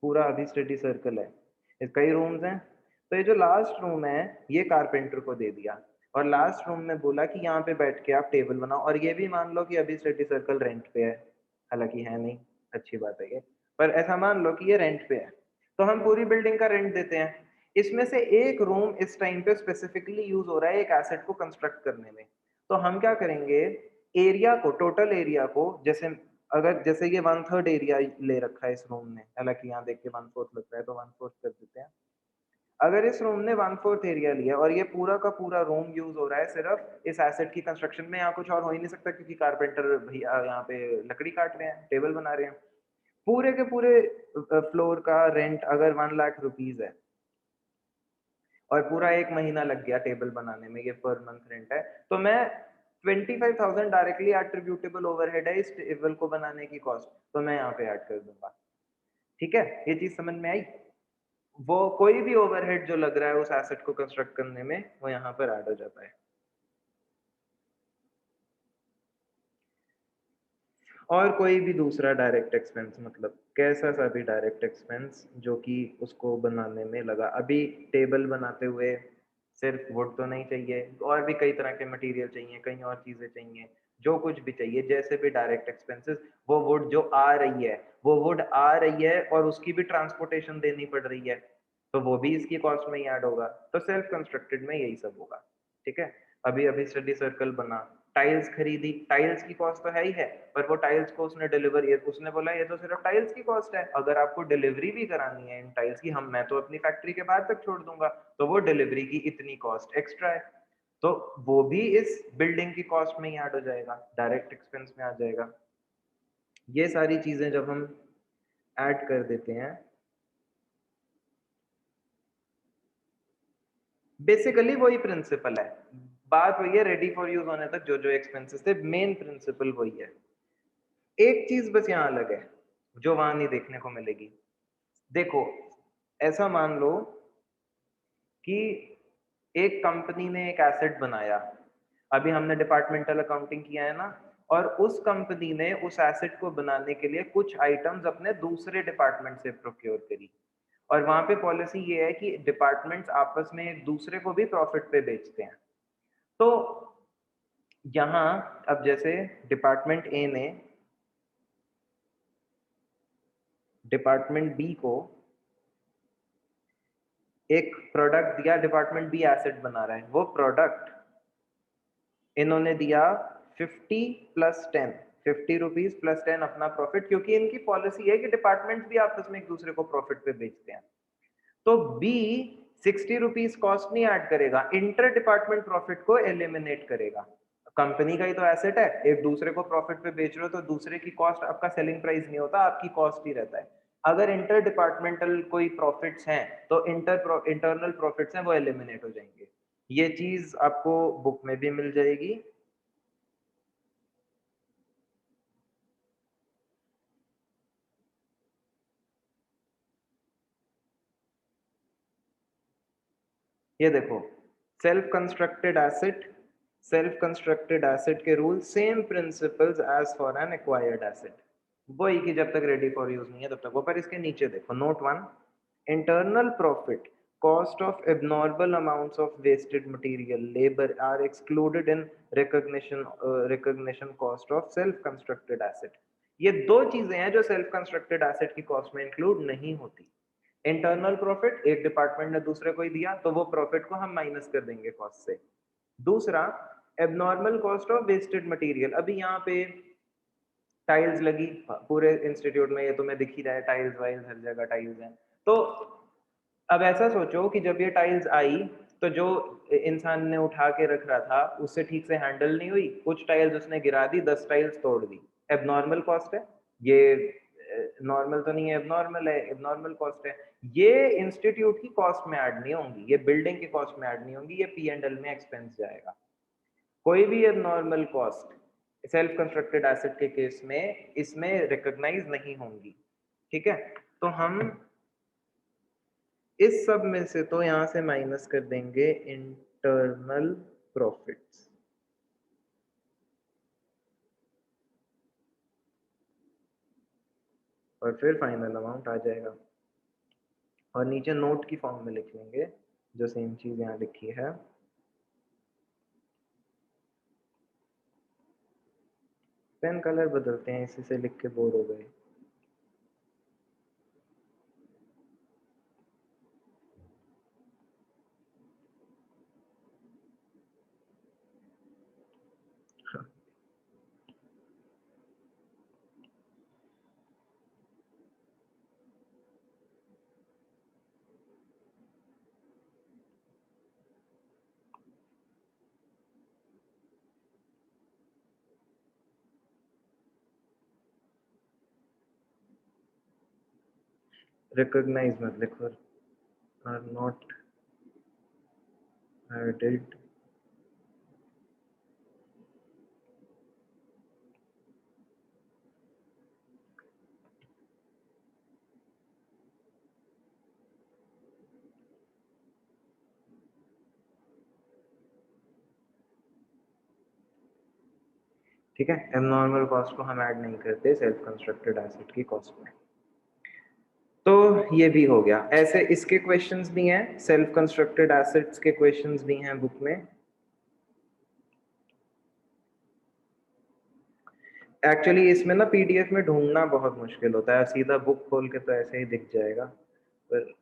[SPEAKER 1] पूरा अभी स्टडी सर्कल है, इस कई रूम्स हैं, तो ये जो लास्ट रूम है ये कारपेंटर को दे दिया और लास्ट रूम में बोला कि यहाँ पे बैठ के आप टेबल बनाओ, और ये भी मान लो कि अभी स्टडी सर्कल रेंट पे है, हालांकि है नहीं, अच्छी बात है ये, पर ऐसा मान लो कि ये रेंट पे है, तो हम पूरी बिल्डिंग का रेंट देते हैं। इसमें से एक रूम इस टाइम पे स्पेसिफिकली यूज हो रहा है एक एसेट को कंस्ट्रक्ट करने में, तो हम क्या करेंगे? एरिया को, टोटल एरिया को, जैसे अगर जैसे ये 1/3 एरिया ले रखा है इस रूम ने, हालांकि यहाँ देख के 1/4 लग रहा है तो 1/4 कर देते हैं। अगर इस रूम ने 1/4 एरिया लिया और ये पूरा का पूरा रूम यूज हो रहा है सिर्फ इस एसेट की कंस्ट्रक्शन में, यहाँ कुछ और हो ही नहीं सकता क्योंकि कारपेंटर भैया यहाँ पे लकड़ी काट रहे हैं, टेबल बना रहे हैं, पूरे के पूरे फ्लोर का रेंट अगर 1 लाख रुपीज है और पूरा 1 महीना लग गया टेबल बनाने में, ये पर मंथ रेंट है, तो मैं 25,000 डायरेक्टली एट्रीब्यूटेबल ओवरहेड है इस टेबल को बनाने की कॉस्ट, तो मैं यहाँ पे ऐड कर दूंगा। ठीक है, ये चीज समझ में आई? वो कोई भी ओवरहेड जो लग रहा है उस एसेट को कंस्ट्रक्ट करने में वो यहाँ पर ऐड हो जाता है। और कोई भी दूसरा डायरेक्ट एक्सपेंस, मतलब कैसा सा भी डायरेक्ट एक्सपेंस जो कि उसको बनाने में लगा। अभी टेबल बनाते हुए सिर्फ वुड तो नहीं चाहिए, और भी कई तरह के मटेरियल चाहिए, कई और चीजें चाहिए, जो कुछ भी चाहिए, जैसे भी डायरेक्ट एक्सपेंसेस, वो वुड जो आ रही है, वो वुड आ रही है और उसकी भी ट्रांसपोर्टेशन देनी पड़ रही है, तो वो भी इसकी कॉस्ट में ही ऐड होगा। तो सेल्फ कंस्ट्रक्टेड में यही सब होगा। ठीक है, अभी अभी स्टडी सर्कल बना, टाइल्स खरीदी, टाइल्स की कॉस्ट तो है ही है, पर वो टाइल्स को उसने डिलीवर, उसने बोला ये तो सिर्फ टाइल्स की कॉस्ट है, अगर आपको डिलीवरी भी करानी है इन टाइल्स की, हम मैं तो अपनी फैक्ट्री के बाहर तक छोड़ दूंगा, तो वो डिलीवरी की इतनी कॉस्ट एक्स्ट्रा है, तो वो भी इस बिल्डिंग की कॉस्ट में ही ऐड हो जाएगा, डायरेक्ट एक्सपेंस में आ जाएगा। ये सारी चीजें जब हम ऐड कर देते हैं, बेसिकली वही प्रिंसिपल है, बात वही है, रेडी फॉर यूज होने तक जो जो एक्सपेंसेस थे, मेन प्रिंसिपल वही है। एक चीज बस यहाँ अलग है जो वहां नहीं देखने को मिलेगी। देखो ऐसा मान लो कि एक कंपनी ने एक एसेट बनाया, अभी हमने डिपार्टमेंटल अकाउंटिंग किया है ना, और उस कंपनी ने उस एसेट को बनाने के लिए कुछ आइटम्स अपने दूसरे डिपार्टमेंट से प्रोक्योर करी, और वहां पे पॉलिसी ये है कि डिपार्टमेंट्स आपस में एक दूसरे को भी प्रॉफिट पे बेचते हैं। तो यहाँ अब जैसे डिपार्टमेंट ए ने डिपार्टमेंट बी को एक प्रोडक्ट दिया, डिपार्टमेंट बी एसेट बना रहा है, वो प्रोडक्ट इन्होंने दिया 50 रुपीज प्लस 10 अपना प्रॉफिट, क्योंकि इनकी पॉलिसी है कि डिपार्टमेंट भी आपस में एक दूसरे को प्रॉफिट पे बेचते हैं। तो बी 60 रुपीज कॉस्ट नहीं ऐड करेगा, इंटर डिपार्टमेंट प्रॉफिट को एलिमिनेट करेगा। कंपनी का ही तो एसेट है, एक दूसरे को प्रॉफिट पे बेच रहे हो तो दूसरे की कॉस्ट आपका सेलिंग प्राइस नहीं होता, आपकी कॉस्ट ही रहता है। अगर इंटर डिपार्टमेंटल कोई प्रॉफिट्स हैं तो इंटरनल प्रॉफिट्स हैं वो एलिमिनेट हो जाएंगे। ये चीज आपको बुक में भी मिल जाएगी। ये देखो, सेल्फ कंस्ट्रक्टेड एसेट के rule same principles as for an acquired asset, वही कि जब तक रेडी फॉर यूज नहीं है तब तक वो। पर इसके नीचे देखो, note 1, internal profit, cost of abnormal amounts of wasted material labor are excluded in recognition cost of self constructed asset। ये दो चीजें हैं जो सेल्फ कंस्ट्रक्टेड एसेट की कॉस्ट में इंक्लूड नहीं होती। इंटरनल प्रॉफिट एक डिपार्टमेंट ने दूसरे को ही दिया तो वो प्रॉफिट को हम माइनस कर देंगे कॉस्ट से। दूसरा, abnormal cost of wasted material. अभी यहाँ पे टाइल्स लगी पूरे इंस्टीट्यूट में, ये तुम्हें दिख ही रहा है, टाइल्स वाइल्स हर जगह टाइल्स हैं। तो अब ऐसा सोचो कि जब ये टाइल्स आई तो जो इंसान ने उठा के रख रहा था उससे ठीक से हैंडल नहीं हुई, कुछ टाइल्स उसने गिरा दी, 10 टाइल्स तोड़ दी। एबनॉर्मल कॉस्ट है ये, नॉर्मल तो नहीं है, एबनॉर्मल है, एबनॉर्मल कॉस्ट है। ये इंस्टीट्यूट की कॉस्ट में ऐड नहीं होंगी, ये बिल्डिंग की कॉस्ट में ऐड नहीं होंगी, ये P&L में एक्सपेंस जाएगा। कोई भी abnormal cost self constructed asset के केस में इसमें रिकॉग्नाइज नहीं होंगी। ठीक है, तो हम इस सब में से तो यहां से माइनस कर देंगे इंटरनल प्रॉफिट्स, और फिर फाइनल अमाउंट आ जाएगा, और नीचे नोट की फॉर्म में लिख लेंगे जो सेम चीज यहाँ लिखी है। पेन कलर बदलते हैं, इसी से लिख के बोर हो गए। रिकॉग्नाइज मत लिखो, आर नॉट एडेड ठीक है, एबनॉर्मल कॉस्ट को हम ऐड नहीं करते सेल्फ कंस्ट्रक्टेड एसेट की कॉस्ट में। तो ये भी हो गया। ऐसे इसके क्वेश्चंस भी हैं, सेल्फ कंस्ट्रक्टेड एसेट्स के क्वेश्चंस भी हैं बुक में। एक्चुअली इसमें ना पीडीएफ में ढूंढना बहुत मुश्किल होता है, सीधा बुक खोल के तो ऐसे ही दिख जाएगा, पर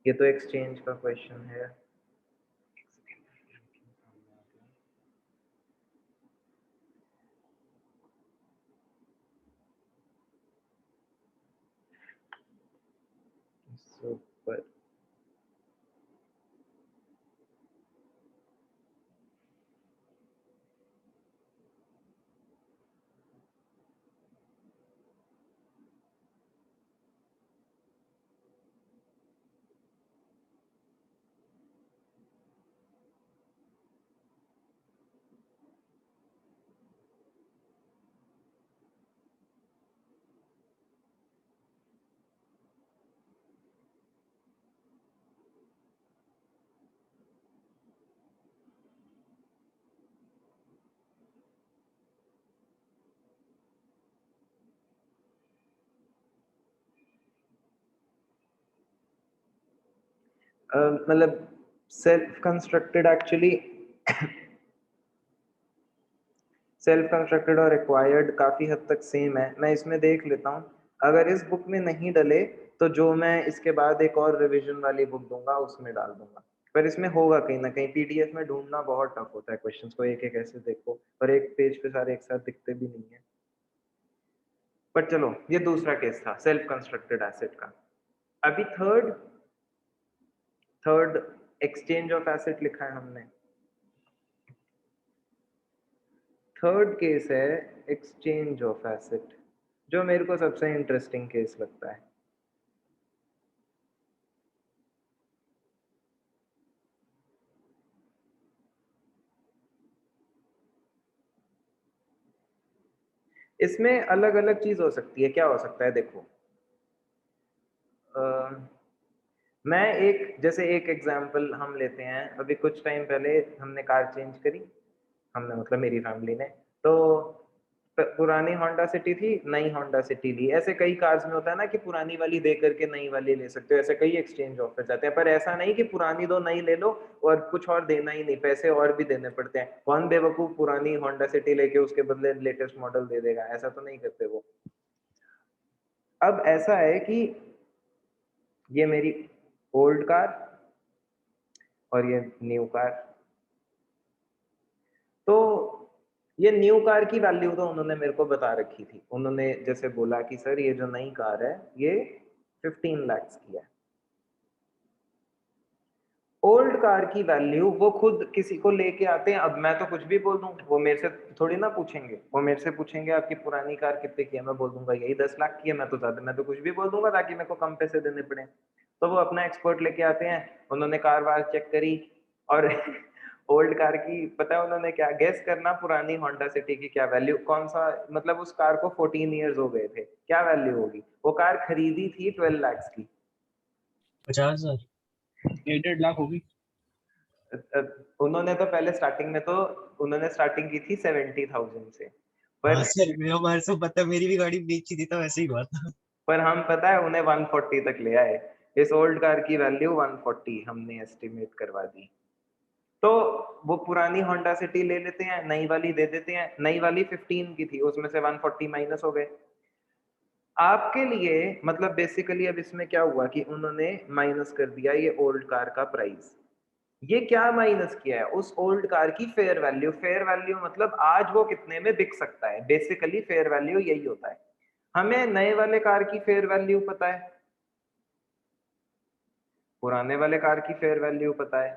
[SPEAKER 1] ये तो एक्सचेंज का क्वेश्चन है। सुपर, मतलब self constructed actually self constructed और एक्वायर्ड काफी हद तक सेम है। मैं इसमें देख लेता हूँ, अगर इस बुक में नहीं डले तो जो मैं इसके बाद एक और रिवीजन वाली बुक दूंगा उसमें डाल दूंगा, पर इसमें होगा कहीं ना कहीं। पीडीएफ में ढूंढना बहुत टफ होता है, क्वेश्चंस को एक एक ऐसे देखो और एक पेज पे सारे एक साथ दिखते भी नहीं है। पर चलो, ये दूसरा केस था सेल्फ कंस्ट्रक्टेड एसेट का। अभी third third exchange of asset लिखा है हमने। थर्ड केस है एक्सचेंज ऑफ एसेट, जो मेरे को सबसे इंटरेस्टिंग केस लगता है। इसमें अलग अलग चीज हो सकती है। क्या हो सकता है देखो, मैं जैसे एक एग्जांपल हम लेते हैं। अभी कुछ टाइम पहले हमने कार चेंज करी, हमने मतलब मेरी फैमिली ने। तो पुरानी होंडा सिटी थी, नई होंडा सिटी ली। ऐसे कई कार्स में होता है ना कि पुरानी वाली दे करके नई वाली ले सकते हो। ऐसे कई एक्सचेंज ऑफर जाते हैं, पर ऐसा नहीं कि पुरानी दो नई ले लो और कुछ और देना ही नहीं, पैसे और भी देने पड़ते हैं। कौन बेवकूफ पुरानी होंडा सिटी लेके उसके बदले लेटेस्ट मॉडल दे देगा? ऐसा तो नहीं करते वो। अब ऐसा है कि ये मेरी ओल्ड कार और ये न्यू कार। तो ये न्यू कार की वैल्यू तो उन्होंने मेरे को बता रखी थी। उन्होंने जैसे बोला कि सर ये जो नई कार है ये 15 लाख की है। ओल्ड कार की वैल्यू वो खुद किसी को लेके आते हैं। अब मैं तो कुछ भी बोल दूं, वो मेरे से थोड़ी ना पूछेंगे। वो मेरे से पूछेंगे आपकी पुरानी कार कितने की है, मैं बोल दूंगा यही 10 लाख की है। मैं तो कुछ भी बोल दूंगा ताकि मेरे को कम पैसे देने पड़े। तो वो अपना एक्सपर्ट लेके आते हैं, उन्होंने कार वार चेक करी और ओल्ड कार की पता है उन्होंने क्या गेस करना, पुरानी होंडा सिटी की क्या वैल्यू, कौन सा मतलब उस कार को 14 इयर्स हो गए थे, क्या वैल्यू होगी? वो कार खरीदी थी 12 लाख की।
[SPEAKER 3] 50,000 1.5 लाख होगी।
[SPEAKER 1] उन्होंने तो पहले स्टार्टिंग में तो उन्होंने स्टार्टिंग की थी 70,000 से। पर
[SPEAKER 3] हाँ सर, हमारे से पता है, मेरी भी गाड़ी बेची थी तो वैसे ही हुआ था।
[SPEAKER 1] पर हम पता है उन्हें 140 तक ले आए। इस ओल्ड कार की वैल्यू 140 हमने एस्टिमेट करवा दी। तो वो पुरानी होंडा सिटी ले लेते हैं, नई वाली दे देते हैं। नई वाली 15 की थी, उसमें से 140 माइनस हो गए। आपके लिए मतलब बेसिकली अब इसमें क्या हुआ कि उन्होंने माइनस कर दिया ये ओल्ड कार का प्राइस। ये क्या माइनस किया है? उस ओल्ड कार की फेयर वैल्यू। फेयर वैल्यू मतलब आज वो कितने में बिक सकता है। बेसिकली फेयर वैल्यू यही होता है। हमें नए वाले कार की फेयर वैल्यू पता है, पुराने वाले कार की फेयर वैल्यू पता है,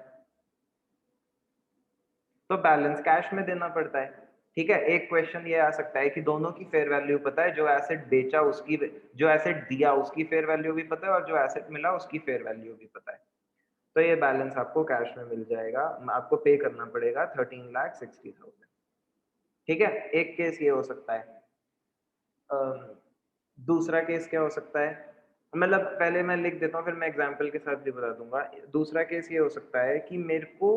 [SPEAKER 1] तो बैलेंस कैश में देना पड़ता है। ठीक है, एक क्वेश्चन ये आ सकता है कि दोनों की फेयर वैल्यू पता है, जो एसेट बेचा उसकी, जो एसेट दिया उसकी फेयर वैल्यू भी पता है, और जो एसेट मिला उसकी फेयर वैल्यू भी पता है। तो ये बैलेंस आपको कैश में मिल जाएगा। आपको पे करना पड़ेगा 13,60,000। ठीक है, एक केस ये हो सकता है। दूसरा केस क्या हो सकता है, मतलब पहले मैं लिख देता हूँ फिर मैं एग्जांपल के साथ भी बता दूंगा। दूसरा केस ये हो सकता है कि मेरे को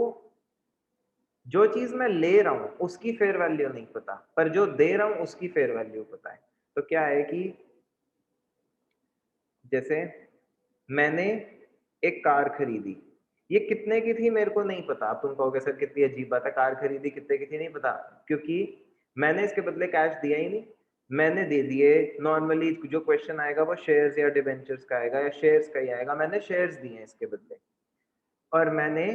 [SPEAKER 1] जो चीज मैं ले रहा हूँ उसकी फेयर वैल्यू नहीं पता, पर जो दे रहा हूँ उसकी फेयर वैल्यू पता है। तो क्या है कि जैसे मैंने एक कार खरीदी, ये कितने की थी मेरे को नहीं पता। आप तुम कहोगे सर कितनी अजीब बात है, कार खरीदी कितने की थी नहीं पता, क्योंकि मैंने इसके बदले कैश दिया ही नहीं। मैंने दे दिए, नॉर्मली जो क्वेश्चन आएगा वो शेयर्स या डिबेंचर्स का आएगा या शेयर्स का ही आएगा। मैंने शेयर्स दिए हैं इसके बदले, और मैंने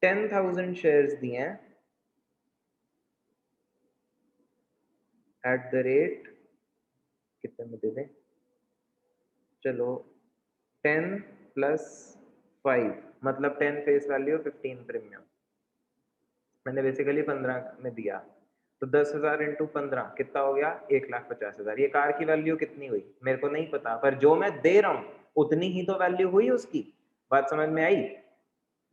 [SPEAKER 1] 10,000 शेयर्स दिए हैं एट द रेट, कितने में दे दें, चलो 10 प्लस 5 मतलब 10 फेस वैल्यू 15 प्रीमियम। मैंने बेसिकली 15 में दिया, तो 10,000 इंटू 15 कितना हो गया? 1,50,000। ये कार की वैल्यू कितनी हुई मेरे को नहीं पता, पर जो मैं दे रहा हूँ उतनी ही तो वैल्यू हुई उसकी। बात समझ में आई?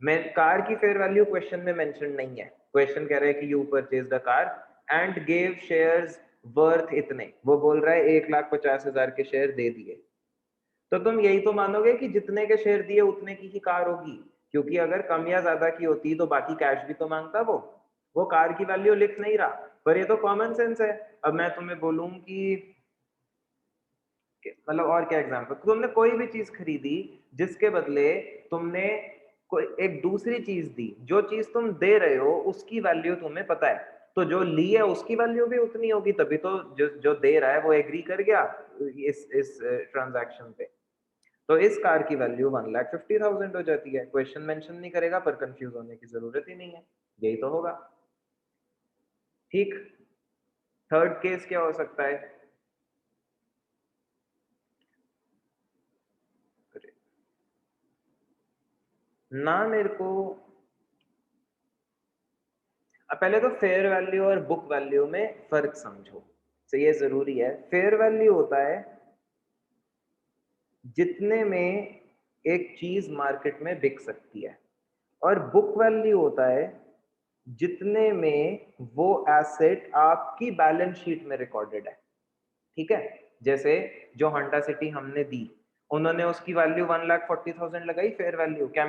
[SPEAKER 1] मैं कार की फेयर वैल्यू क्वेश्चन में मेंशन नहीं है। क्वेश्चन कह रहा है कि you purchase the car and gave shares worth इतने, वो बोल रहा है 1,50,000 के शेयर दे दिए। तो तुम यही तो मानोगे कि जितने के शेयर दिए उतने की ही कार होगी, क्योंकि अगर कम या ज्यादा की होती तो बाकी कैश भी तो मांगता वो कार की वैल्यू लिख नहीं रहा। पर ये तो कॉमन सेंस है। अब मैं तुम्हें बोलूं कि मतलब और क्या एग्जांपल, तुमने कोई भी चीज खरीदी जिसके बदले तुमने कोई एक दूसरी चीज दी, जो चीज तुम दे रहे हो उसकी वैल्यू तुम्हें पता है, तो जो ली है उसकी वैल्यू भी उतनी होगी, तभी तो जो दे रहा है वो एग्री कर गया इस ट्रांजैक्शन पे। तो इस कार की वैल्यू 1,50,000 हो जाती है। क्वेश्चन मेंशन नहीं करेगा, पर कंफ्यूज होने की जरूरत ही नहीं है, यही तो होगा। ठीक, थर्ड केस क्या हो सकता है? ना मेरे को, अब पहले तो फेयर वैल्यू और बुक वैल्यू में फर्क समझो, तो ये जरूरी है। फेयर वैल्यू होता है जितने में एक चीज मार्केट में बिक सकती है, और बुक वैल्यू होता है जितने में वो एसेट आपकी बैलेंस शीट में रिकॉर्डेड है, ठीक है। जैसे जो होंडा सिटी हमने दी, उन्होंने उसकी वैल्यू 1,40,000 लगाई फेयर वैल्यू। क्या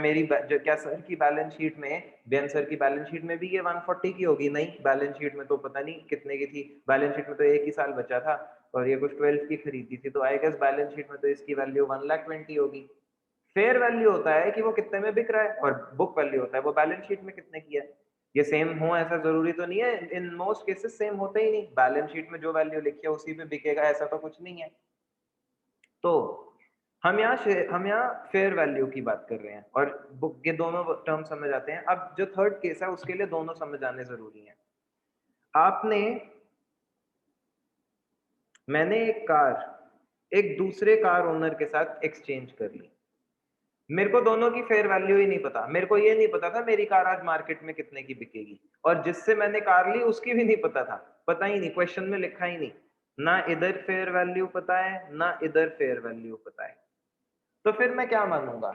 [SPEAKER 1] क्या सर की बैलेंस शीट में, बेन सर की बैलेंस शीट में भी ये 140 की होगी? नहीं, बैलेंस शीट में तो पता नहीं कितने की थी, बैलेंस शीट में तो एक ही साल बचा था और ये कुछ 12 की खरीदी थी, तो आई गेस बैलेंस शीट में तो इसकी वैल्यू 1,20,000 होगी। फेयर वैल्यू होता है कि वो कितने में बिक रहा है, और बुक वैल्यू होता है वो बैलेंस शीट में कितने की है। ये सेम हो ऐसा जरूरी तो नहीं है, इन मोस्ट केसेस सेम होता ही नहीं, बैलेंस शीट में जो वैल्यू लिखी है उसी पे बिकेगा ऐसा तो कुछ नहीं है। तो हम यहाँ फेयर वैल्यू की बात कर रहे हैं और बुक के दोनों टर्म समझ आते हैं। अब जो थर्ड केस है उसके लिए दोनों समझ आने जरूरी है। मैंने एक कार एक दूसरे कार ओनर के साथ एक्सचेंज कर ली। मेरे को दोनों की फेयर वैल्यू ही नहीं पता, मेरे को ये नहीं पता था मेरी कार आज मार्केट में कितने की बिकेगी, और जिससे मैंने कार ली उसकी भी नहीं पता था, पता ही नहीं, क्वेश्चन में लिखा ही नहीं, ना इधर फेयर वैल्यू पता है ना इधर फेयर वैल्यू पता है। तो फिर मैं क्या मानूंगा?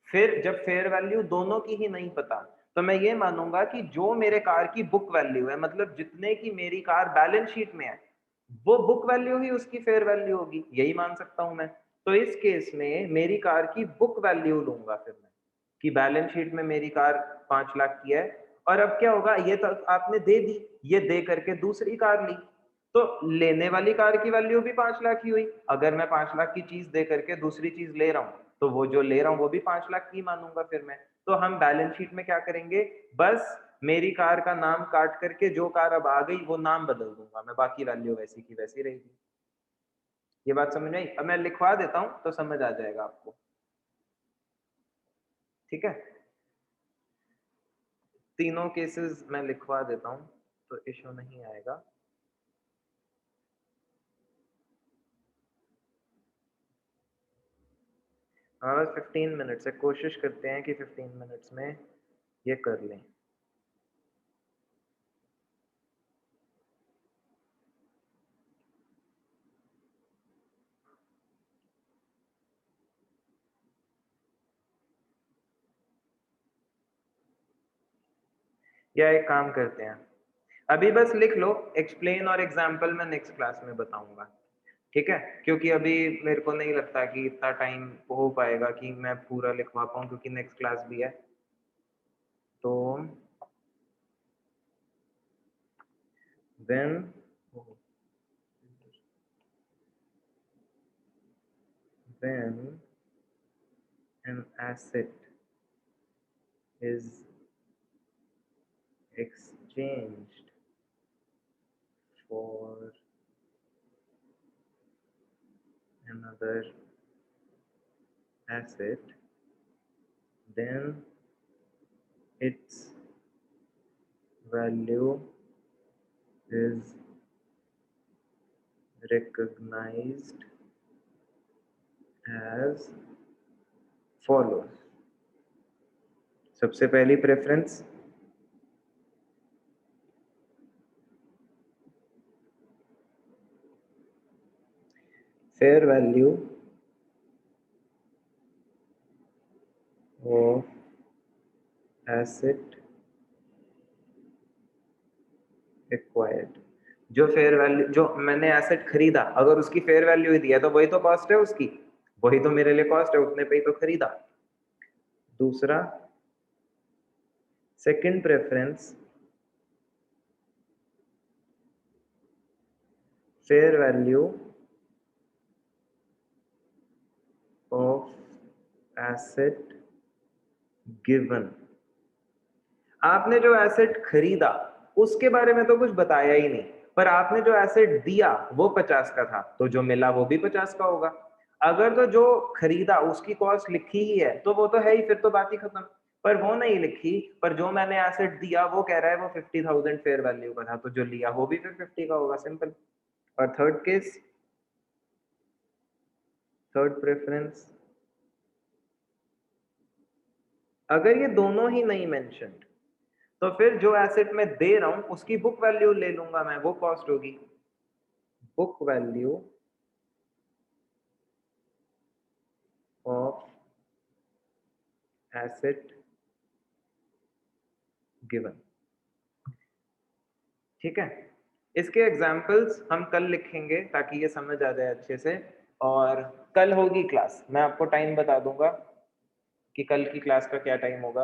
[SPEAKER 1] फिर जब फेयर वैल्यू दोनों की ही नहीं पता, तो मैं ये मानूंगा कि जो मेरे कार की बुक वैल्यू है, मतलब जितने की मेरी कार बैलेंस शीट में है, वो बुक वैल्यू ही उसकी फेयर वैल्यू होगी, यही मान सकता हूं मैं। तो इस केस में मेरी कार की बुक वैल्यू लूंगा फिर मैं, कि बैलेंस शीट में मेरी कार 5 लाख की है, और अब क्या होगा, ये तो आपने दे दी, ये दे करके दूसरी कार ली, तो लेने वाली कार की वैल्यू भी 5 लाख ही हुई। अगर मैं 5 लाख की चीज दे करके दूसरी चीज ले रहा हूँ, तो वो जो ले रहा हूँ वो भी 5 लाख की मानूंगा फिर मैं। तो हम बैलेंस शीट में क्या करेंगे, बस मेरी कार का नाम काट करके जो कार अब आ गई वो नाम बदल दूंगा मैं, बाकी वैल्यू वैसी की वैसी रहेगी। ये बात समझ में आई? अब मैं लिखवा देता हूँ तो समझ आ जाएगा आपको, ठीक है। तीनों केसेस मैं लिखवा देता हूँ तो इशू नहीं आएगा। हमारे पास 15 मिनट्स है, कोशिश करते हैं कि 15 मिनट्स में ये कर लें। या एक काम करते हैं, अभी बस लिख लो, एक्सप्लेन और एग्जाम्पल मैं नेक्स्ट क्लास में बताऊंगा, ठीक है। क्योंकि अभी मेरे को नहीं लगता कि इतना टाइम हो पाएगा कि मैं पूरा लिखवा पाऊँ, क्योंकि नेक्स्ट क्लास भी है। तो when when an asset is exchanged for another asset, then its value is recognized as follows. सबसे पहली preference, fair value of asset acquired। जो फेयर वैल्यू, जो मैंने एसेट खरीदा, अगर उसकी फेयर वैल्यू ही दिया तो वही तो कॉस्ट है उसकी, वही तो मेरे लिए कॉस्ट है, उतने पे ही तो खरीदा। दूसरा, second preference, fair value of asset given. आपने जो एसेट खरीदा उसके बारे में तो कुछ बताया ही नहीं, पर आपने जो एसेट दिया वो 50 का था, तो जो मिला वो भी 50 का होगा। अगर तो जो खरीदा उसकी कॉस्ट लिखी ही है तो वो तो है ही, फिर तो बात ही खत्म। पर वो नहीं लिखी, पर जो मैंने एसेट दिया वो कह रहा है वो 50,000 फेयर वैल्यू का था, तो जो लिया वो भी फिर 50 का होगा, सिंपल। और थर्ड केस, थर्ड प्रेफरेंस, अगर ये दोनों ही नहीं मेंशन्ड, तो फिर जो एसेट मैं दे रहा हूं उसकी बुक वैल्यू ले लूंगा मैं, वो कॉस्ट होगी। Book value of asset given. ठीक है, इसके एग्जाम्पल्स हम कल लिखेंगे ताकि ये समझ आ जाए अच्छे से। और कल होगी क्लास, मैं आपको टाइम बता दूंगा कि कल की क्लास का क्या टाइम होगा।